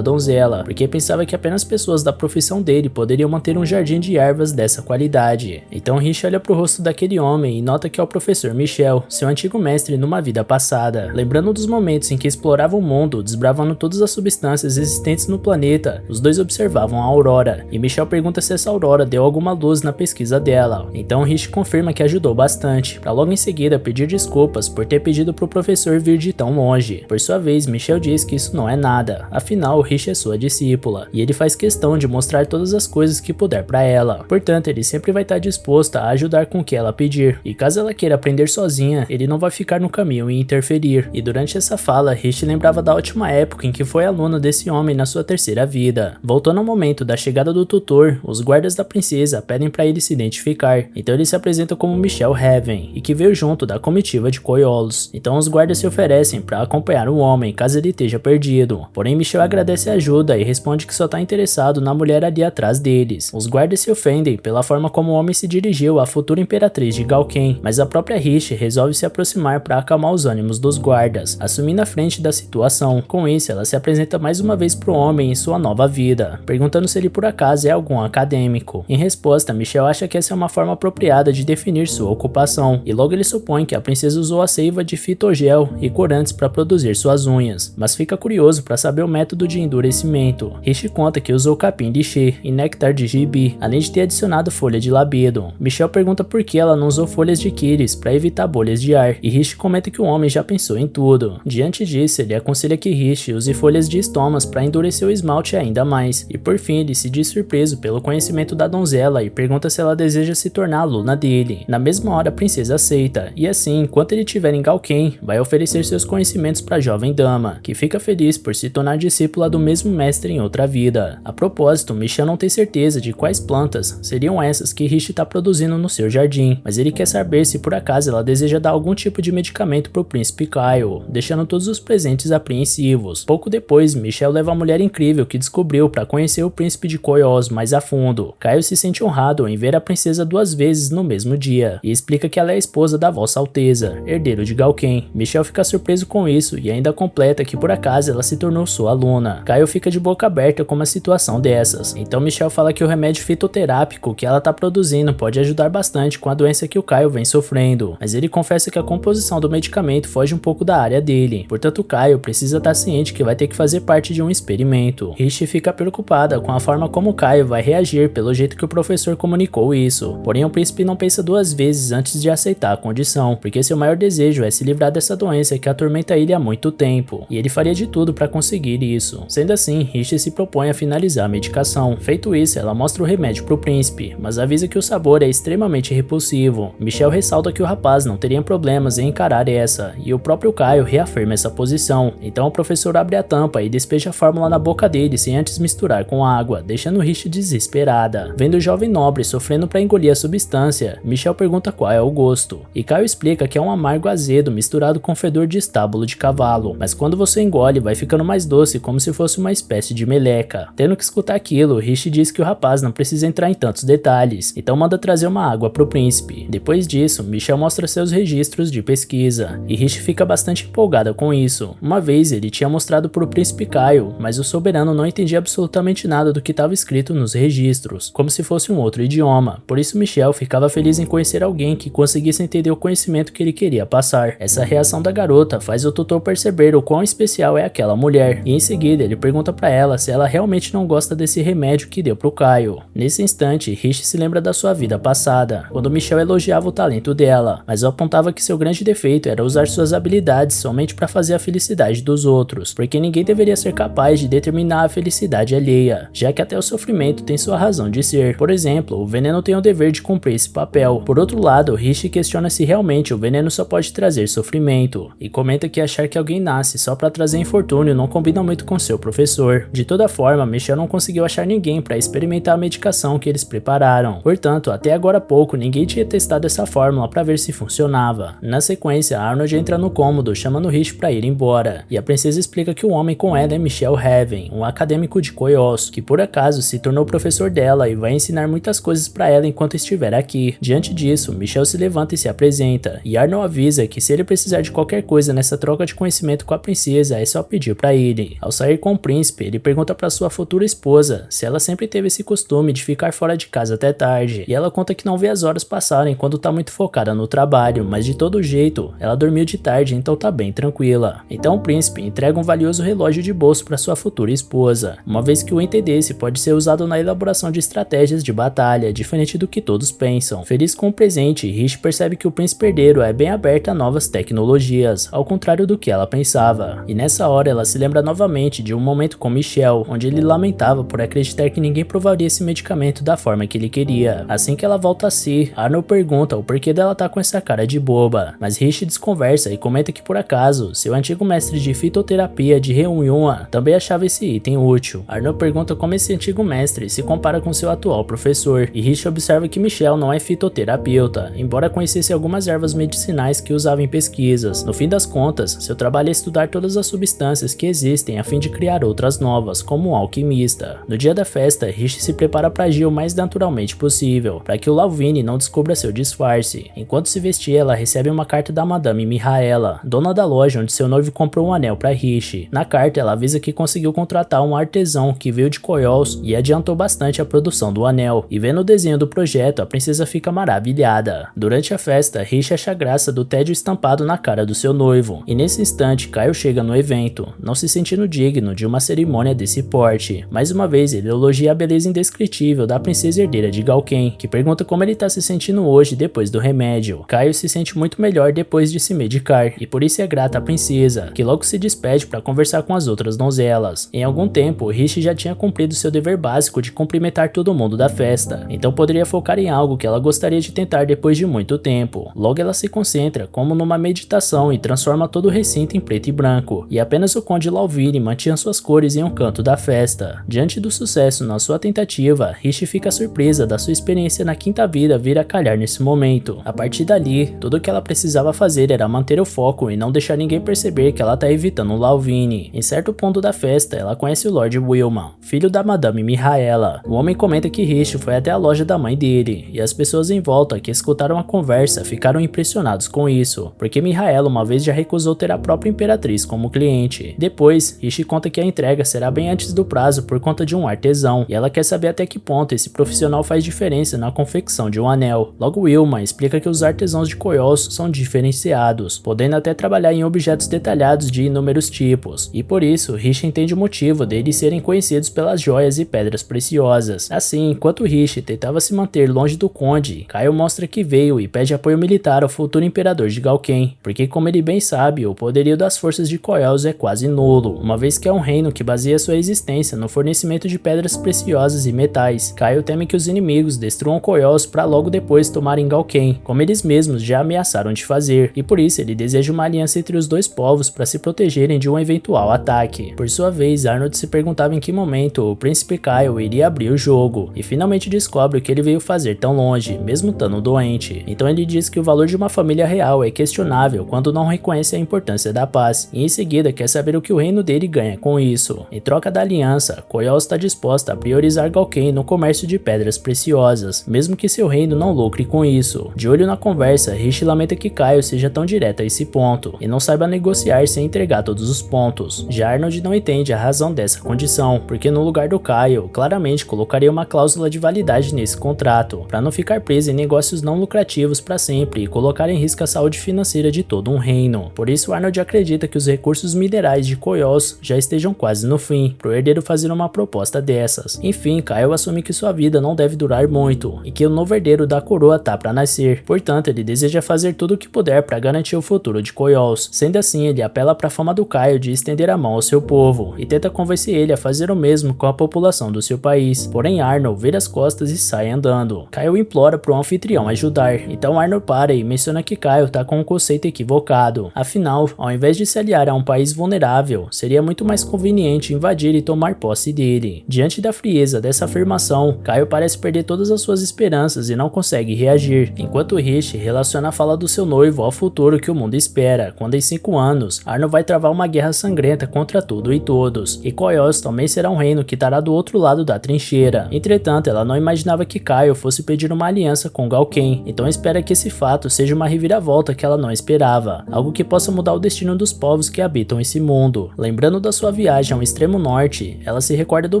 donzela, porque pensava que apenas pessoas da profissão dele poderiam manter um jardim de ervas dessa qualidade. Então Rish olha pro rosto daquele homem e nota que é o professor Michel, seu antigo mestre numa vida passada. Lembrando dos momentos em que explorava o mundo, desbravando todas as substâncias existentes no planeta, os dois observavam a Aurora, e Michel pergunta se essa Aurora deu alguma luz na pesquisa dela. Então Rish confirma que ajudou bastante, para logo em seguida pedir desculpas por ter pedido pro professor vir de tão longe. Por sua vez, Michel diz que isso não é nada, afinal Rish é sua discípula, e ele faz questão de mostrar todas as coisas que puder para ela. Portanto, ele sempre vai estar disposto a ajudar com o que ela pedir, e caso ela queira aprender sozinha, ele não vai ficar no caminho e interferir. E durante essa fala, Rish lembrava da última época em que foi aluno desse homem na sua terceira vida. Voltando ao momento da chegada do tutor, os guardas da princesa pedem para ele se identificar, então ele se apresenta como Michel Heaven, e que veio junto da comitiva de Koios. Então os guardas se oferecem para acompanhar o homem caso ele esteja perdido, porém Michel agradece a ajuda e responde que só está interessado na mulher ali atrás deles. Os guardas se ofendem pela forma como o homem se dirigiu à futura imperatriz de Galken, mas a própria Rish resolve se aproximar para acalmar os ânimos dos guardas, assumindo a frente da situação. Com isso, ela se apresenta mais uma vez pro homem em sua nova vida, perguntando se ele por acaso é algum acadêmico. Em resposta, Michel acha que essa é uma forma apropriada de definir sua ocupação, e logo ele supõe que a princesa usou a seiva de fitogel e corantes para produzir suas unhas, mas fica curioso para saber o método de endurecimento. Rish conta que usou capim de Xê e néctar de gibi, além de ter adicionado folha de labedo. Michel pergunta por que ela não usou folhas de quíris para evitar bolhas de ar, e Rish comenta que o homem já pensou em tudo. Diante disso, ele aconselha que Rish use folhas de estomas para endurecer o esmalte ainda mais, e por fim ele se diz surpreso pelo conhecimento da donzela e pergunta se ela deseja se tornar aluna dele. Na mesma hora a princesa aceita, e assim, enquanto ele estiver em Galken, vai oferecer seus conhecimentos para a jovem dama, que fica feliz por se tornar discípula do mesmo mestre em outra vida. A propósito, Michel não tem certeza de quais plantas seriam essas que Rish está produzindo no seu jardim, mas ele quer saber se por acaso ela deseja dar algum tipo de medicamento pro príncipe Kyle, deixando todos os presentes apreensivos. Pouco depois, Michel leva a mulher incrível que descobriu para conhecer o príncipe de Koios mais a fundo. Kyle se sente honrado em ver a princesa 2 vezes no mesmo dia, e explica que ela é a esposa da Vossa Alteza, herdeiro de Galken. Michel fica surpreso com isso e ainda completa que por acaso ela se tornou sua aluna. Kyle fica de boca aberta com uma situação dessas, então Michel fala que o remédio fitoterápico que ela ela tá produzindo pode ajudar bastante com a doença que o Caio vem sofrendo, mas ele confessa que a composição do medicamento foge um pouco da área dele, portanto o Caio precisa estar ciente que vai ter que fazer parte de um experimento. Rishi fica preocupada com a forma como o Caio vai reagir pelo jeito que o professor comunicou isso, porém o príncipe não pensa duas vezes antes de aceitar a condição, porque seu maior desejo é se livrar dessa doença que atormenta ele há muito tempo, e ele faria de tudo para conseguir isso. Sendo assim, Rishi se propõe a finalizar a medicação. Feito isso, ela mostra o remédio pro príncipe, mas avisa que o sabor é extremamente repulsivo. Michelle ressalta que o rapaz não teria problemas em encarar essa, e o próprio Caio reafirma essa posição. Então o professor abre a tampa e despeja a fórmula na boca dele sem antes misturar com água, deixando Rishi desesperada. Vendo o jovem nobre sofrendo para engolir a substância, Michelle pergunta qual é o gosto, e Caio explica que é um amargo azedo misturado com fedor de estábulo de cavalo, mas quando você engole vai ficando mais doce como se fosse uma espécie de meleca. Tendo que escutar aquilo, Rishi diz que o rapaz não precisa entrar em tantos detalhes, então manda trazer uma água pro príncipe. Depois disso, Michelle mostra seus registros de pesquisa, e Rishi fica bastante empolgada com isso. Uma vez ele tinha mostrado pro príncipe Caio, mas o soberano não entendia absolutamente nada do que estava escrito nos registros, como se fosse um outro idioma. Por isso Michelle ficava feliz em conhecer alguém que conseguisse entender o conhecimento que ele queria passar. Essa reação da garota faz o tutor perceber o quão especial é aquela mulher, e em seguida ele pergunta pra ela se ela realmente não gosta desse remédio que deu pro Caio. Nesse instante, Rishi se lembra da sua vida passada, quando Michelle elogiava o talento dela, mas apontava que seu grande defeito era usar suas habilidades somente para fazer a felicidade dos outros, porque ninguém deveria ser capaz de determinar a felicidade alheia, já que até o sofrimento tem sua razão de ser. Por exemplo, o veneno tem o dever de cumprir esse papel. Por outro lado, Rishi questiona se realmente o veneno só pode trazer sofrimento, e comenta que achar que alguém nasce só para trazer infortúnio não combina muito com seu professor. De toda forma, Michelle não conseguiu achar ninguém para experimentar a medicação que eles prepararam. Portanto, até agora há pouco ninguém tinha testado essa fórmula para ver se funcionava. Na sequência, Arnold entra no cômodo chamando Rishi para ir embora, e a princesa explica que o homem com ela é Michelle Heaven, um acadêmico de Koios, que por acaso se tornou professor dela e vai ensinar muitas coisas para ela enquanto estiver aqui. Diante disso, Michelle se levanta e se apresenta, e Arnold avisa que se ele precisar de qualquer coisa nessa troca de conhecimento com a princesa, é só pedir para ele. Ao sair com o príncipe, ele pergunta para sua futura esposa se ela sempre teve esse costume de ficar fora de casa até tarde, e ela conta que não vê as horas passarem quando tá muito focada no trabalho, mas de todo jeito, ela dormiu de tarde, então tá bem tranquila. Então o príncipe entrega um valioso relógio de bolso para sua futura esposa, uma vez que o ente desse pode ser usado na elaboração de estratégias de batalha, diferente do que todos pensam. Feliz com o presente, Rishi percebe que o príncipe herdeiro é bem aberto a novas tecnologias, ao contrário do que ela pensava. E nessa hora ela se lembra novamente de um momento com Michelle, onde ele lamentava por acreditar que ninguém provaria esse medicamento da forma que ele queria. Assim que ela volta a si, Arnold pergunta o porquê dela tá com essa cara de boba, mas Rishi desconversa e comenta que por acaso, seu antigo mestre de fitoterapia de Reunhua também achava esse item útil. Arnold pergunta como esse antigo mestre se compara com seu atual professor, e Rishi observa que Michelle não é fitoterapeuta, embora conhecesse algumas ervas medicinais que usava em pesquisas. No fim das contas, seu trabalho é estudar todas as substâncias que existem a fim de criar outras novas, como um alquimista. No dia da festa, Rishi se prepara para agir o mais naturalmente possível, para que o Lauvini não descubra seu disfarce. Enquanto se vestia, ela recebe uma carta da Madame Mihaela, dona da loja onde seu noivo comprou um anel para Rishi. Na carta, ela avisa que conseguiu contratar um artesão que veio de Koios e adiantou bastante a produção do anel, e vendo o desenho do projeto, a princesa fica maravilhada. Durante a festa, Rishi acha graça do tédio estampado na cara do seu noivo, e nesse instante, Caio chega no evento, não se sentindo digno de uma cerimônia desse porte. Mais uma vez, ele elogia a beleza indescritível da princesa herdeira de Galken, que pergunta como ele tá se sentindo hoje depois do remédio. Caio se sente muito melhor depois de se medicar, e por isso é grata à princesa, que logo se despede para conversar com as outras donzelas. Em algum tempo, Rishi já tinha cumprido seu dever básico de cumprimentar todo mundo da festa, então poderia focar em algo que ela gostaria de tentar depois de muito tempo. Logo ela se concentra como numa meditação e transforma todo o recinto em preto e branco, e apenas o Conde Lauvini mantinha suas cores em um canto da festa. Diante do sucesso na sua tentativa, Rishi fica surpresa da sua experiência na quinta vida vir a calhar nesse momento. A partir dali, tudo o que ela precisava fazer era manter o foco e não deixar ninguém perceber que ela tá evitando o Lauvini. Em certo ponto da festa, ela conhece o Lord Wilman, filho da Madame Mihaela. O homem comenta que Rishi foi até a loja da mãe dele, e as pessoas em volta que escutaram a conversa ficaram impressionados com isso, porque Mihaela uma vez já recusou ter a própria imperatriz como cliente. Depois, Rishi conta que a entrega será bem antes do prazo por conta de um artesão, e ela quer saber até que ponto esse profissional faz diferença na confecção de um anel. Logo Wilma explica que os artesãos de Koios são diferenciados, podendo até trabalhar em objetos detalhados de inúmeros tipos, e por isso Rishi entende o motivo deles serem conhecidos pelas joias e pedras preciosas. Assim, enquanto Rishi tentava se manter longe do conde, Kaio mostra que veio e pede apoio militar ao futuro imperador de Galken, porque como ele bem sabe, o poderio das forças de Koios é quase nulo, uma vez que é um reino que baseia sua existência no fornecimento de pedras preciosas e metais. Kaio teme que os inimigos destruam Koios para logo depois tomarem Galken, como eles mesmos já ameaçaram de fazer, e por isso ele deseja uma aliança entre os dois povos para se protegerem de um eventual ataque. Por sua vez, Arnold se perguntava em que momento o príncipe Kaio iria abrir o jogo, e finalmente descobre o que ele veio fazer tão longe, mesmo estando doente. Então ele diz que o valor de uma família real é questionável quando não reconhece a importância da paz, e em seguida quer saber o que o reino dele ganha com isso. Em troca da aliança, Koios está disposta a priorizar Galken no comércio de pedras preciosas, mesmo que seu reino não lucre com isso. De olho na conversa, Rishi lamenta que Kaio seja tão direto a esse ponto, e não saiba negociar sem entregar todos os pontos. Já Arnold não entende a razão dessa condição, porque no lugar do Kaio, claramente colocaria uma cláusula de validade nesse contrato, para não ficar preso em negócios não lucrativos para sempre e colocar em risco a saúde financeira de todo um reino. Por isso Arnold acredita que os recursos minerais de Koios já estejam quase no fim, pro herdeiro fazer uma proposta dessas. Enfim, Kaio assume que sua vida não deve durar muito, e que o novo herdeiro da coroa tá para nascer, portanto ele deseja fazer tudo o que puder para garantir o futuro de Koios. Sendo assim, ele apela para a fama do Kaio de estender a mão ao seu povo, e tenta convencer ele a fazer o mesmo com a população do seu país. Porém Arnold vira as costas e sai andando. Kaio implora pro anfitrião ajudar, então Arnold para e menciona que Kaio tá com um conceito equivocado. Afinal, ao invés de se aliar a um país vulnerável, seria muito mais conveniente invadir e tomar posse dele. Diante da frieza dessa afirmação, Kaio parece perder todas as suas esperanças e não consegue reagir, enquanto Rishi relaciona a fala do seu noivo ao futuro que o mundo espera, quando em 5 anos, Arnold vai travar uma guerra sangrenta contra tudo e todos, e Koios também será um reino que estará do outro lado da trincheira. Entretanto, ela não imaginava que Kaio fosse pedir uma aliança com Galken, então espera que esse fato seja uma reviravolta que ela não esperava, algo que possa mudar o destino dos povos que habitam esse mundo. Lembrando da sua viagem ao extremo norte, ela se recorda do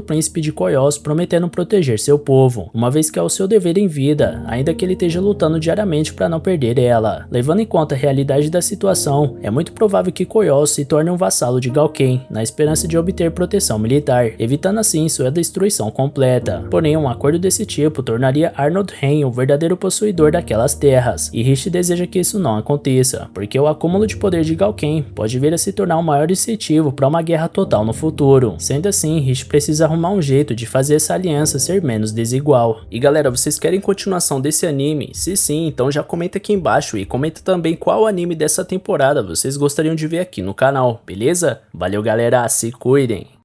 príncipe de Koios prometendo proteger seu povo, uma vez que é o seu dever em vida, ainda que ele esteja lutando diariamente para não perder ela. Levando em conta a realidade da situação, é muito provável que Koios se torne um vassalo de Galken, na esperança de obter proteção militar, evitando assim sua destruição completa. Porém, um acordo desse tipo tornaria Arnold Hen o verdadeiro possuidor daquelas terras, e Rishi deseja que isso não aconteça, porque o acúmulo de poder de Galken pode vir a se tornar um maior incentivo para uma guerra total no futuro. Sendo assim, Rishi precisa arrumar um jeito de fazer essa aliança ser menos desigual. E galera, vocês querem continuação desse anime? Se sim, então já comenta aqui embaixo e comenta também qual anime dessa temporada vocês gostariam de ver aqui no canal, beleza? Valeu galera, se cuidem!